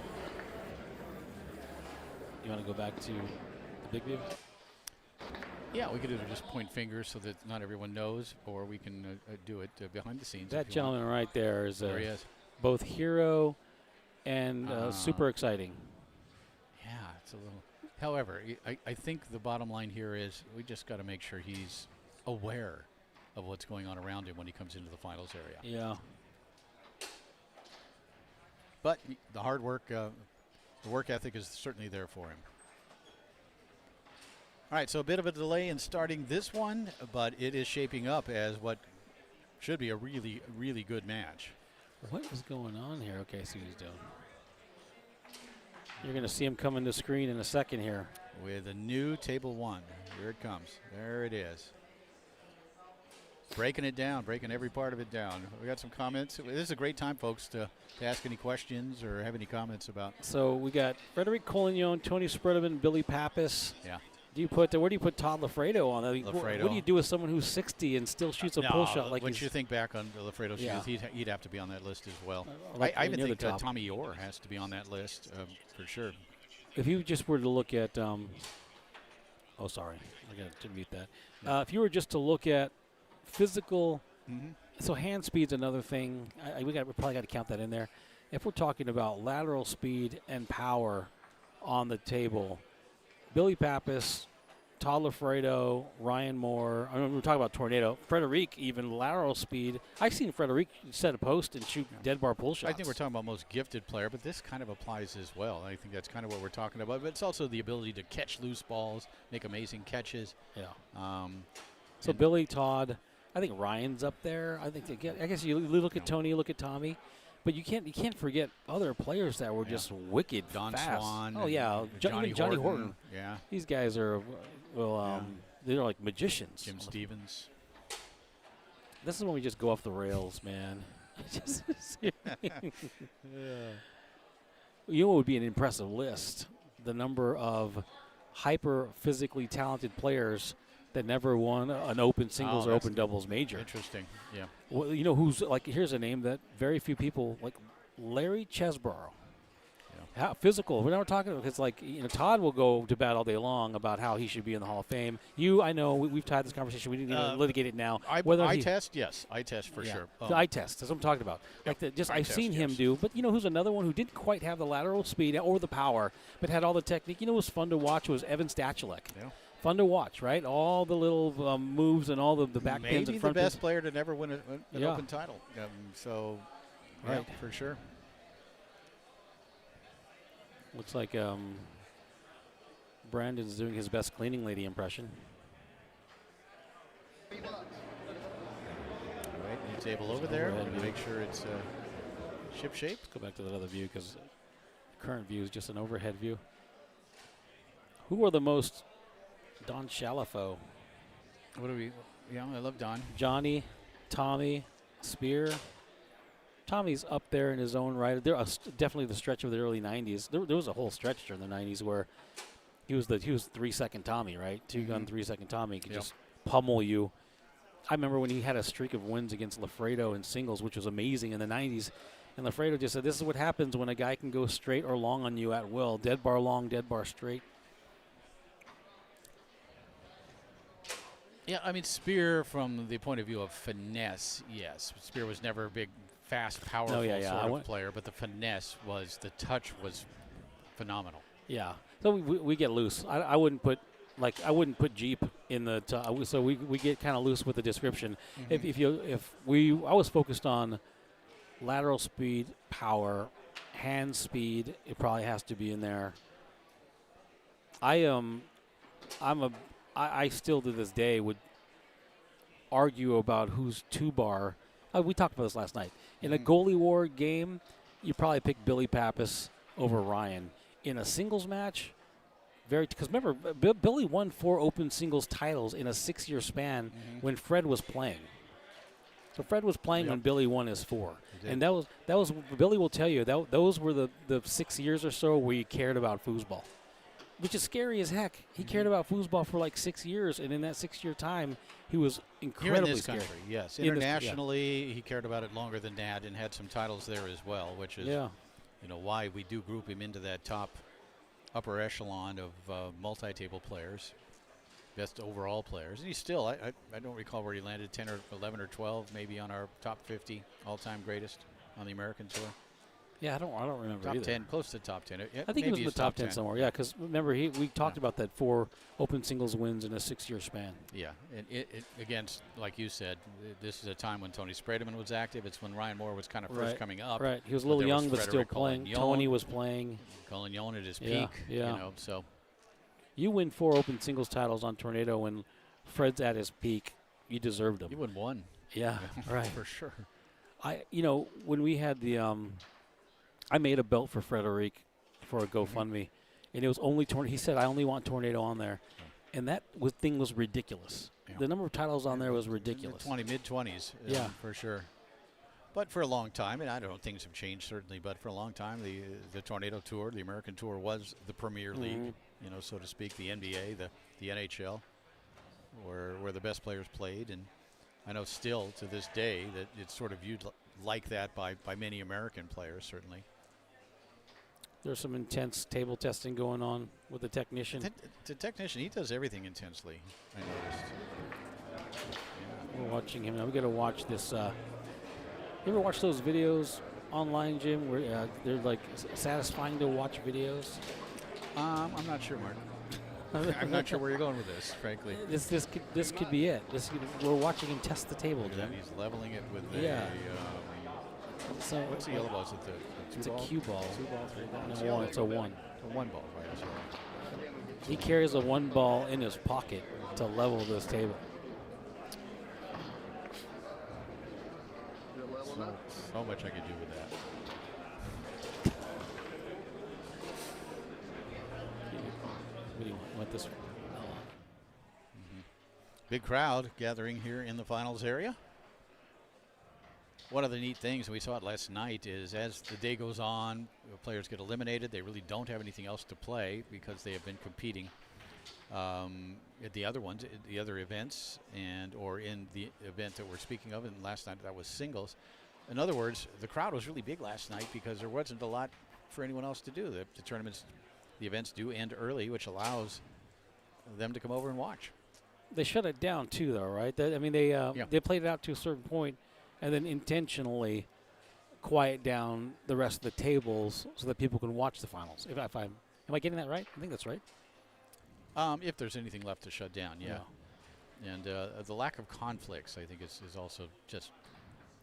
You want to go back to the big view? Yeah, we could either just point fingers so that not everyone knows, or we can do it behind the scenes. That gentleman right there is, there he is. Both hero and super exciting. Yeah, it's a little. However, I think the bottom line here is we just got to make sure he's aware of what's going on around him when he comes into the finals area. Yeah. But the hard work, the work ethic is certainly there for him. All right, so a bit of a delay in starting this one, but it is shaping up as what should be a really, really good match. What is going on here? Okay, see what he's doing. You're going to see him come in the screen in a second here. With a new table 1. Here it comes. There it is. Breaking it down, breaking every part of it down. We got some comments. This is a great time, folks, to ask any questions or have any comments about. So we got Frederic Collignon, Tony Spredeman, Billy Papis. Yeah. Where do you put Todd Lafredo on? What do you do with someone who's 60 and still shoots a pull shot like Once you think back on Lafredo's shoes, he'd have to be on that list as well. I even think Tommy Orr has to be on that list for sure. If you just were to look at, oh, sorry, I got to mute that. If you were just to look at physical, so hand speed's another thing. We probably got to count that in there. If we're talking about lateral speed and power on the table, Billy Papis, Todd Lafredo, Ryan Moore. I mean, we're talking about tornado. Frederic, even lateral speed. I've seen Frederic set a post and shoot dead bar pull shots. I think we're talking about most gifted player, but this kind of applies as well. I think that's kind of what we're talking about. But it's also the ability to catch loose balls, make amazing catches. Yeah. So Billy, Todd, I think Ryan's up there. I guess you look at Tony, look at Tommy. But you can't forget other players that were just wicked Don fast. Swan. Oh yeah, Johnny Horton. Yeah, these guys are they're like magicians. Jim Stevens. This is when we just go off the rails, man. You know what would be an impressive list? The number of hyper physically talented players that never won an open singles or open doubles major. Interesting, yeah. Well, you know who's like? Here's a name that very few people like. Larry Chesborough. how physical. We're not talking about, because like, Todd will go to bat all day long about how he should be in the Hall of Fame. I know we've had this conversation. We didn't even litigate it now. Eye test, yes, eye test for sure. The eye test. That's what I'm talking about. I've seen him do. But who's another one who didn't quite have the lateral speed or the power, but had all the technique. It was fun to watch. Was Evan Stachulek. Yeah. Fun to watch, right? All the little moves and all the back pins and front the best pins. player to never win an Open title. Right, for sure. Looks like Brandon's doing his best cleaning lady impression. All right, new table over there. Make sure it's ship shape. Let's go back to that other view, because the current view is just an overhead view. Who are the most Don Chalifo? What do we? Yeah, I love Don. Johnny, Tommy, Spear. Tommy's up there in his own right. There definitely the stretch of the early '90s. There was a whole stretch during the '90s where he was 3-second Tommy, right? 2-gun 3-second Tommy could just pummel you. I remember when he had a streak of wins against Lafredo in singles, which was amazing in the '90s. And Lafredo just said, "This is what happens when a guy can go straight or long on you at will. Dead bar long, dead bar straight." Yeah, I mean, Spear, from the point of view of finesse, yes. Spear was never a big, fast, powerful sort of player, but the finesse the touch was phenomenal. Yeah. So we get loose. I wouldn't put Jeep in the so we get kind of loose with the description. Mm-hmm. I was focused on lateral speed, power, hand speed. It probably has to be in there. I still to this day would argue about who's 2-bar. We talked about this last night. In a goalie war game, you probably pick Billy Papis over Ryan. In a singles match, because remember, Billy won 4 open singles titles in a 6-year span when Fred was playing. So Fred was playing when Billy won his 4. And that was Billy will tell you, those were the 6 years or so where you cared about foosball. Which is scary as heck. He cared about foosball for like 6 years, and in that 6-year time, he was incredibly Here in this scary. country, yes. Internationally, he cared about it longer than that and had some titles there as well, which is why we do group him into that upper echelon of multi-table players, best overall players. And he's still, I don't recall where he landed, 10 or 11 or 12 maybe on our top 50 all-time greatest on the American tour. Yeah, I don't remember top either. 10, close to top 10. I think he was in the top 10 somewhere. Yeah, because remember we talked about that 4 open singles wins in a 6-year span. Yeah, and it again, like you said, this is a time when Tony Sprademan was active. It's when Ryan Moore was kind of first coming up. Right, he was a little young, but still playing. Tony was playing. Collignon at his peak. Yeah. So you win 4 open singles titles on Tornado when Fred's at his peak. You deserved them. You win 1. Yeah, right, for sure. When we had the I made a belt for Frederic for a GoFundMe, and it was only He said, "I only want Tornado on there," and that thing was ridiculous. Yeah. The number of titles on there was ridiculous. Mid-20s, for sure. But for a long time, and I don't know, things have changed certainly, but for a long time, the Tornado Tour, the American Tour, was the premier league, so to speak, the NBA, the NHL, where the best players played, and I know still to this day that it's sort of viewed like that by many American players, certainly. There's some intense table testing going on with the technician. The technician, he does everything intensely, I noticed. We're watching him now. We got to watch this. You ever watch those videos online, Jim, where they're like satisfying to watch videos? I'm not sure, Mark. I'm not sure where you're going with this, frankly. This could be it. We're watching him test the table, Jim. And he's leveling it with so what's the yellow ball? Is it it's a cue ball. 2 ball, 3 ball? No, it's a 1. A 1 ball, right? He carries a 1 ball in his pocket to level this table. So much I could do with that. What do you want this one? Big crowd gathering here in the finals area. One of the neat things, and we saw it last night, is as the day goes on, players get eliminated. They really don't have anything else to play because they have been competing at the other events, or in the event that we're speaking of. And last night that was singles. In other words, the crowd was really big last night because there wasn't a lot for anyone else to do. The events do end early, which allows them to come over and watch. They shut it down too, though, right? They played it out to a certain point, and then intentionally quiet down the rest of the tables so that people can watch the finals. Am I getting that right? I think that's right. If there's anything left to shut down, yeah. And the lack of conflicts, I think, is also just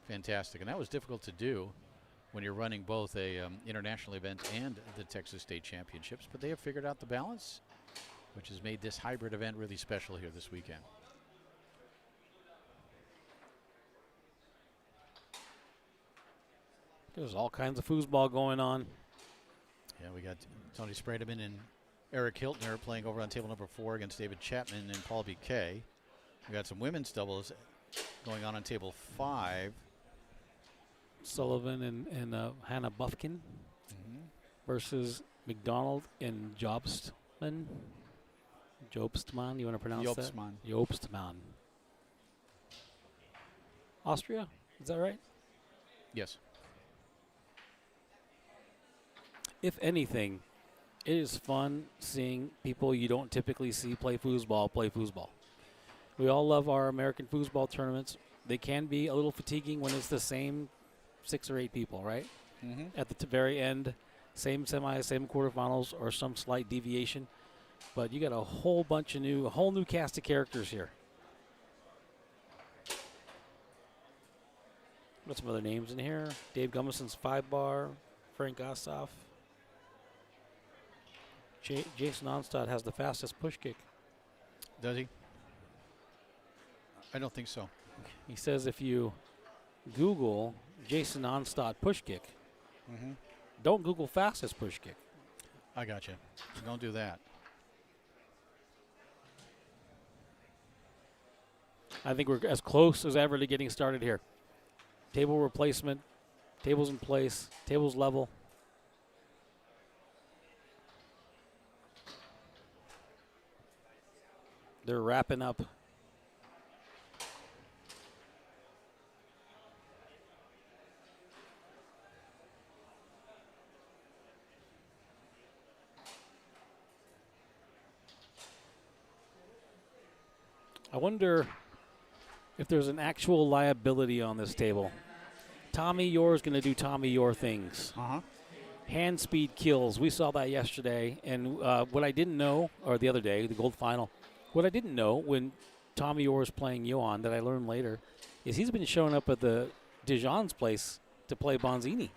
fantastic. And that was difficult to do when you're running both a international event and the Texas State Championships. But they have figured out the balance, which has made this hybrid event really special here this weekend. There's all kinds of foosball going on. Yeah, we got Tony Sprademan and Eric Hiltner playing over on table number 4 against David Chapman and Paul B.K. We got some women's doubles going on table 5. Sullivan and Hannah Buffkin versus McDonald and Jobstman. Jobstman, you want to pronounce that? Jobstman. Austria, is that right? Yes. If anything, it is fun seeing people you don't typically see play foosball. We all love our American foosball tournaments. They can be a little fatiguing when it's the same 6 or 8 people, right? At the very end, same semi, same quarterfinals, or some slight deviation. But you got a whole new cast of characters here. Got some other names in here. Dave Gummerson's 5-bar, Frank Ossoff. Jason Onstad has the fastest push kick. Does he? I don't think so. He says if you Google Jason Onstad push kick, don't Google fastest push kick. I got you. Don't do that. I think we're as close as ever to getting started here. Table replacement, tables in place, tables level. They're wrapping up. I wonder if there's an actual liability on this table. Tommy Yore's going to do Tommy Yore things. Hand speed kills. We saw that yesterday. And what I didn't know, or the other day, the gold final, what I didn't know when Tommy Yore was playing Johan that I learned later is he's been showing up at the Dijon's place to play Bonzini.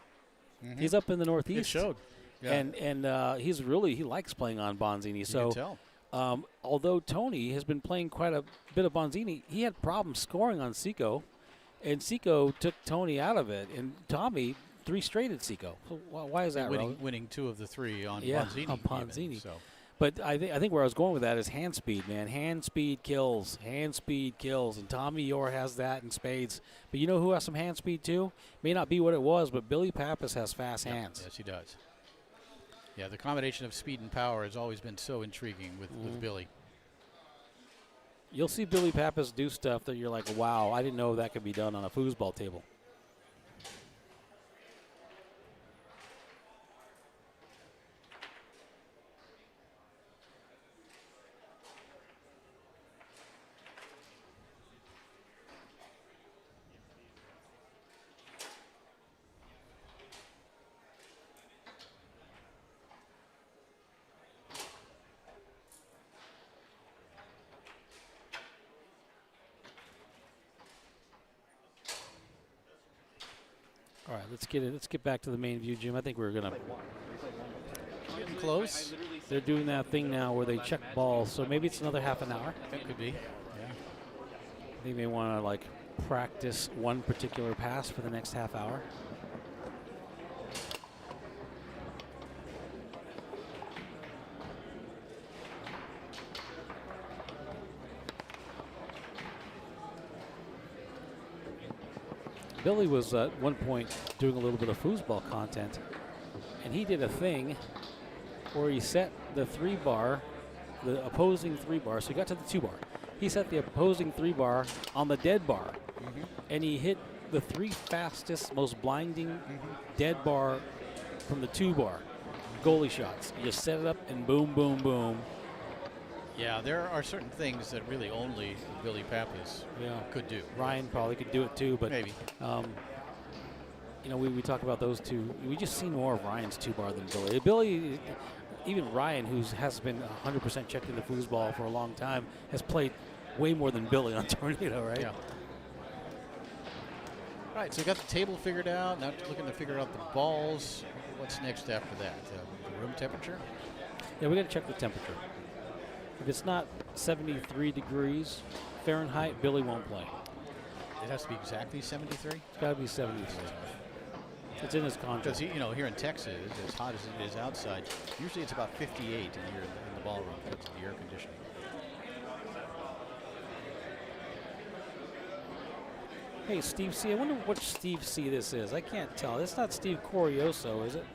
He's up in the Northeast. It showed. Yeah. And he likes playing on Bonzini. You so can tell. Although Tony has been playing quite a bit of Bonzini, he had problems scoring on Seco, and Seco took Tony out of it, and Tommy 3 straight at Seco. So why is that? Winning 2 of the 3 on Bonzini. On Bonzini. Even, so. But I think where I was going with that is hand speed, man. Hand speed kills, and Tommy Yore has that in spades. But you know who has some hand speed too? May not be what it was, but Billy Papis has fast hands. Yes, he does. Yeah, the combination of speed and power has always been so intriguing with Billy. You'll see Billy Pappas do stuff that you're like, wow, I didn't know that could be done on a foosball table. All right, let's get back to the main view, Jim. I think we're gonna getting close. They're doing that thing now where they check balls, so maybe it's another half an hour. That could be. Yeah. I think they want to like practice one particular pass for the next half hour. Billy was at one point doing a little bit of foosball content, and he did a thing where he set the 3-bar, the opposing 3-bar, so he got to the 2-bar. He set the opposing 3-bar on the dead bar, and he hit the 3 fastest, most blinding dead bar from the 2 bar goalie shots. You just set it up and boom, boom, boom. Yeah, there are certain things that really only Billy Papis could do. Ryan probably could do it too, but maybe. You know, we talk about those two. We just see more of Ryan's 2 bar than Billy. Billy, even Ryan, who has been 100% checked into foosball for a long time, has played way more than Billy on Tornado, right? Yeah. All right, so we got the table figured out. Now looking to figure out the balls. What's next after that? The room temperature? Yeah, we got to check the temperature. If it's not 73 degrees Fahrenheit, Billy won't play. It has to be exactly 73? It's got to be 73. It's in his contract. Because, you know, here in Texas, as hot as it is outside, usually it's about 58 in here in the ballroom because of the air conditioning. Hey, Steve C. I wonder which Steve C. this is. I can't tell. It's not Steve Corioso, is it?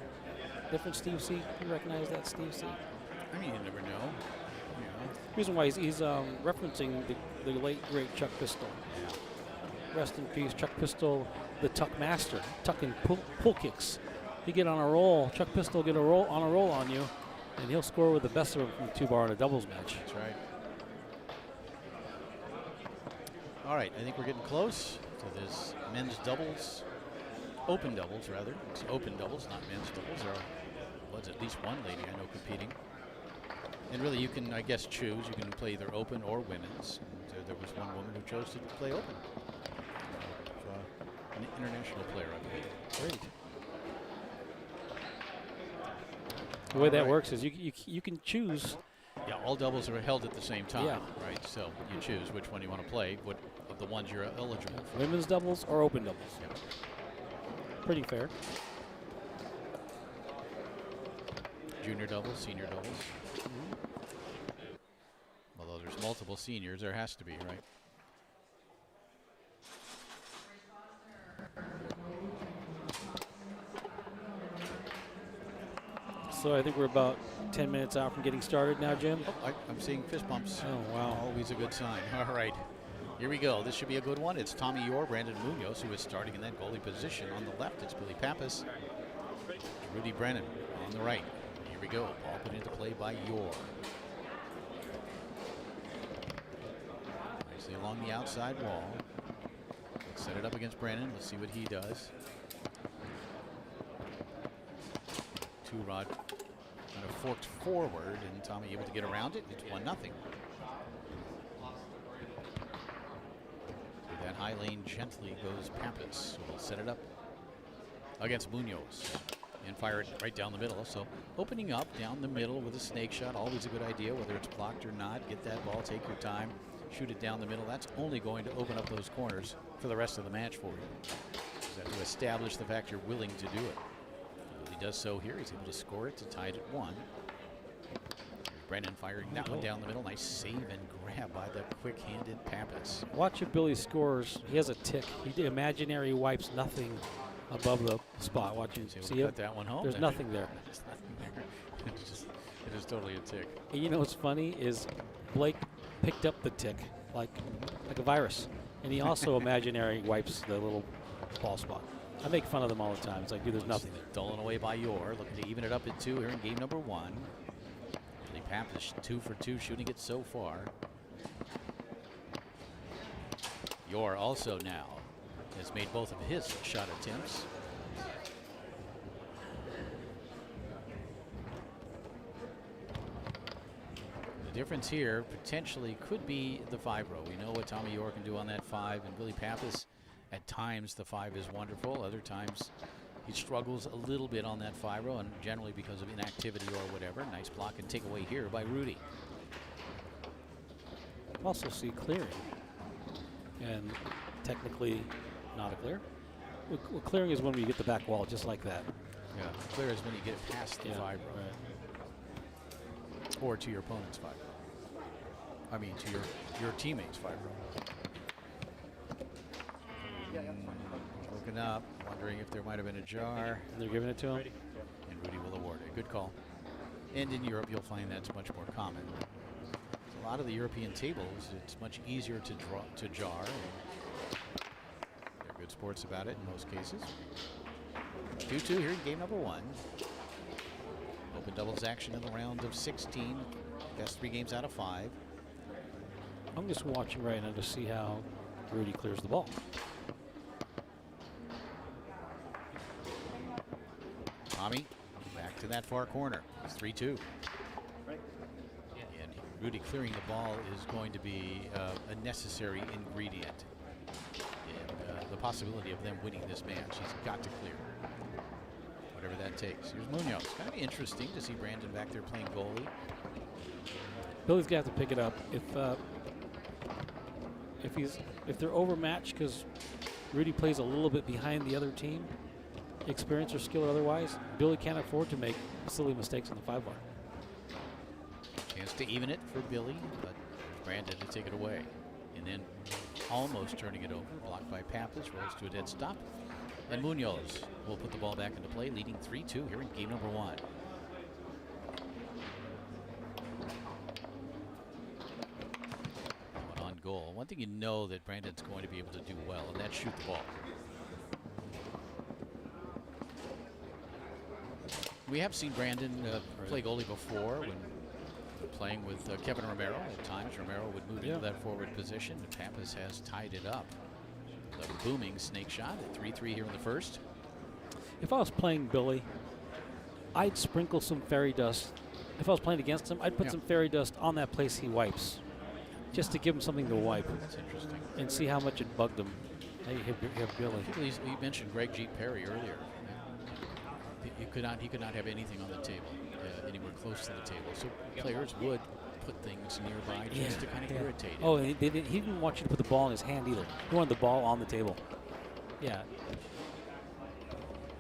Different Steve C. You recognize that Steve C.? I mean, you never know. Reason why he's referencing the late great Chuck Pistol. Yeah. Rest in peace, Chuck Pistol, the tuck master, tuck and pull kicks. You get on a roll, Chuck Pistol get on a roll on you, and he'll score with the best of them from 2 bar in a doubles match. That's right. All right, I think we're getting close to this men's doubles, open doubles rather. It's open doubles, not men's doubles. There was at least one lady I know competing. And really, you can, I guess, choose. You can play either open or women's. And, there was one woman who chose to play open. An international player, I believe. Great. The way that works is you can choose. Yeah, all doubles are held at the same time, Yeah. right? So you choose which one you want to play, what of the ones you're eligible for. Women's doubles or open doubles. Yeah. Pretty fair. Junior doubles, senior doubles. Although there's multiple seniors, there has to be, right? So I think we're about 10 minutes out from getting started now, Jim. Oh, I'm seeing fist bumps. Oh, wow. Always a good sign. All right. Here we go. This should be a good one. It's Tommy Orr, Brandon Munoz, who is starting in that goalie position. On the left, it's Billy Papis. Rudy Brennan on the right. Here we go. Ball put into play by Orr. Nicely along the outside wall. Let's set it up against Brennan. Let's see what he does. 2-rod kind of forked forward, and Tommy able to get around it. It's 1-0. Through that high lane gently goes Papis. So he'll set it up against Munoz and fire it right down the middle. So opening up down the middle with a snake shot, always a good idea, whether it's blocked or not. Get that ball, take your time, shoot it down the middle. That's only going to open up those corners for the rest of the match for you. You have to establish the fact you're willing to do it. He does so here. He's able to score it to tie it at 1. Brennan firing that one down the middle. Nice save and grab by the quick-handed Papis. Watch if Billy scores. He has a tick. He imaginary wipes nothing above the spot. Watch him. See cut that one home. There's nothing there. There's nothing there. It is totally a tick. And you know what's funny is Blake picked up the tick like a virus, and he also imaginary wipes the little ball spot. I make fun of them all the time. It's like, dude, there's nothing there. Stolen away by Orr, looking to even it up at 2 here in game number 1. Billy Papis 2 for 2, shooting it so far. Orr also now has made both of his shot attempts. The difference here potentially could be the 5-row. We know what Tommy Orr can do on that 5, and Billy Papis, at times the 5 is wonderful. Other times he struggles a little bit on that 5-row, and generally because of inactivity or whatever. Nice block and take away here by Rudy. Also see clearing, and technically not a clear. Well, clearing is when we get the back wall just like that. Yeah, clear is when you get it past the 5-row. Right. Or to your opponent's 5-row. I mean, to your teammate's 5-row. Looking up, wondering if there might have been a jar. And they're giving it to him. And Rudy will award it. Good call. And in Europe, you'll find that's much more common. A lot of the European tables, it's much easier to jar. They're good sports about it in most cases. 2-2 here in game number 1. Open doubles action in the round of 16. Best 3 games out of 5. I'm just watching right now to see how Rudy clears the ball. Tommy back to that far corner. It's 3-2. And Rudy clearing the ball is going to be a necessary ingredient in the possibility of them winning this match. He's got to clear, whatever that takes. Here's Munoz. Kind of interesting to see Brandon back there playing goalie. Billy's got to pick it up. If they're overmatched because Rudy plays a little bit behind the other team, experience or skill or otherwise, Billy can't afford to make silly mistakes on the 5-bar. Chance to even it for Billy, but Brandon to take it away. And then almost turning it over. Blocked by Papis, rolls to a dead stop. And Munoz will put the ball back into play, leading 3-2 here in game number 1. On goal. One thing you know that Brandon's going to be able to do well, and that's shoot the ball. We have seen Brandon play goalie before when playing with Kevin Romero. At times, Romero would move into that forward position, but Papis has tied it up. A booming snake shot at 3-3 here in the first. If I was playing Billy, I'd sprinkle some fairy dust. If I was playing against him, I'd put some fairy dust on that place he wipes, just to give him something to wipe. That's interesting. And see how much it bugged him. Hey, have Billy. You mentioned Greg G. Perry earlier. He could not have anything on the table, anywhere close to the table. So players would put things nearby just to kind of irritate him. Oh, and he didn't want you to put the ball in his hand either. He wanted the ball on the table. Yeah.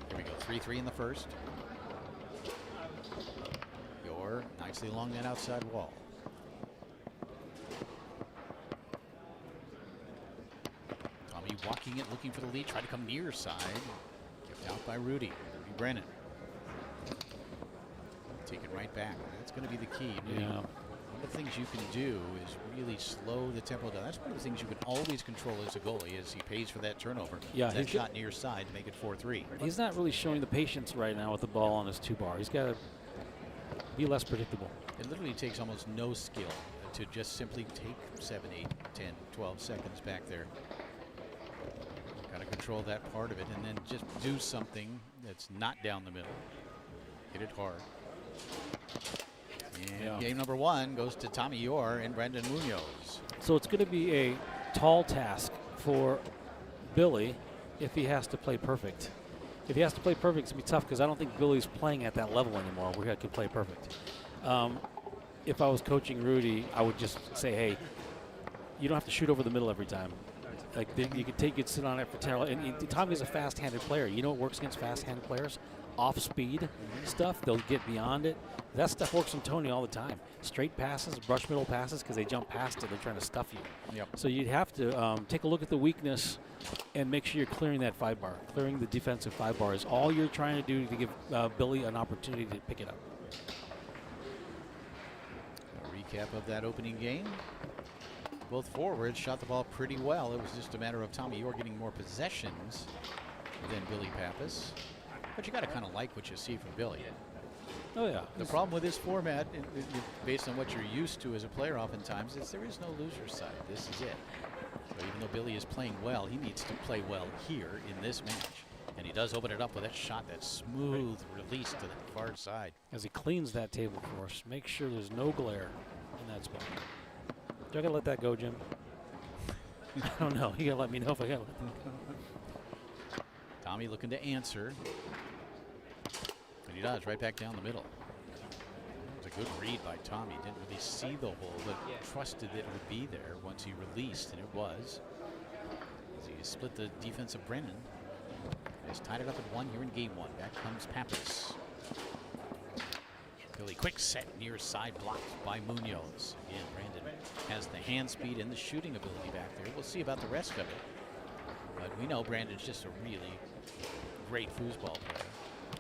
Here we go, 3-3 in the first. You're nicely along that outside wall. Tommy walking it, looking for the lead, trying to come near side. Kept out by Rudy Brennan. Take it right back. That's going to be the key. Yeah. One of the things you can do is really slow the tempo down. That's one of the things you can always control as a goalie, as he pays for that turnover. Yeah, that shot near side to make it 4-3. He's not really showing the patience right now with the ball on his 2-bar. He's got to be less predictable. It literally takes almost no skill to just simply take 7, 8, 10, 12 seconds back there. Got to control that part of it and then just do something that's not down the middle. Hit it hard. And game number 1 goes to Tommy Orr and Brandon Munoz. So it's going to be a tall task for Billy if he has to play perfect. If he has to play perfect, it's going to be tough because I don't think Billy's playing at that level anymore where he can play perfect. If I was coaching Rudy, I would just say, hey, you don't have to shoot over the middle every time. Like you could sit on it for 10. And Tommy's a fast-handed player. You know what works against fast-handed players? Off-speed stuff. They'll get beyond it. That stuff works on Tony all the time. Straight passes, brush middle passes, because they jump past it. They're trying to stuff you. Yep. So you'd have to take a look at the weakness and make sure you're clearing that 5-bar. Clearing the defensive 5-bar is all you're trying to do to give Billy an opportunity to pick it up. A recap of that opening game. Both forwards shot the ball pretty well. It was just a matter of Tommy Orr getting more possessions than Billy Papis. But you got to kind of like what you see from Billy. Oh, yeah. The problem with this format, based on what you're used to as a player oftentimes, is there is no loser side. This is it. So even though Billy is playing well, he needs to play well here in this match. And he does open it up with that shot, that smooth release to the far side. As he cleans that table for us, make sure there's no glare in that spot. Do I got to let that go, Jim? I don't know. You got to let me know if I got to let that go. Tommy looking to answer. And he does, right back down the middle. It was a good read by Tommy. Didn't really see the hole, but trusted that it would be there once he released, and it was. As he split the defense of Brennan. He's tied it up at 1 here in game 1. Back comes Papis. Billy, quick set near side, blocked by Munoz. Again, Brandon has the hand speed and the shooting ability back there. We'll see about the rest of it. But we know Brandon's just a really great foosball player.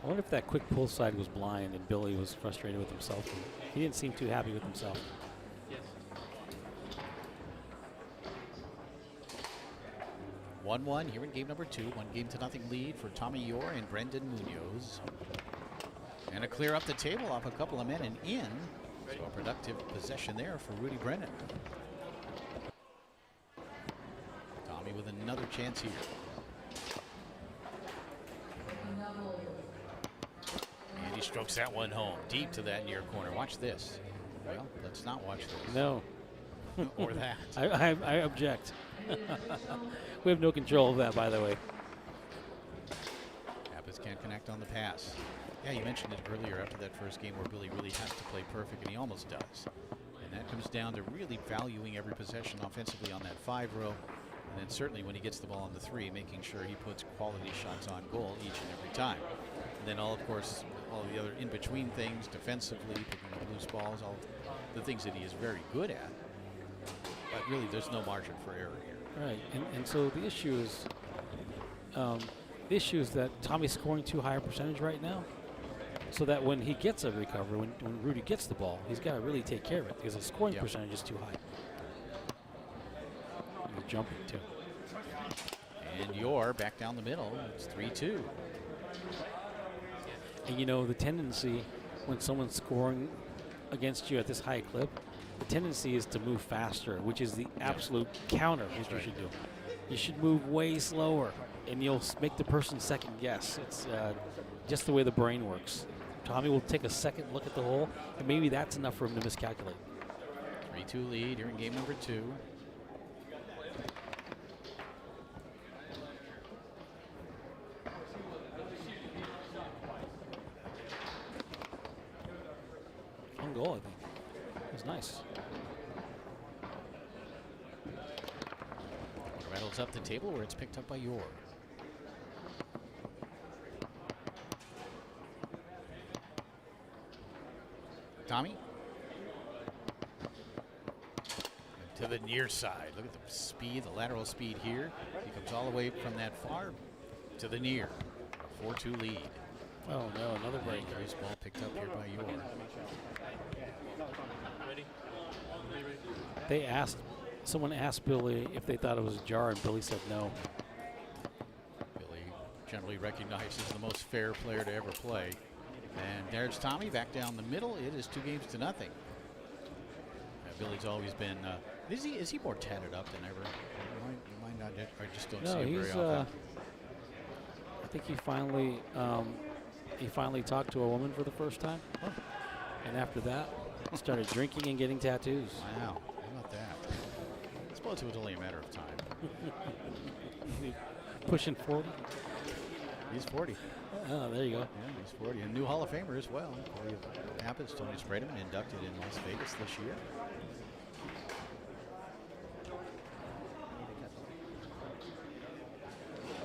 I wonder if that quick pull side was blind and Billy was frustrated with himself. He didn't seem too happy with himself. 1-1 here in game number 2. 1-0 lead for Tommy Yor and Brendan Munoz. And a clear up the table off a couple of men and in. So a productive possession there for Rudy Brennan. Tommy with another chance here. And he strokes that one home deep to that near corner. Watch this. Well, let's not watch this. No. Or that. I object. We have no control of that, by the way. Papis can't connect on the pass. Yeah, you mentioned it earlier after that first game where Billy really has to play perfect, and he almost does. And that comes down to really valuing every possession offensively on that 5 row. And then certainly when he gets the ball on the 3, making sure he puts quality shots on goal each and every time. And then of course, all the other in-between things, defensively, picking up loose balls, all the things that he is very good at. But really, there's no margin for error here. Right, and so the issue is that Tommy's scoring too high a percentage right now, so that when he gets a recovery, when Rudy gets the ball, he's got to really take care of it because his scoring percentage is too high. He's jumping too. And Yor back down the middle. It's 3-2. And you know the tendency when someone's scoring against you at this high clip, the tendency is to move faster, which is the absolute counter of what you should do. You should move way slower, and you'll make the person second guess. It's just the way the brain works. Tommy will take a second look at the hole, and maybe that's enough for him to miscalculate. 3-2 lead here in game number 2. On goal, I think. It was nice. Rattles up the table where it's picked up by Yor. Tommy. And to the near side. Look at the speed, the lateral speed here. He comes all the way from that far to the near. 4-2 lead. Oh no, another break. Nice ball picked up here by Yor. Someone asked Billy if they thought it was a jar, and Billy said no. Billy generally recognized as the most fair player to ever play. And there's Tommy back down the middle. It is 2-0. Billy's always been. Is he more tatted up than ever? You might not. I just don't see him very often. I think he finally talked to a woman for the first time, and after that, started drinking and getting tattoos. Wow, how about that? I suppose it was only a matter of time. Pushing 40. He's 40. Oh, there you go. Yeah, he's 40. A new Hall of Famer as well. Papis, Tony Spreadman, inducted in Las Vegas this year.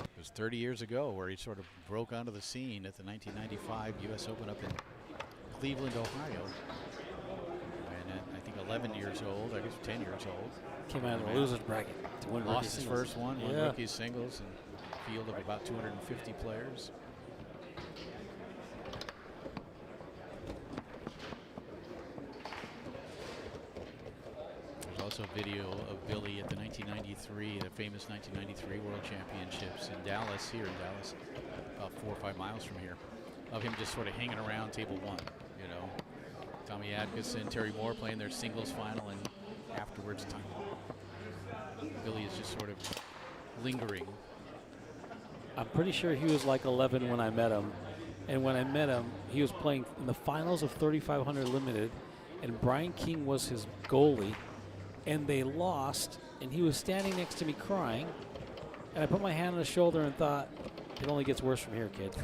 It was 30 years ago where he sort of broke onto the scene at the 1995 U.S. Open up in Cleveland, Ohio. And I think 11 years old, I guess 10 years old. Came out of the loser's bracket to win. Lost his first one, won yeah. rookie singles, and a field of about 250 players. There's also video of Billy at the 1993, the famous 1993 World Championships in Dallas, here in Dallas, about 4 or 5 miles from here, of him just sort of hanging around table 1, you know. Tommy Atkinson, Terry Moore playing their singles final, and afterwards, Billy is just sort of lingering. I'm pretty sure he was like 11 when I met him. And when I met him, he was playing in the finals of 3500 Limited, and Brian King was his goalie, and they lost, and he was standing next to me crying, and I put my hand on his shoulder and thought, it only gets worse from here, kid.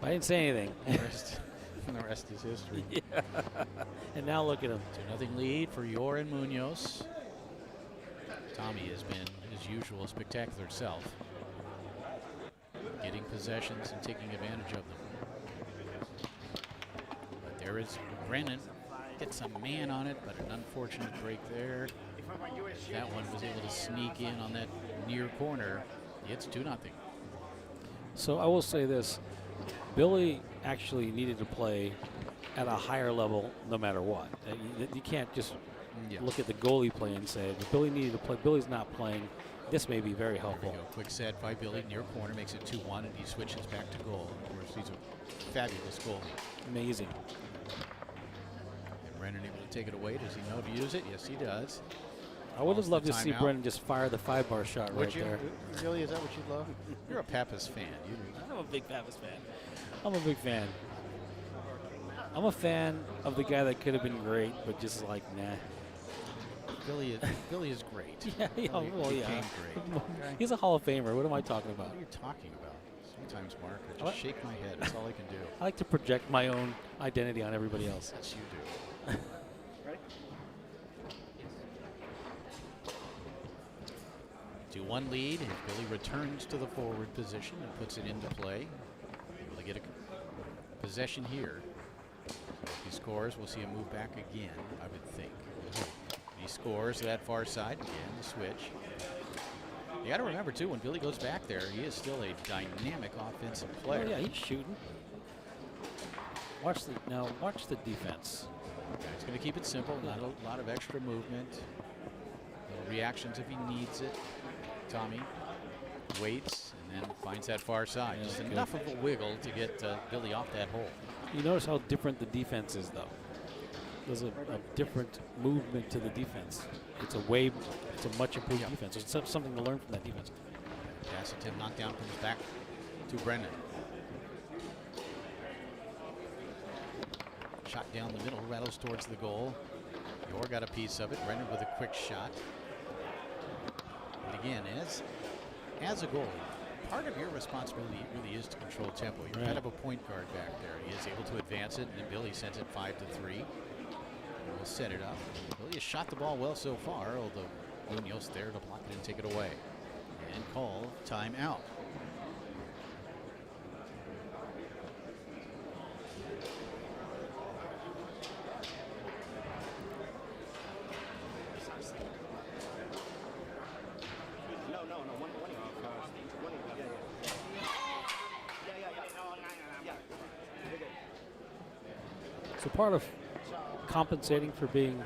I didn't say anything. And the rest is history. Yeah. And now look at him. 2-0 lead for Yor and Munoz. Tommy has been, as usual, spectacular self, getting possessions and taking advantage of them. But there is Brennan. Gets a man on it, but an unfortunate break there. As that one was able to sneak in on that near corner. It's 2-0. So I will say this. Billy actually needed to play at a higher level no matter what. You can't just look at the goalie play and say, but Billy needed to play. Billy's not playing This may be very There we helpful. go. Quick set by Billy near corner, makes it 2-1, and he switches back to goal. Of course, he's a fabulous goalie. Amazing. And Brennan able to take it away. Does he know to use it? Yes, he does. I would have Calls loved the to see timeout. Brennan just fire the 5-bar shot Would right you? there. Really? Is that what you'd love? You're a Papis fan. I'm a big Papis fan. I'm a big fan. I'm a fan of the guy that could have been great, but just like, nah. Billy is great. Yeah, Billy well, yeah. became great. Okay? He's a Hall of Famer. What am I talking about? What are you talking about? Sometimes, Mark, I just shake my head. That's all I can do. I like to project my own identity on everybody else. Yes, you do. Ready? 2-1 lead, and Billy returns to the forward position and puts it into play. Able to get a possession here. So if he scores, we'll see him move back again, I would think. He scores to that far side again, the switch. You got to remember, too, when Billy goes back there, he is still a dynamic offensive player. Oh, yeah, he's shooting. Watch the defense. He's going to keep it simple, not a lot of extra movement. Little reactions if he needs it. Tommy waits and then finds that far side. Yeah, Just good. enough of a wiggle to get Billy off that hole. You notice how different the defense is, though. There's a different movement to the defense. It's a much improved defense. There's something to learn from that defense. Pass attempt knocked down, comes back to Brennan. Shot down the middle, rattles towards the goal. Yor got a piece of it. Brennan with a quick shot. And again, as a goalie, part of your responsibility really is to control tempo. You're kind of a point guard back there. He is able to advance it, and then Billy sends it 5-3. We'll set it up. Billy has shot the ball well so far, although Munoz there to block it and take it away. And call timeout. So part of compensating for being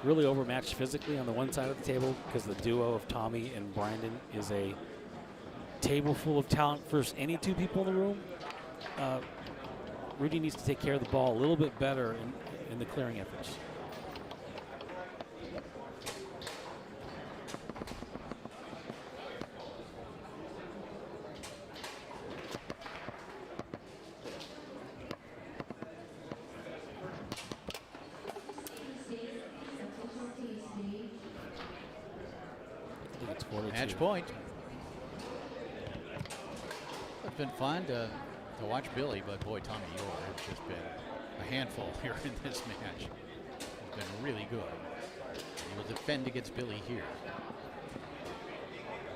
really overmatched physically on the one side of the table, because the duo of Tommy and Brandon is a table full of talent for any two people in the room, Rudy needs to take care of the ball a little bit better in the clearing efforts. Match point. It's been fun to watch Billy, but boy, Tommy Yor has just been a handful here in this match. He's been really good. He will defend against Billy here.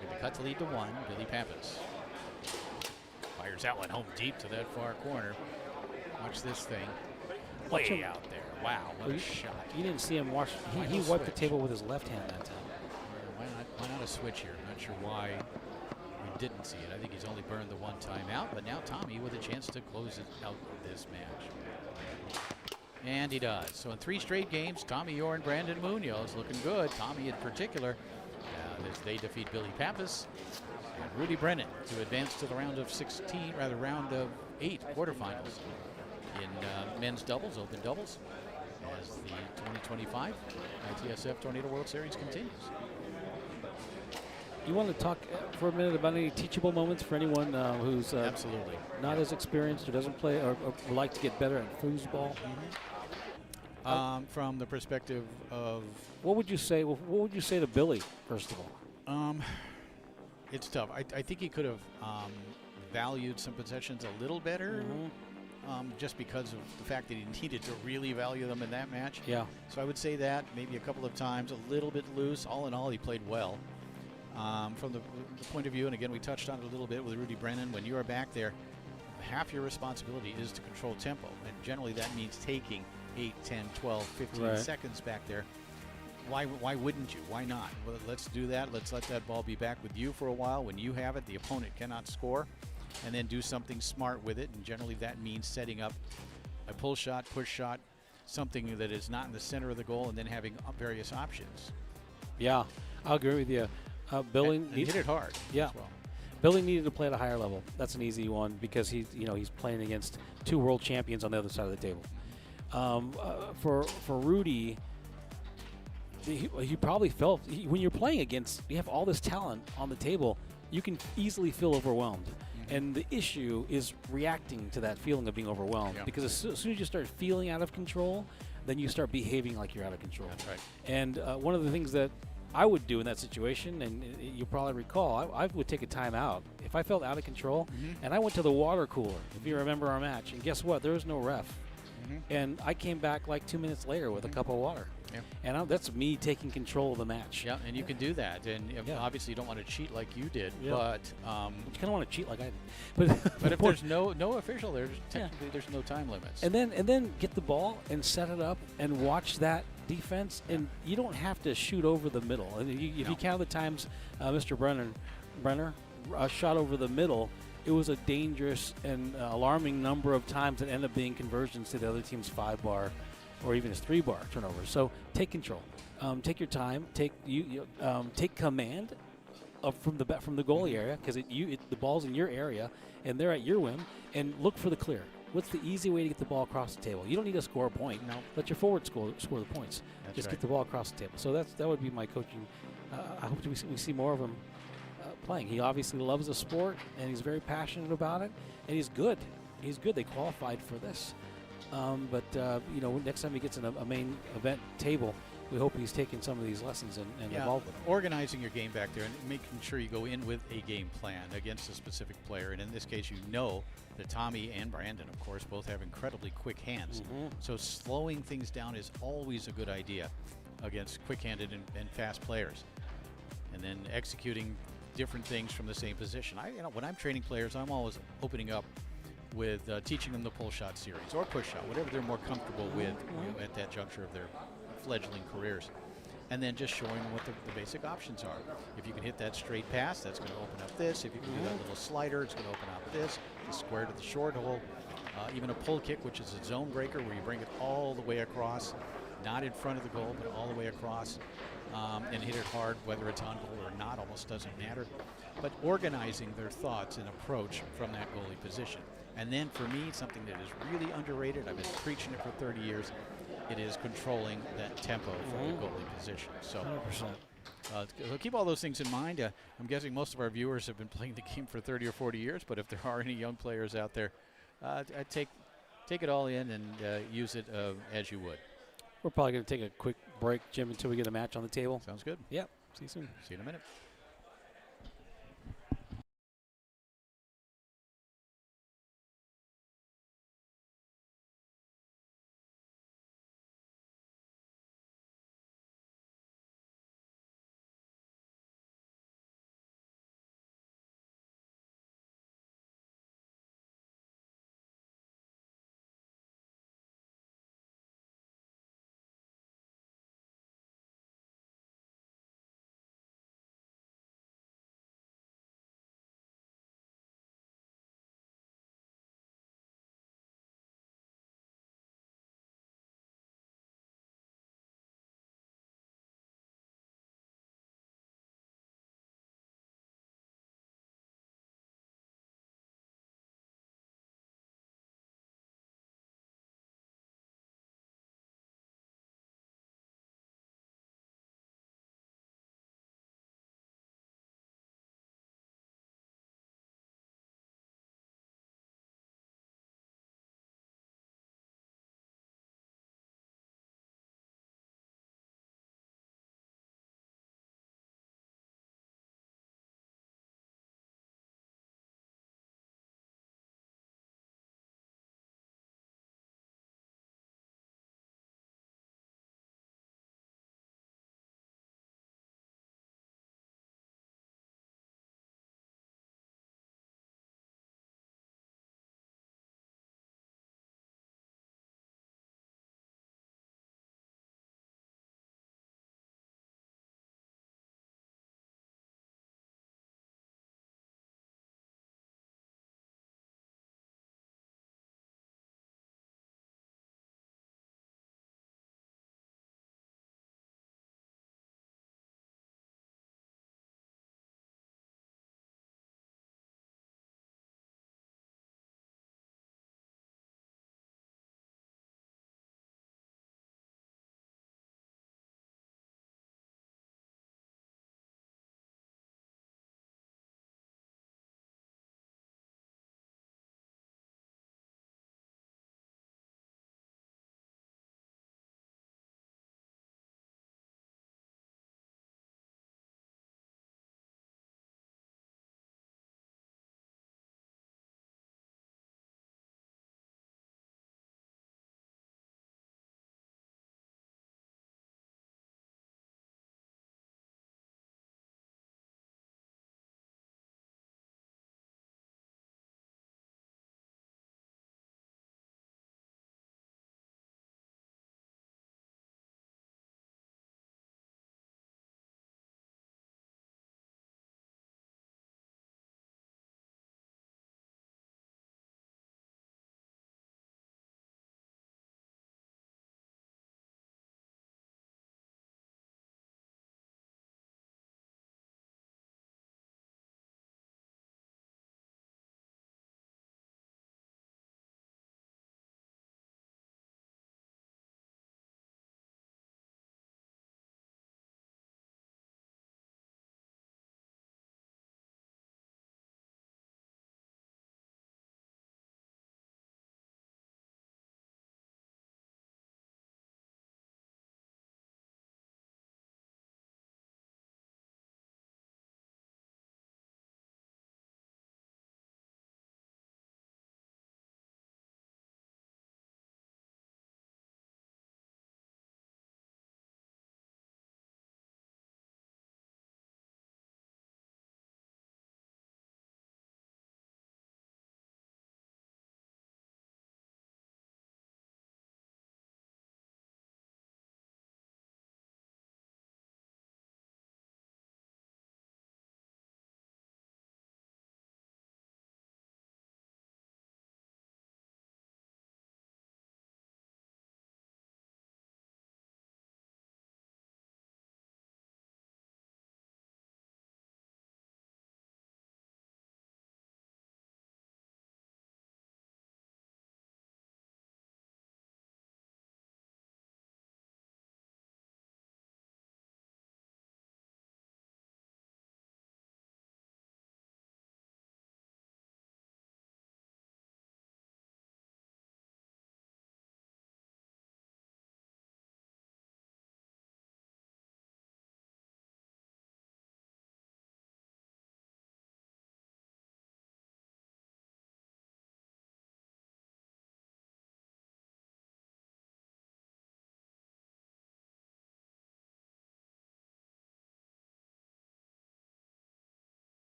With the cut to lead to 1, Billy Papis. Fires that one home deep to that far corner. Watch this thing. Way out there. Wow, what a shot. You didn't see him watch. He wiped the table with his left hand that time. Why not a switch here? I'm not sure why we didn't see it. I think he's only burned the one time out, but now Tommy with a chance to close it out this match. And he does. So in 3 straight games, Tommy Yor and Brandon Munoz looking good. Tommy in particular, as they defeat Billy Papis and Rudy Brennan to advance to the round of 8 quarterfinals in men's doubles, open doubles, as the 2025 ITSF Tornado World Series continues. You want to talk for a minute about any teachable moments for anyone who's absolutely not as experienced or doesn't play or would like to get better at foosball? From the perspective of what would you say? What would you say to Billy first of all? It's tough. I think he could have valued some possessions a little better. Just because of the fact that he needed to really value them in that match. Yeah. So I would say that maybe a couple of times, a little bit loose. All in all, he played well. From the point of view, and again, we touched on it a little bit with Rudy Brennan, when you are back there, half your responsibility is to control tempo. And generally that means taking 8, 10, 12, 15 seconds back there. Why wouldn't you? Why not? Well, let's do that. Let's let that ball be back with you for a while. When you have it, the opponent cannot score. And then do something smart with it. And generally that means setting up a pull shot, push shot, something that is not in the center of the goal, and then having various options. Yeah, I'll agree with you. Billy and hit it hard. Yeah. As well. Billy needed to play at a higher level. That's an easy one because he's playing against 2 world champions on the other side of the table. For Rudy, he probably felt when you're playing against, you have all this talent on the table, you can easily feel overwhelmed. And the issue is reacting to that feeling of being overwhelmed. Yeah. Because as soon as you start feeling out of control, then you start behaving like you're out of control. That's right. And one of the things that I would do in that situation, and you probably recall, I would take a timeout. If I felt out of control, and I went to the water cooler, if you remember our match, and guess what? There was no ref. And I came back like 2 minutes later with a cup of water. Yeah. And that's me taking control of the match. Yeah, and you can do that. And obviously you don't want to cheat like you did, but you kind of want to cheat like I did. But if there's no official, technically there's no time limits. And then get the ball and set it up and watch that defense. And you don't have to shoot over the middle. And if you count the times Mr. Brenner shot over the middle, it was a dangerous and alarming number of times that end up being conversions to the other team's 5-bar or even his 3-bar turnover. So take control, take your time, take command from the goalie area because the ball's in your area and they're at your whim, and look for the clear. What's the easy way to get the ball across the table? You don't need to score a point. No, let your forward score the points. That's Just right. get the ball across the table. So that would be my coaching. I hope we see more of him playing. He obviously loves the sport and he's very passionate about it, and he's good. He's good. They qualified for this. But next time he gets in a main event table, we hope he's taking some of these lessons and evolved with them. Organizing your game back there and making sure you go in with a game plan against a specific player. And in this case, that Tommy and Brandon, of course, both have incredibly quick hands. So slowing things down is always a good idea against quick-handed and fast players. And then executing different things from the same position. When I'm training players, I'm always opening up with teaching them the pull shot series or push shot, whatever they're more comfortable with at that juncture of their fledgling careers. And then just showing them what the basic options are. If you can hit that straight pass, that's going to open up this. If you can do that little slider, it's going to open up this. The square to the short hole. Even a pull kick, which is a zone breaker where you bring it all the way across, not in front of the goal, but all the way across, and hit it hard, whether it's on goal or not, almost doesn't matter. But organizing their thoughts and approach from that goalie position. And then for me, something that is really underrated, I've been preaching it for 30 years, it is controlling that tempo from the goalie position. So 100%. Keep all those things in mind. I'm guessing most of our viewers have been playing the game for 30 or 40 years, but if there are any young players out there, take it all in and use it as you would. We're probably going to take a quick break, Jim, until we get a match on the table. Sounds good. Yep. See you soon. See you in a minute.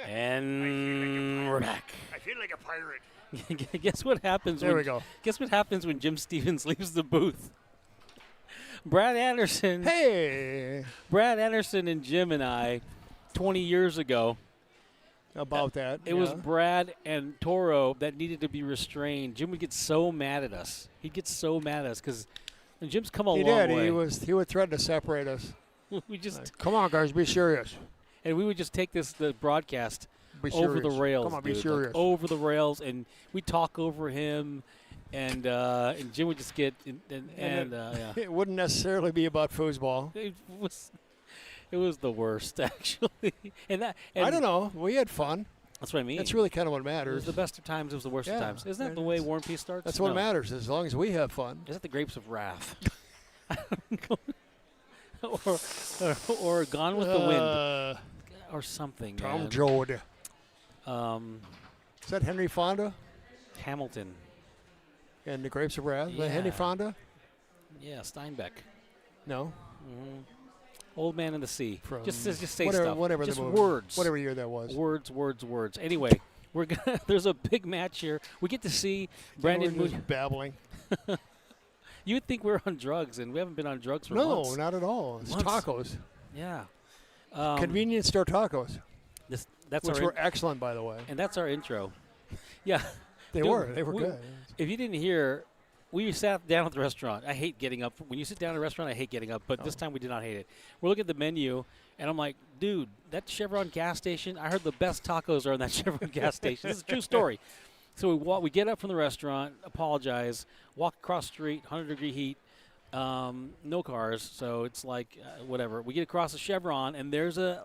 And we're back. I feel like a pirate. Guess what happens? There we go. Guess what happens when Jim Stevens leaves the booth? Brad Anderson. Hey. Brad Anderson and Jim and I, 20 years ago. About that. It was Brad and Toro that needed to be restrained. Jim would get so mad at us. He'd get so mad at us because Jim's come a long way. He would threaten to separate us. We just come on, guys, be serious. And we would just take the broadcast Be over the serious. rails. Come on, be dude, serious. like over the rails, and we talk over him, and Jim would just get yeah. It wouldn't necessarily be about foosball. It was the worst, actually. And I don't know. We had fun. That's what I mean. That's really kind of what It matters. was the best of times. It was the worst of times. Isn't that the way War and Peace starts? That's what matters, as long as we have fun. Is that the Grapes of Wrath? or Gone with the Wind. Or something. Tom Joad. Is that Henry Fonda? Hamilton. And the Grapes of Wrath? Yeah. Henry Fonda? Yeah, Steinbeck. No. Mm-hmm. Old Man in the Sea. From Just say whatever, stuff. Whatever just the movie, words. Whatever year that was. Words. Anyway, we're gonna. There's a big match here. We get to see Brandon We're Moon. just babbling. You would think we're on drugs, and we haven't been on drugs for months. No, not at all. It's tacos. Yeah. Convenience store tacos. That's which were excellent, by the way. And that's our intro. Yeah. They were good. If you didn't hear, we sat down at the restaurant. I hate getting up. When you sit down at a restaurant, I hate getting up. But this time we did not hate it. We're looking at the menu, and I'm like, dude, that Chevron gas station, I heard the best tacos are in that Chevron gas station. This is a true story. So we get up from the restaurant, apologize, walk across the street, 100-degree heat, no cars. So it's like, whatever. We get across the Chevron, and there's a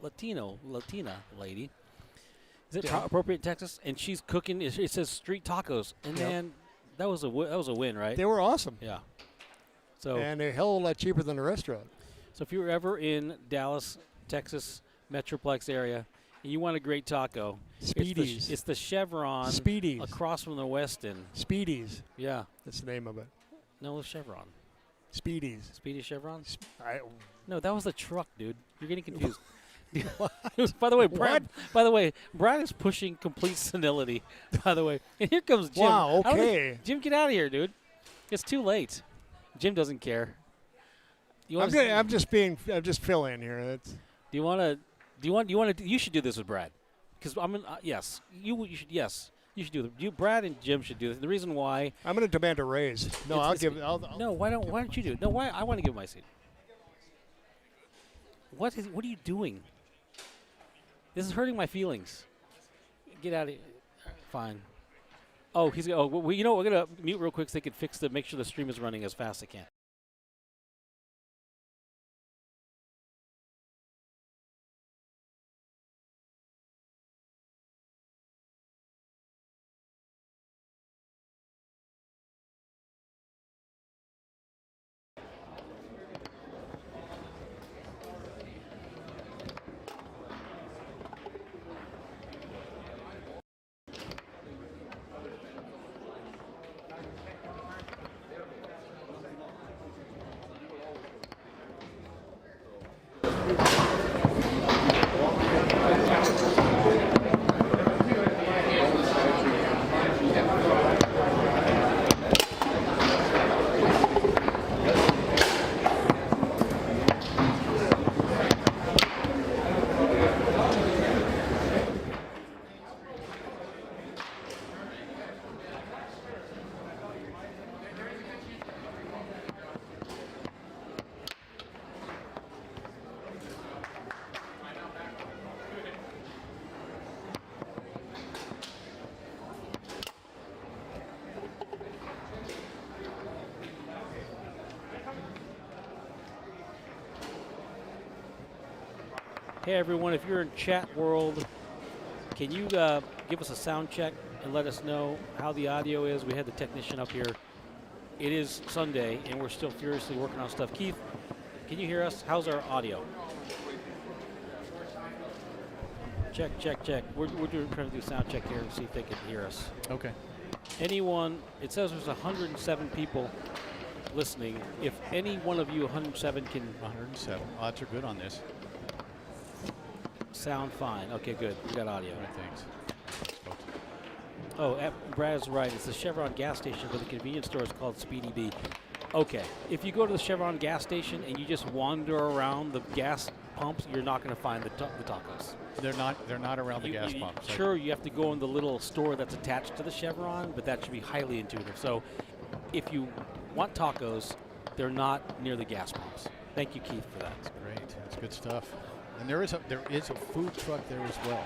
Latina lady. Is it appropriate in Texas? And she's cooking. It says street tacos, and then that was a win, right? They were awesome. Yeah. So and they're a hell of a lot cheaper than the restaurant. So if you're ever in Dallas, Texas Metroplex area, and you want a great taco, Speedies. It's the Chevron. Speedies. Across from the Westin. Speedies. Yeah. That's the name of it. No, it's Chevron. Speedies. Speedy Chevron? No, that was the truck, dude. You're getting confused. By the way, Brad is pushing complete senility. By the way, and here comes Jim. Wow. Okay. Jim, get out of here, dude. It's too late. Jim doesn't care. I'm just filling here. That's. Do you want to? You should do this with Brad, because yes, you should. Yes, you should do it. Brad and Jim should do this. The reason why I'm going to demand a raise. No, I'll give. No, why don't you do it? No, why? I want to give him my seat. What are you doing? This is hurting my feelings. Get out of here. Fine. Oh, well, you know what? We're going to mute real quick so they can make sure the stream is running as fast as they can. Hey, everyone, if you're in chat world, can you give us a sound check and let us know how the audio is? We had the technician up here. It is Sunday, and we're still furiously working on stuff. Keith, can you hear us? How's our audio? Check. We're trying to do a sound check here and see if they can hear us. Okay. Anyone, it says there's 107 people listening. If any one of you 107 can... 107. Odds are good on this. sound fine. Okay, good. We got audio. All right, thanks. Oh, Brad's right. It's the Chevron gas station, but the convenience store is called Speedy B. Okay, if you go to the Chevron gas station and you just wander around the gas pumps, you're not going to find the tacos. They're not around the gas pumps. Sure, you have to go in the little store that's attached to the Chevron, but that should be highly intuitive. So if you want tacos, they're not near the gas pumps. Thank you, Keith, for that. That's great. That's good stuff. And there is a food truck there as well.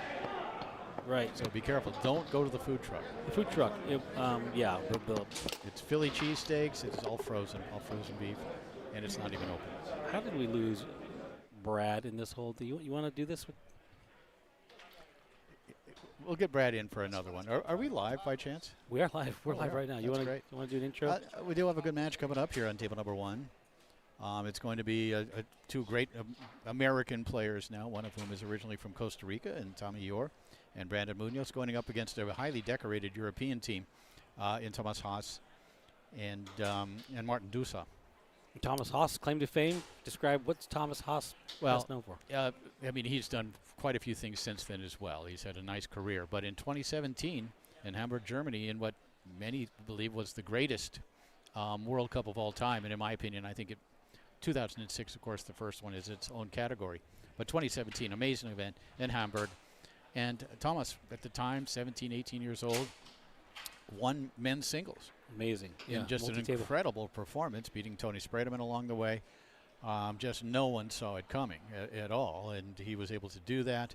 Right. So be careful. Don't go to the food truck. The food truck, yeah. It's Philly cheesesteaks. It's all frozen beef, and it's not even open. How did we lose Brad in this whole thing? You want to do this? We'll get Brad in for another one. Are we live by chance? We are live. We're live right now. You want to do an intro? We do have a good match coming up here on table number one. It's going to be two great American players now, one of whom is originally from Costa Rica, and Tommy Yor and Brandon Munoz, going up against a highly decorated European team in Thomas Haas and Martin Dusa. Thomas Haas, claim to fame. Describe what's Thomas Haas best known for? I mean, he's done quite a few things since then as well. He's had a nice career. But in 2017, in Hamburg, Germany, in what many believe was the greatest World Cup of all time, and in my opinion, I think 2006, of course, the first one is its own category. But 2017, amazing event in Hamburg. And Thomas, at the time, 17, 18 years old, won men's singles. Amazing. Yeah, just an incredible performance, beating Tony Spredeman along the way. Just no one saw it coming at all, and he was able to do that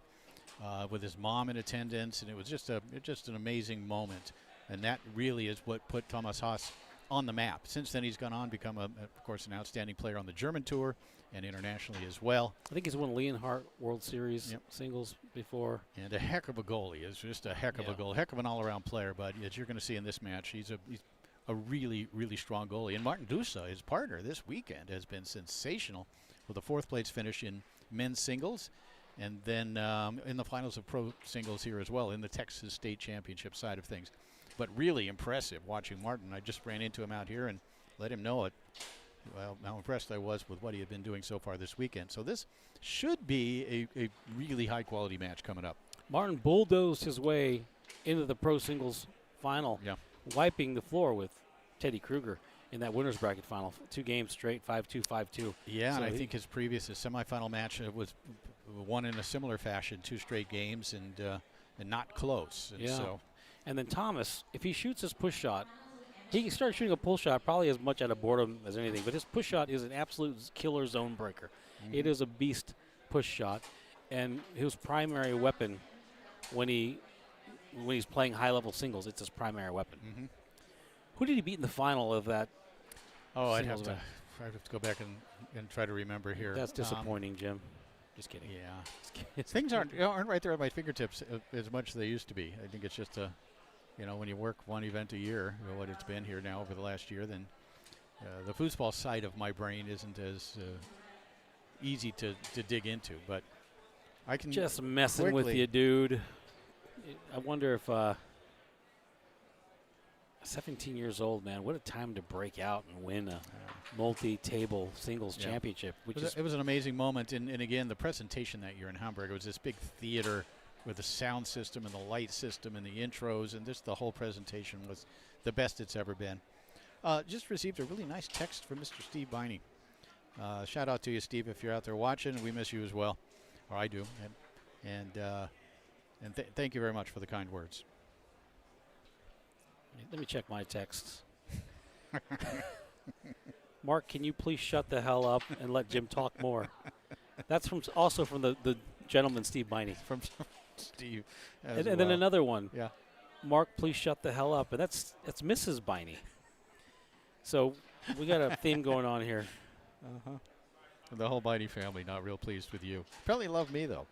with his mom in attendance, and it was just an amazing moment. And that really is what put Thomas Haas on the map. Since then, he's gone on to become, of course, an outstanding player on the German tour and internationally as well. I think he's won Leonhardt World Series singles before. And a heck of a goalie. Is just a heck of a goal, heck of an all-around player. But as you're going to see in this match, he's a really, really strong goalie. And Martin Dusa, his partner this weekend, has been sensational with a fourth-place finish in men's singles. And then in the finals of pro singles here as well, in the Texas State Championship side of things. But really impressive watching Martin. I just ran into him out here and let him know how impressed I was with what he had been doing so far this weekend. So this should be a really high-quality match coming up. Martin bulldozed his way into the pro singles final, wiping the floor with Teddy Kruger in that winner's bracket final. 2 games straight, 5-2, 5-2. Yeah, so and I think his semifinal match was won in a similar fashion, 2 straight games and not close. And so and then Thomas, if he shoots his push shot, he started shooting a pull shot probably as much out of boredom as anything, but his push shot is an absolute killer zone breaker. Mm-hmm. It is a beast push shot, and his primary weapon when he's playing high-level singles, it's his primary weapon. Mm-hmm. Who did he beat in the final of that? Oh, I'd have to go back and try to remember here. That's disappointing, Jim. Just kidding. Yeah. Things aren't right there at my fingertips as much as they used to be. I think it's just when you work one event a year, what it's been here now over the last year, then the foosball side of my brain isn't as easy to dig into. But I can just messing with you, dude. I wonder if 17 years old, man, what a time to break out and win a multi-table singles championship. It was an amazing moment, and again, the presentation that year in Hamburg, it was this big theater with the sound system and the light system and the intros, and just the whole presentation was the best it's ever been. Just received a really nice text from Mr. Steve Biney. Shout out to you, Steve, if you're out there watching. We miss you as well, or I do. And thank you very much for the kind words. Let me check my texts. Mark, can you please shut the hell up and let Jim talk more? That's also from the gentleman, Steve Biney. From Steve. And then another one. Yeah. Mark, please shut the hell up. And that's Mrs. Biney. So we got a theme going on here. Uh-huh. The whole Biney family not real pleased with you. Apparently love me, though.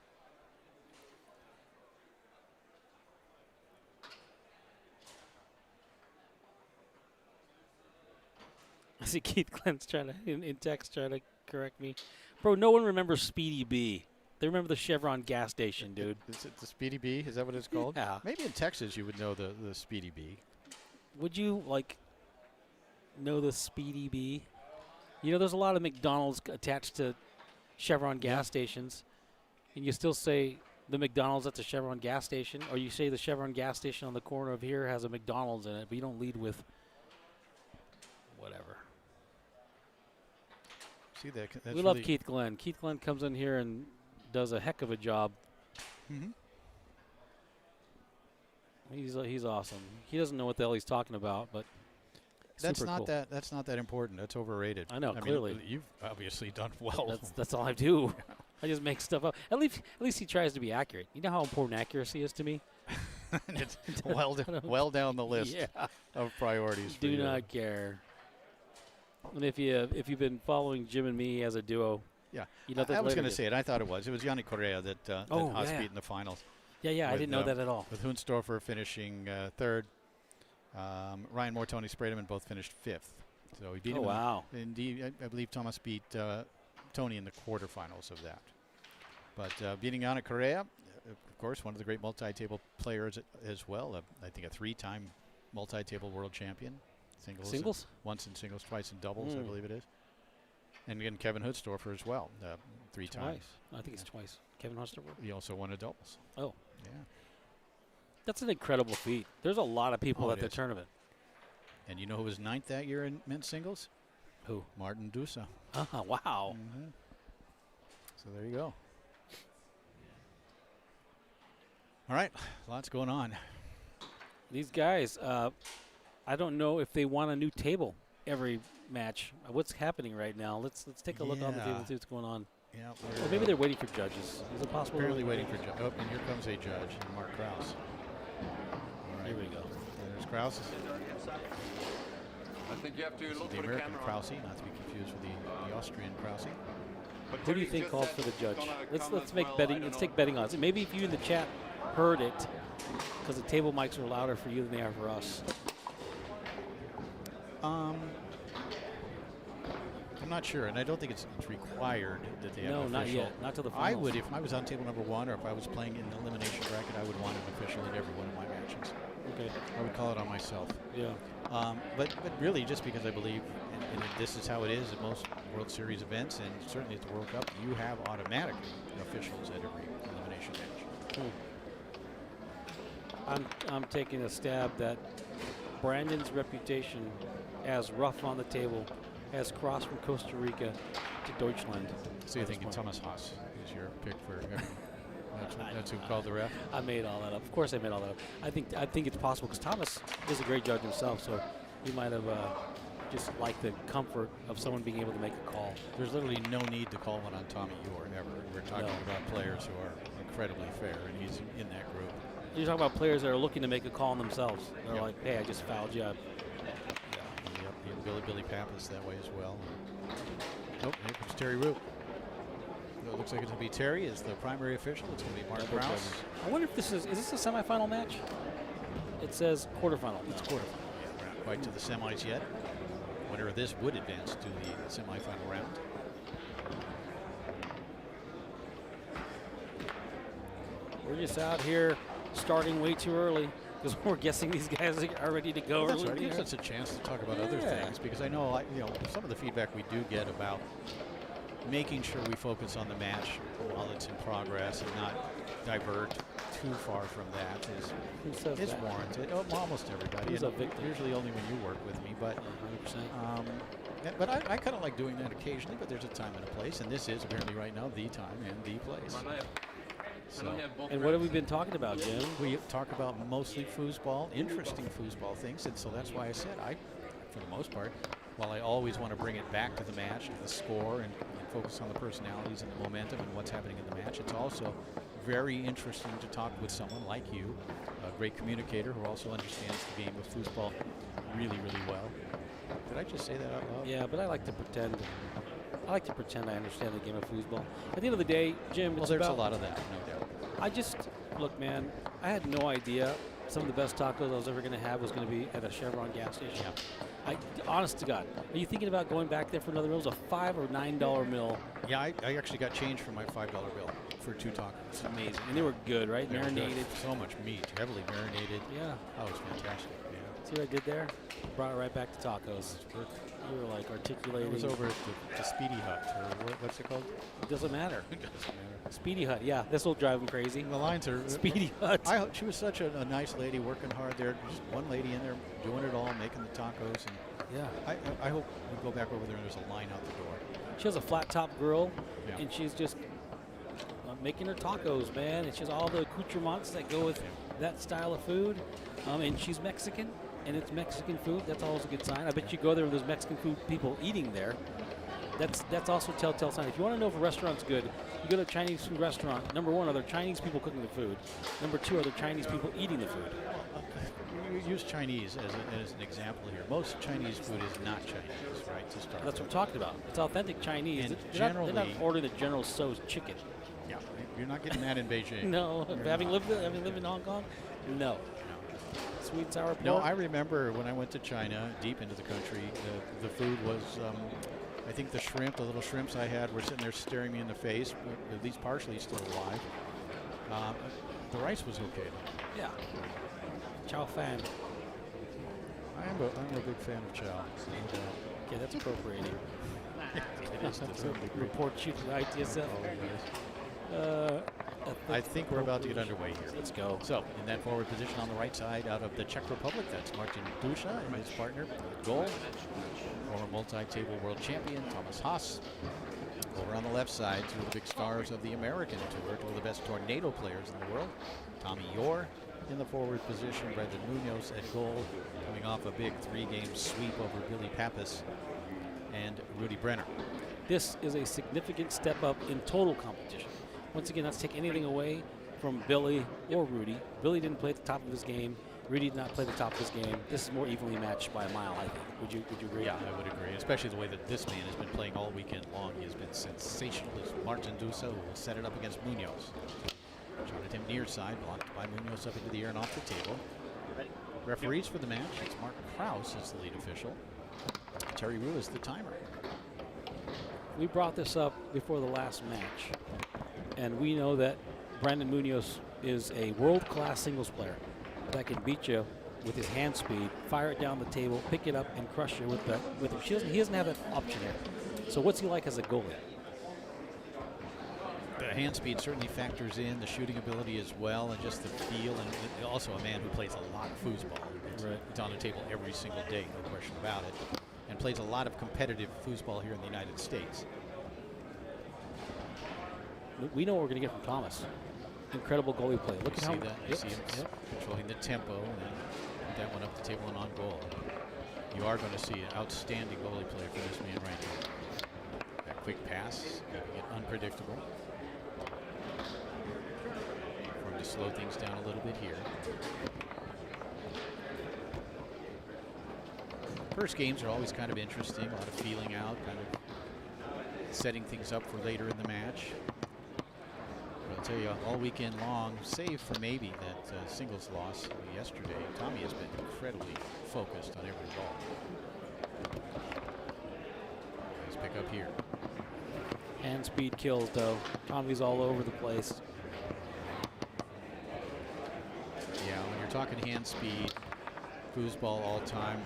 I see Keith Glenn's in text trying to correct me. Bro, no one remembers Speedy B. They remember the Chevron gas station, dude. Is it the Speedy B? Is that what it's called? Yeah. Maybe in Texas you would know the Speedy B. Would you, know the Speedy B? You know, there's a lot of McDonald's attached to Chevron gas stations, and you still say the McDonald's at the Chevron gas station, or you say the Chevron gas station on the corner of here has a McDonald's in it, but you don't lead with whatever. See that? We love Keith Glenn. Keith Glenn comes in here and does a heck of a job. Mm-hmm. He's awesome. He doesn't know what the hell he's talking about, but that's not cool. that's not that important. That's overrated. I know, clearly. Mean, you've obviously done well. That's all I do. I just make stuff up. At least he tries to be accurate. You know how important accuracy is to me? It's well down the list of priorities. Do not care. And if you've been following Jim and me as a duo, you know I was going to say it. I thought it was Yannick Correa that Haas beat in the finals. Yeah, I didn't know that at all. With Hundsdorfer finishing third, Ryan Moore, Tony Sprademan both finished fifth. So he beat him. Wow. Indeed, I believe Thomas beat Tony in the quarterfinals of that. But beating Yannick Correa, of course, one of the great multi-table players as well. I think a 3-time multi-table world champion. Singles? Once in singles, twice in doubles, I believe it is. And again, Kevin Hundsdorfer as well, 3 times. I think it's twice. Kevin Hundsdorfer. He also won a doubles. Oh. Yeah. That's an incredible feat. There's a lot of people at the tournament. And you know who was 9th that year in men's singles? Who? Martin Dusa. Wow. Mm-hmm. So there you go. All right, lots going on. These guys, I don't know if they want a new table every match. What's happening right now? Let's take a look on the table and see what's going on. Yeah. Or maybe they're waiting for judges. Is it possible? Apparently waiting for judges. Oh, and here comes a judge, Mark Krause. All right. Here we go. There's Krause. I think you have to look the for American the camera. Krause, not to be confused with the Austrian Krause. Who do you think calls for the judge? Let's make betting. Let's take betting odds. Maybe if you in the chat heard it, because the table mics are louder for you than they are for us. I'm not sure, and I don't think it's required that they have no, an official. not yet. Not to the finals. I would, if I was on table number 1, or if I was playing in the elimination bracket, I would want an official in every one of my matches. Okay. I would call it on myself. Yeah. But really, just because I believe, and this is how it is at most World Series events, and certainly at the World Cup, you have automatic officials at every elimination match. I'm taking a stab that Brandon's reputation as rough on the table has crossed from Costa Rica to Deutschland. So you think Thomas Haas is your pick for that's who called the ref? I made all that up. Of course I made all that up. I think it's possible because Thomas is a great judge himself, so he might have just liked the comfort of someone being able to make a call. There's literally no need to call one on Tommy Ewer ever. We're talking about players who are incredibly fair, and he's in that group. You're talking about players that are looking to make a call on themselves. They're like, hey, I just fouled you. Billy Papis that way as well. Oh, here comes Terry Root. It looks like it's going to be Terry as the primary official. It's going to be Mark Krause. I wonder if this is this a semifinal match? It says quarterfinal. It's quarterfinal. Yeah, we're not quite to the semis yet. Winner of this would advance to the semifinal round. We're just out here starting way too early because we're guessing these guys are ready to go. That's right. It gives us a chance to talk about other things because I know, some of the feedback we do get about making sure we focus on the match while it's in progress and not divert too far from that is warranted. Oh, well, almost everybody. Usually only when you work with me, but 100%. But I kind of like doing that occasionally. But there's a time and a place, and this is apparently right now the time and the place. So, and what have we been talking about, Jim? We talk about mostly foosball, interesting foosball things, and so that's why I said for the most part, while I always want to bring it back to the match and the score and focus on the personalities and the momentum and what's happening in the match, it's also very interesting to talk with someone like you, a great communicator who also understands the game of foosball really, really well. Did I just say that out loud? Yeah, but I like to pretend. I understand the game of foosball. At the end of the day, Jim, well, there's a lot of that, no doubt. Look, man, I had no idea some of the best tacos I was ever going to have was going to be at a Chevron gas station. Yeah. Honest to God, are you thinking about going back there for another meal? It was a $5 or $9 meal. Yeah, I actually got change for my $5 bill for 2 tacos. It's amazing. And they were good, right? Marinated. So much meat, heavily marinated. Yeah. Oh, it was fantastic. Yeah. See what I did there? Brought it right back to tacos. You were like articulating. It was over at the Speedy Hut, or what's it called? It doesn't matter. Speedy Hut, yeah. This will drive him crazy. The lines are Speedy Hut. She was such a nice lady, working hard there. Just one lady in there doing it all, making the tacos. And yeah. I hope we go back over there and there's a line out the door. She has a flat top grill, Yeah. and she's just making her tacos, man. And she has all the accoutrements that go with that style of food. And she's Mexican, and it's Mexican food. That's always a good sign. I bet you go there and there's Mexican food people eating there. That's also a telltale sign. If you want to know if a restaurant's good, you go to a Chinese food restaurant. Number one, are there Chinese people cooking the food? Number two, are there Chinese people eating the food? You use Chinese as an example here. Most Chinese food is not Chinese, right, to start That's what with. I'm talking about. It's authentic Chinese. And They're not ordering the General Tso's chicken. Yeah, you're not getting that in Beijing. No, You're having not. lived in Hong Kong, no. Sweet and sour pork. No, I remember when I went to China, deep into the country, the food was, I think the little shrimps I had were sitting there staring me in the face, at least partially still alive. The rice was okay. Yeah. Chow fan. I'm a big fan of chow. Okay, that's appropriating. It is to some degree. Report you to the ITSF. I think we're about to get underway here. Let's go. So, in that forward position on the right side, out of the Czech Republic, that's Martin Dusha and his partner, goal. Former multi-table world champion, Thomas Haas. Over on the left side, two of the big stars of the American Tour, two of the best tornado players in the world. Tommy Yore in the forward position, Brendan Munoz at goal, coming off a big 3-game sweep over Billy Papis and Rudy Brenner. This is a significant step up in total competition. Once again, not to take anything away from Billy or Rudy. Billy didn't play at the top of his game. Rudy did not play at the top of his game. This is more evenly matched by a mile, I think. Would you agree? Yeah, I would agree, especially the way that this man has been playing all weekend long. He has been sensational. It's Martin Dusa who will set it up against Munoz. Shot at him near side, blocked by Munoz up into the air and off the table. Referees for the match, it's Mark Krause as the lead official. Terry Rue is the timer. We brought this up before the last match, and we know that Brandon Munoz is a world-class singles player that can beat you with his hand speed, fire it down the table, pick it up, and crush you with him. He doesn't have that option here. So what's he like as a goalie? The hand speed certainly factors in, the shooting ability as well, and just the feel, and also a man who plays a lot of foosball. It's on the table every single day, no question about it, and plays a lot of competitive foosball here in the United States. We know what we're going to get from Thomas. Incredible goalie play. Look at how You see him controlling the tempo, and then put that one up the table and on goal. You are going to see an outstanding goalie play for this man right here. That quick pass, making it unpredictable. For him to slow things down a little bit here. First games are always kind of interesting, a lot of feeling out, kind of setting things up for later in the match. But I'll tell you, all weekend long, save for maybe that singles loss yesterday, Tommy has been incredibly focused on every ball. Nice pick up here. hand speed kills, though. Tommy's all over the place. Yeah, when you're talking hand speed, foosball all time,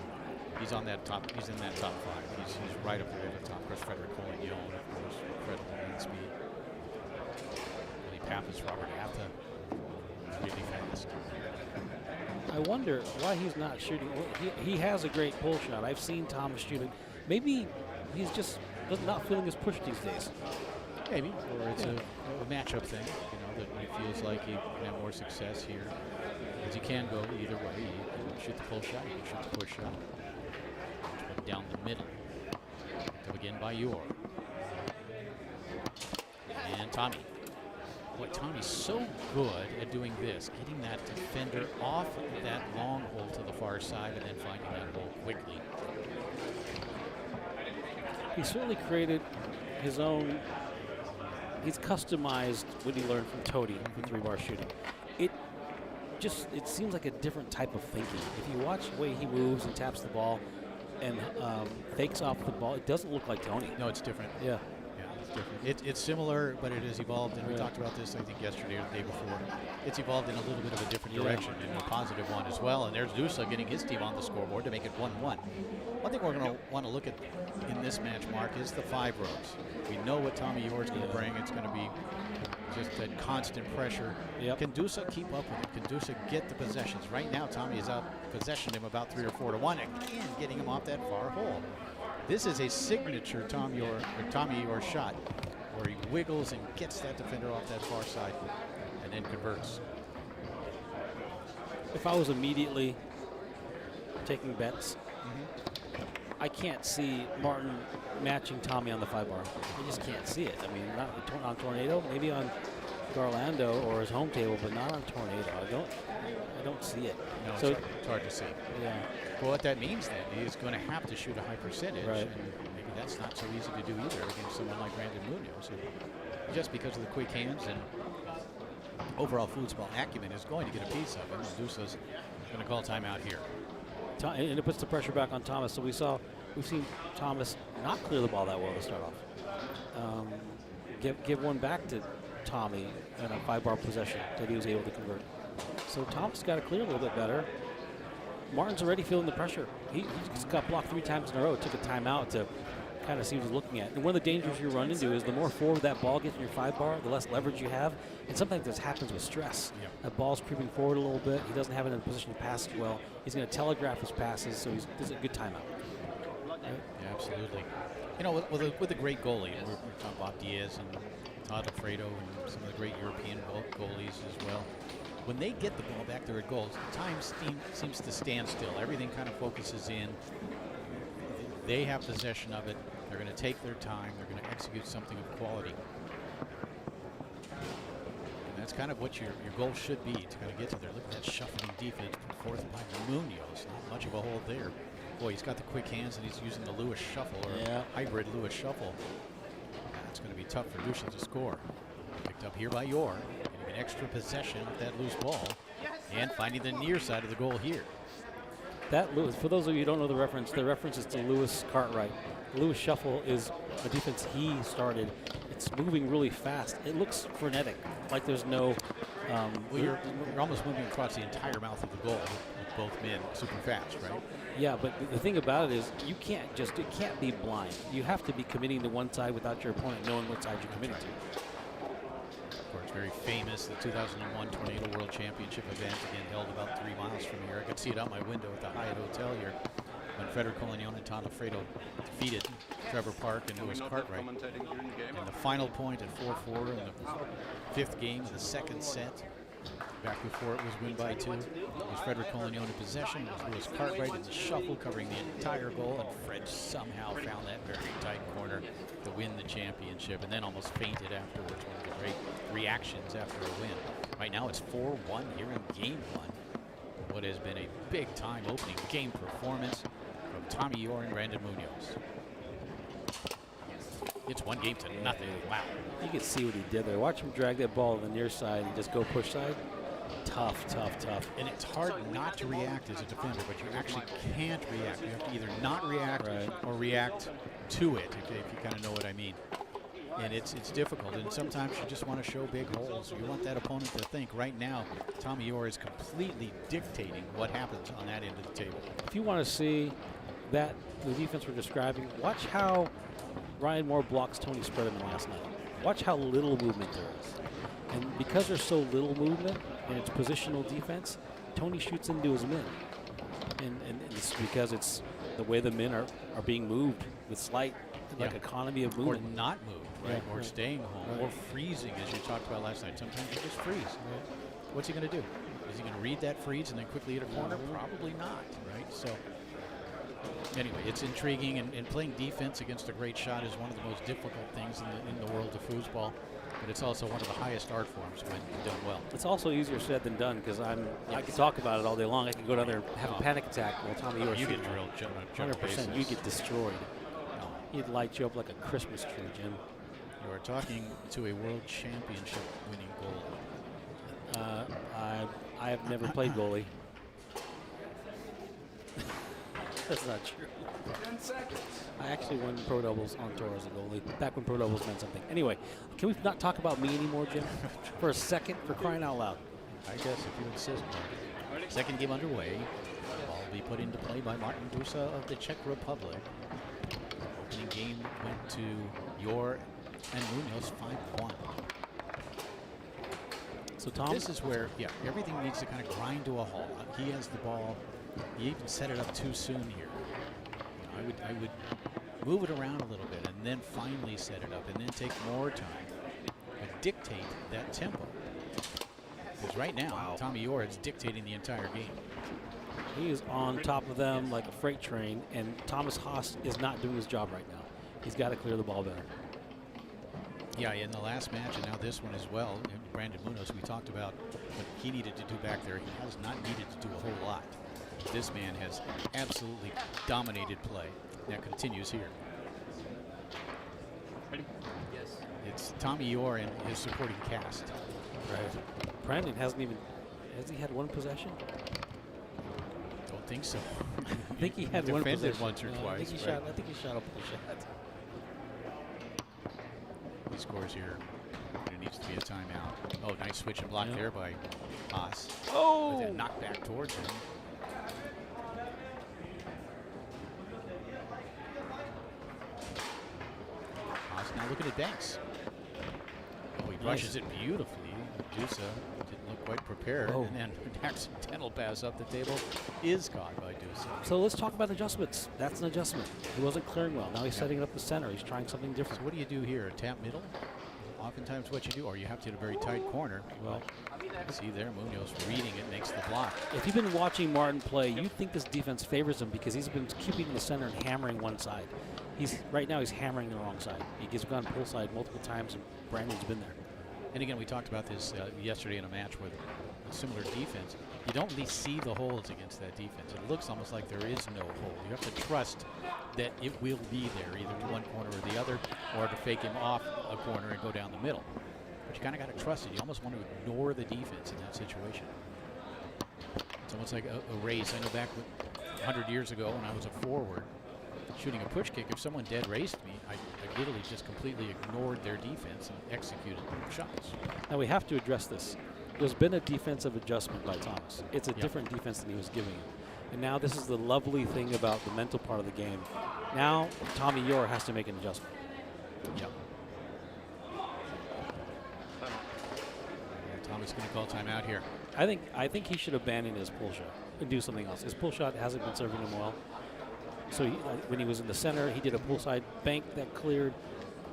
he's on that top. He's in that top 5. He's right up there at the top. Of course, Frederick Collignon, of course, incredible hand speed. Billy Pappas, Robert Atta, really fast. I wonder why he's not shooting. Well, he has a great pull shot. I've seen Thomas shooting. Maybe he's just not feeling his push these days. Maybe, or it's a matchup thing. You know, that he feels like he can have more success here, because he can go either way. You can shoot the pull shot, you can shoot the push shot. Down the middle. Picked up again by Yore. And Tommy. Boy, Tommy's so good at doing this, getting that defender off that long hole to the far side and then finding that hole quickly. He certainly created his own. He's customized what he learned from Toady with 3-bar shooting. It seems like a different type of thinking. If you watch the way he moves and taps the ball and fakes off the ball, it doesn't look like Tony. No, it's different. Yeah. Yeah, different. It's similar, but it has evolved, and we talked about this, I think, yesterday or the day before. It's evolved in a little bit of a different direction, in a positive one as well. And there's Dusa getting his team on the scoreboard to make it 1-1. One thing we're going to want to look at in this match, Mark, is the 5 rows. We know what Tommy Orr is going to bring. It's going to be just that constant pressure. Can Dusa keep up with it? Can Dusa get the possessions? Right now, Tommy is out possessioned him about 3 or 4 to 1. Again, getting him off that far hole. This is a signature Tommy Orr shot, where he wiggles and gets that defender off that far side and then converts. If I was immediately taking bets, I can't see Martin matching Tommy on the 5 bar. I just can't see it. I mean, not on Tornado, maybe on Garlando or his home table, but not on Tornado. I don't see it. No, so it's hard to see. Yeah. Well, what that means then is going to have to shoot a high percentage, right. and maybe that's not so easy to do either against someone like Brandon Munoz. Just because of the quick hands and overall foosball acumen is going to get a piece of him. Dusa's going to call timeout here. And it puts the pressure back on Thomas. So we've seen Thomas not clear the ball that well to start off. Give one back to Tommy in a 5 bar possession that he was able to convert. So Thomas got to clear a little bit better. Martin's already feeling the pressure. He just got blocked 3 times in a row. It took a timeout to kind of see what he's looking at. And one of the dangers you run into is the more forward that ball gets in your 5 bar, the less leverage you have. And sometimes this happens with stress. That ball's creeping forward a little bit. He doesn't have it in a position to pass it well. He's going to telegraph his passes, so there's a good timeout. Right? Yeah, absolutely. You know, with a great goalie, we're talking about Diaz and Todd Alfredo and some of the great European goalies as well. When they get the ball back there at goals, time seems to stand still. Everything kind of focuses in. They have possession of it. They're going to take their time. They're going to execute something of quality. And that's kind of what your goal should be, to kind of get to there. Look at that shuffling defense put forth by Munoz. Not much of a hold there. Boy, he's got the quick hands, and he's using the Lewis shuffle, or hybrid Lewis shuffle. It's going to be tough for Dusa to score. Picked up here by Orr. Getting an extra possession with that loose ball. And finding the near side of the goal here. That Lewis, for those of you who don't know the reference is to Lewis Cartwright. The Lewis shuffle is a defense he started. It's moving really fast. It looks frenetic, like there's no... well, you're almost moving across the entire mouth of the goal with both men super fast, right? Yeah, but the thing about it is it can't be blind. You have to be committing to one side without your opponent knowing what side you're committing to. Of course, very famous, the 2001 Tornado World Championship event, again held about 3 miles from here. I could see it out my window at the Hyatt Hotel here when Frederick Collignon and Todd Alfredo defeated Trevor Park and Lewis Cartwright. And the final point at 4-4 in the 5th game of the 2nd set. Back before it was win by 2. It was Frederick Collignon in possession. It was Lewis Cartwright in the shuffle, covering the entire goal, and Fred somehow found that very tight corner to win the championship, and then almost fainted afterwards. One of the great reactions after a win. Right now it's 4-1 here in game 1. What has been a big-time opening game performance from Tommy Orr and Brandon Munoz. It's 1-0. Wow. You can see what he did there. Watch him drag that ball to the near side and just go push side. Tough. And it's hard not to react as a defender, but you actually can't react. You have to either not react or react to it, if you kind of know what I mean. And it's difficult, and sometimes you just want to show big holes. You want that opponent to think. Right now, Tommy Orr is completely dictating what happens on that end of the table. If you want to see the defense we're describing, watch how Ryan Moore blocks Tony Spreadman last night. Watch how little movement there is. And because there's so little movement and it's positional defense, Tony shoots into his men. And it's because it's the way the men are being moved with slight economy of movement. Or not moved, right? Or staying home, or freezing, as you talked about last night. Sometimes you just freeze. What's he going to do? Is he going to read that freeze and then quickly hit a corner? Probably not, right? So anyway, it's intriguing, and playing defense against a great shot is one of the most difficult things in the world of foosball. But it's also one of the highest art forms when done well. It's also easier said than done, because I could talk about it all day long. I could go down there and have a panic attack while Tommy Orr. You get drilled, 100%. You get destroyed. He'd light you up like a Christmas tree, Jim. You are talking to a world championship winning goalie. I have never played goalie. That's not true. 10 seconds. I actually won pro doubles on tour as a goalie, back when pro doubles meant something. Anyway, can we not talk about me anymore, Jim? For a second, for crying out loud. I guess if you insist. Second game underway. Ball will be put into play by Martin Dusa of the Czech Republic. Opening game went to Yor and Munoz 5-1. So Tom, this is where, yeah, everything needs to kind of grind to a halt. He has the ball. He even set it up too soon here. You know, I would move it around a little bit and then finally set it up and then take more time and dictate that tempo. Because right now, Tommy Yor is dictating the entire game. he is on top of them like a freight train, and Thomas Haas is not doing his job right now. He's got to clear the ball better. Yeah, in the last match and now this one as well, Brandon Munoz, we talked about what he needed to do back there. He has not needed to do a whole lot. This man has absolutely dominated play. That continues here. Ready? Yes. It's Tommy Yor and his supporting cast. Right. Brandon hasn't even, has he had one possession? Don't think so. I think he had one defended possession. once or twice. I think he shot a pull shot. He scores here. There needs to be a timeout. Oh, nice switch and block there by Haas. Oh! With a knockback towards him. Haas now looking at Banks. Oh, he brushes it beautifully. Dusa didn't look quite prepared. Oh. And then an accidental pass up the table is caught by Dusa. So let's talk about adjustments. That's an adjustment. He wasn't clearing well. Now he's setting it up the center. He's trying something different. So what do you do here? A tap middle? Oftentimes what you do, or you have to hit a very tight corner. Well, see there, Munoz reading it, makes the block. If you've been watching Martin play, you think this defense favors him because he's been keeping the center and hammering one side. Right now he's hammering the wrong side. He's gone pull side multiple times, and Brandon's been there. And again, we talked about this yesterday in a match with a similar defense. You don't really see the holes against that defense. It looks almost like there is no hole. You have to trust that it will be there, either to one corner or the other, or to fake him off a corner and go down the middle. But you kind of got to trust it. You almost want to ignore the defense in that situation. It's almost like a race. I know back 100 years ago when I was a forward, shooting a push kick, if someone dead raced me, I literally just completely ignored their defense and executed shots. Now we have to address this. There's been a defensive adjustment by Thomas. It's a different defense than he was giving him. And now this is the lovely thing about the mental part of the game. Now Tommy Yor has to make an adjustment. Yep. Thomas going to call timeout here. I think he should abandon his pull shot and do something else. His pull shot hasn't been serving him well. So when he was in the center, he did a pull side bank that cleared.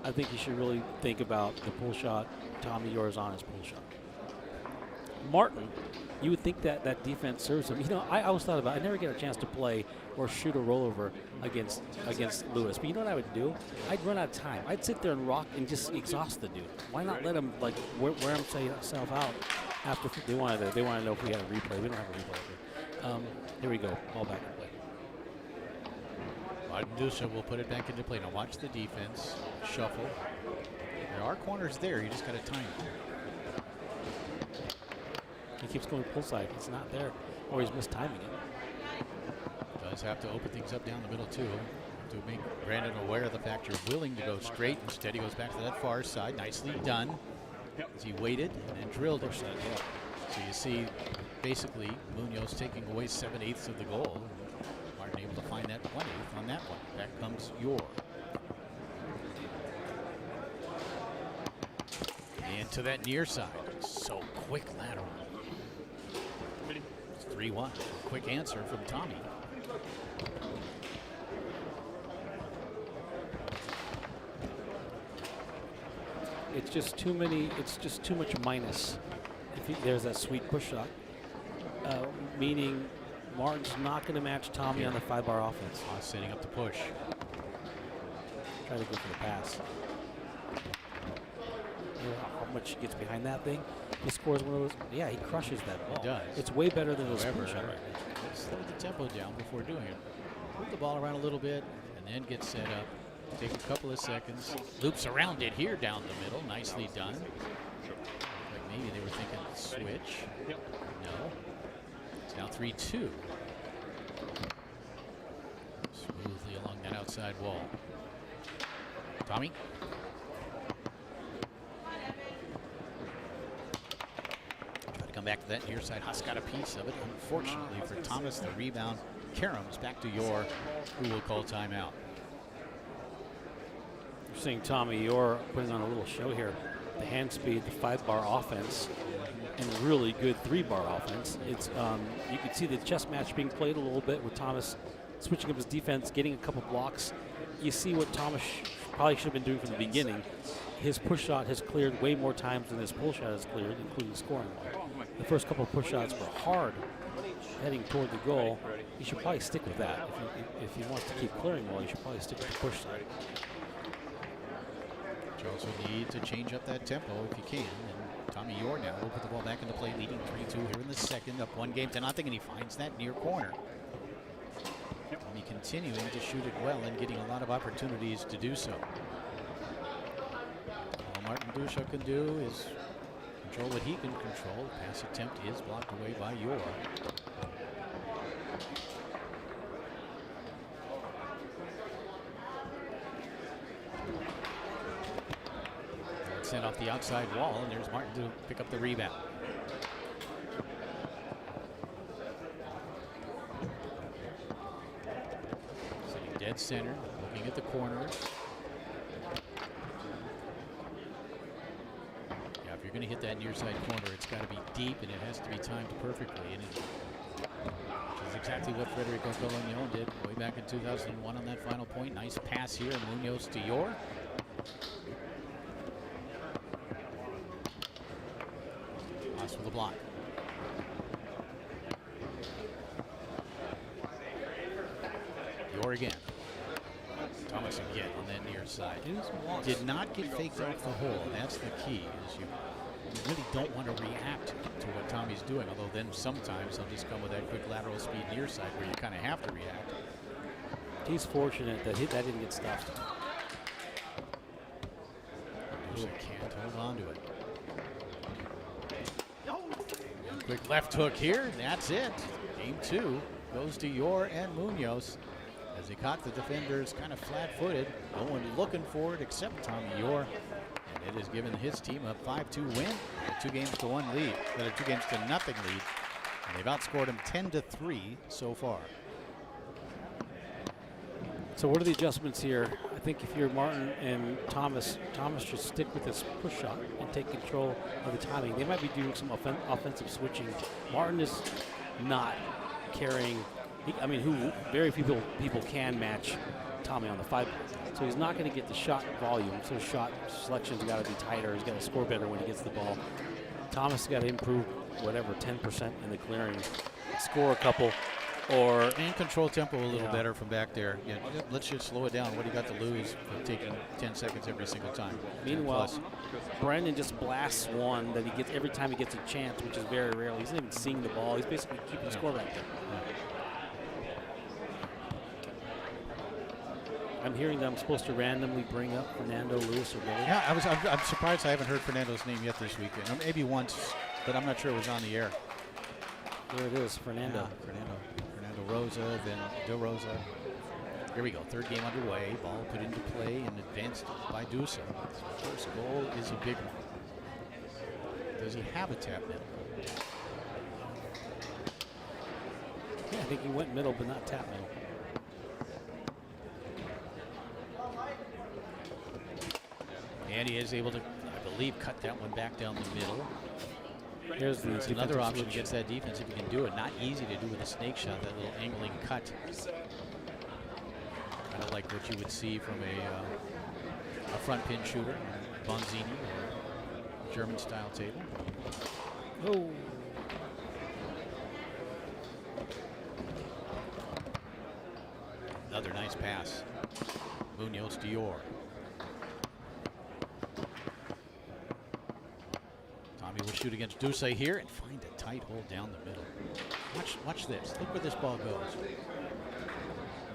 I think he should really think about the pull shot. Tommy Yor is on his pull shot. Martin, you would think that that defense serves him. You know, I always thought about I never get a chance to play or shoot a rollover against Lewis. But you know what I would do? I'd run out of time. I'd sit there and rock and just exhaust the dude. Why not let him like wear himself out after they want to know if we had a replay. We don't have a replay here. Here we go. Ball back in play. Dusa will put it back into play. Now watch the defense. Shuffle. There are corners there. You just got to time it. He keeps going pull side. It's not there. Or he's mistiming it. Does have to open things up down the middle too. To make Brandon aware of the fact you're willing to go straight. Instead he goes back to that far side. Nicely done. As he waited and then drilled it. So you see basically Munoz taking away 7/8 of the goal. Martin able to find that 1/8 on that one. Back comes Yor. And to that near side. So quick lateral. It's 3-1. Quick answer from Tommy. It's just too many. It's just too much minus. There's that sweet push shot, meaning Martin's not going to match Tommy on the 5-bar offense. Setting up the push. Try to go for the pass. You know how much he gets behind that thing. He scores one of those. Yeah, he crushes that ball. He does. It's way better than his However, push shot. slow the tempo down before doing it. Move the ball around a little bit and then get set up. Take a couple of seconds. Loops around it here down the middle. Nicely done. Like maybe they were thinking switch. No. It's now 3-2. outside wall. Tommy. Try to come back to that near side. Huss got a piece of it. Unfortunately for Thomas, the rebound. Karams back to Yor, who will call timeout. You're seeing Tommy Yor putting on a little show here. The hand speed, the 5-bar offense, and really good 3-bar offense. It's you can see the chess match being played a little bit with Thomas switching up his defense, getting a couple blocks. You see what Thomas probably should have been doing from the beginning. His push shot has cleared way more times than his pull shot has cleared, including scoring one. The first couple of push shots were hard heading toward the goal. You should probably stick with that. If he wants to keep clearing well, you should probably stick with the push side. You also need to change up that tempo if you can. And Tommy Yor now will put the ball back into play, leading 3-2 here in the second, up 1-0, and he finds that near corner. Tommy continuing to shoot it well and getting a lot of opportunities to do so. All Martin Dusha can do is control what he can control. Pass attempt is blocked away by Yor. Sent off the outside wall, and there's Martin to pick up the rebound. Sitting dead center, looking at the corners. Yeah, if you're going to hit that near side corner, it's got to be deep, and it has to be timed perfectly. And which is exactly what Federico Colognon did way back in 2001 on that final point. Nice pass here, Munoz to Yor. For the block. Yor again. Thomas again on that near side. Did not get faked off the hole. That's the key. Is you really don't want to react to what Tommy's doing. Although then sometimes he'll just come with that quick lateral speed near side where you kind of have to react. He's fortunate that that didn't get stopped. Can't hold on to it. Quick left hook here, and that's it. Game 2 goes to Yor and Munoz as he caught the defenders kind of flat-footed. No one looking for it except Tommy Yor. And it has given his team a 5-2 win, a 2-1 lead, but a 2-0 lead. And they've outscored him 10-3 so far. So what are the adjustments here? I think if you're Martin and Thomas should stick with this push shot and take control of the timing. They might be doing some offensive switching. Martin is not carrying. Very few people can match Tommy on the 5. So he's not going to get the shot volume. So shot selection's got to be tighter. He's got to score better when he gets the ball. Thomas has got to improve 10% in the clearing, score a couple. And control tempo a little better from back there. Yeah, let's just slow it down. What do you got to lose for taking 10 seconds every single time? Meanwhile, Brandon just blasts one that he gets every time he gets a chance, which is very rare. He's not even seeing the ball. He's basically keeping the score right there. I'm hearing that I'm supposed to randomly bring up Fernando, Lewis, or Billy. Yeah, I'm surprised I haven't heard Fernando's name yet this weekend. Or maybe once, but I'm not sure it was on the air. There it is, Fernando. Yeah, Fernando Rosa, then De Rosa. Here we go, third game underway. Ball put into play and advanced by Dusa. First goal is a big one. Does he have a tap middle? Yeah, I think he went middle, but not tap middle. And he is able to, I believe, cut that one back down the middle. Here's another option against that defense if you can do it. Not easy to do with a snake shot, that little angling cut. Kind of like what you would see from a front pin shooter, Bonzini, or German-style table. Oh. Another nice pass. Munoz to Yor. Tommy will shoot against Duce here and find a tight hole down the middle. Watch this. Look where this ball goes.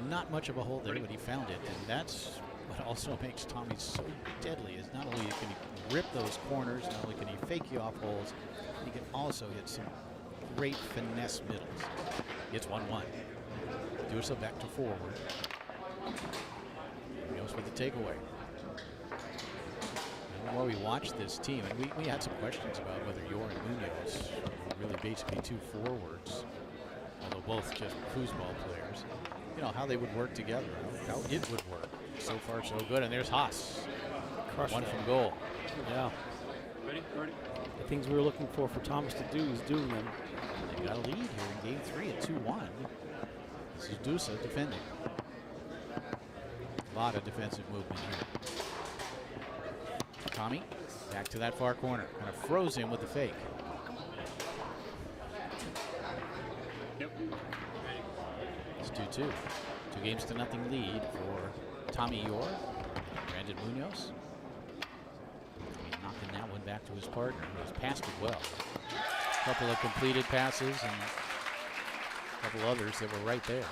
Not much of a hole there, but he found it. And that's what also makes Tommy so deadly, is not only can he rip those corners, not only can he fake you off holes, he can also hit some great finesse middles. Gets 1-1. Duce back to forward. Munoz with the takeaway. And the more we watch this team, and we had some questions about whether Yor and Munoz were really basically two forwards, although both just foosball players, you know, how they would work together, how it would work. So far, so good. And there's Haas. One from goal. Yeah. Ready? The things we were looking for Thomas to do, he's doing them. They got a lead here in game 3 at 2-1. This is Dusa defending. A lot of defensive movement here. Tommy back to that far corner. Kind of froze him with the fake. Yep. It's 2-2. 2 games to nothing lead for Tommy Yor. Brandon Munoz. Knocking that one back to his partner, who has passed it well. A couple of completed passes and a couple others that were right there.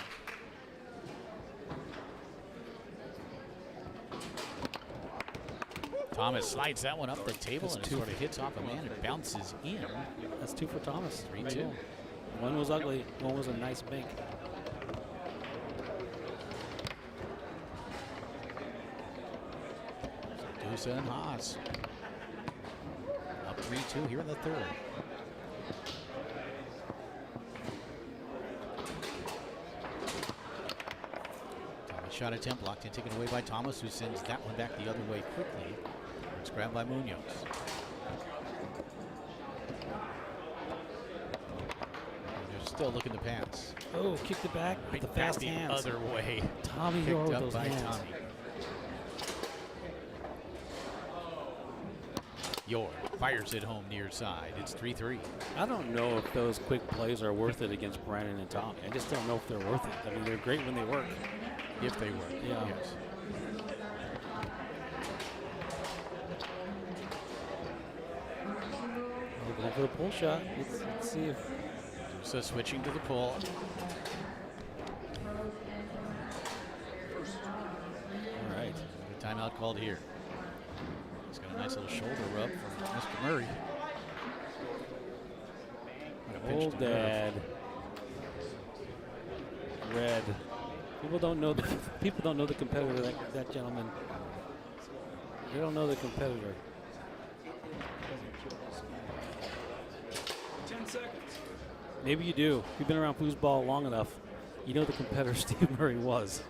Thomas slides that one up the table and it sort of hits off a man and bounces in. That's 2 for Thomas. 3-2. One was ugly, one was a nice bank. Dusa and Haas. Up 3-2 here in the third. Shot attempt blocked and taken away by Thomas, who sends that one back the other way quickly. It's grabbed by Munoz. They're still looking to pass. Oh, kicked it back with the fast hands. The other way. Tommy Yor with those hands. Tommy. Yor fires it home near side. It's 3-3. I don't know if those quick plays are worth it against Brandon and Tommy. I just don't know if they're worth it. I mean, they're great when they work. If they work, yeah. Yes. We're going for the pull shot. Let's see if. So switching to the pull. All right. Timeout called here. He's got a nice little shoulder rub from Mr. Murray. Old dad. Red. People don't know the competitor. That gentleman. They don't know the competitor. 10 seconds. Maybe you do. If you've been around foosball long enough, you know the competitor Steve Murray was.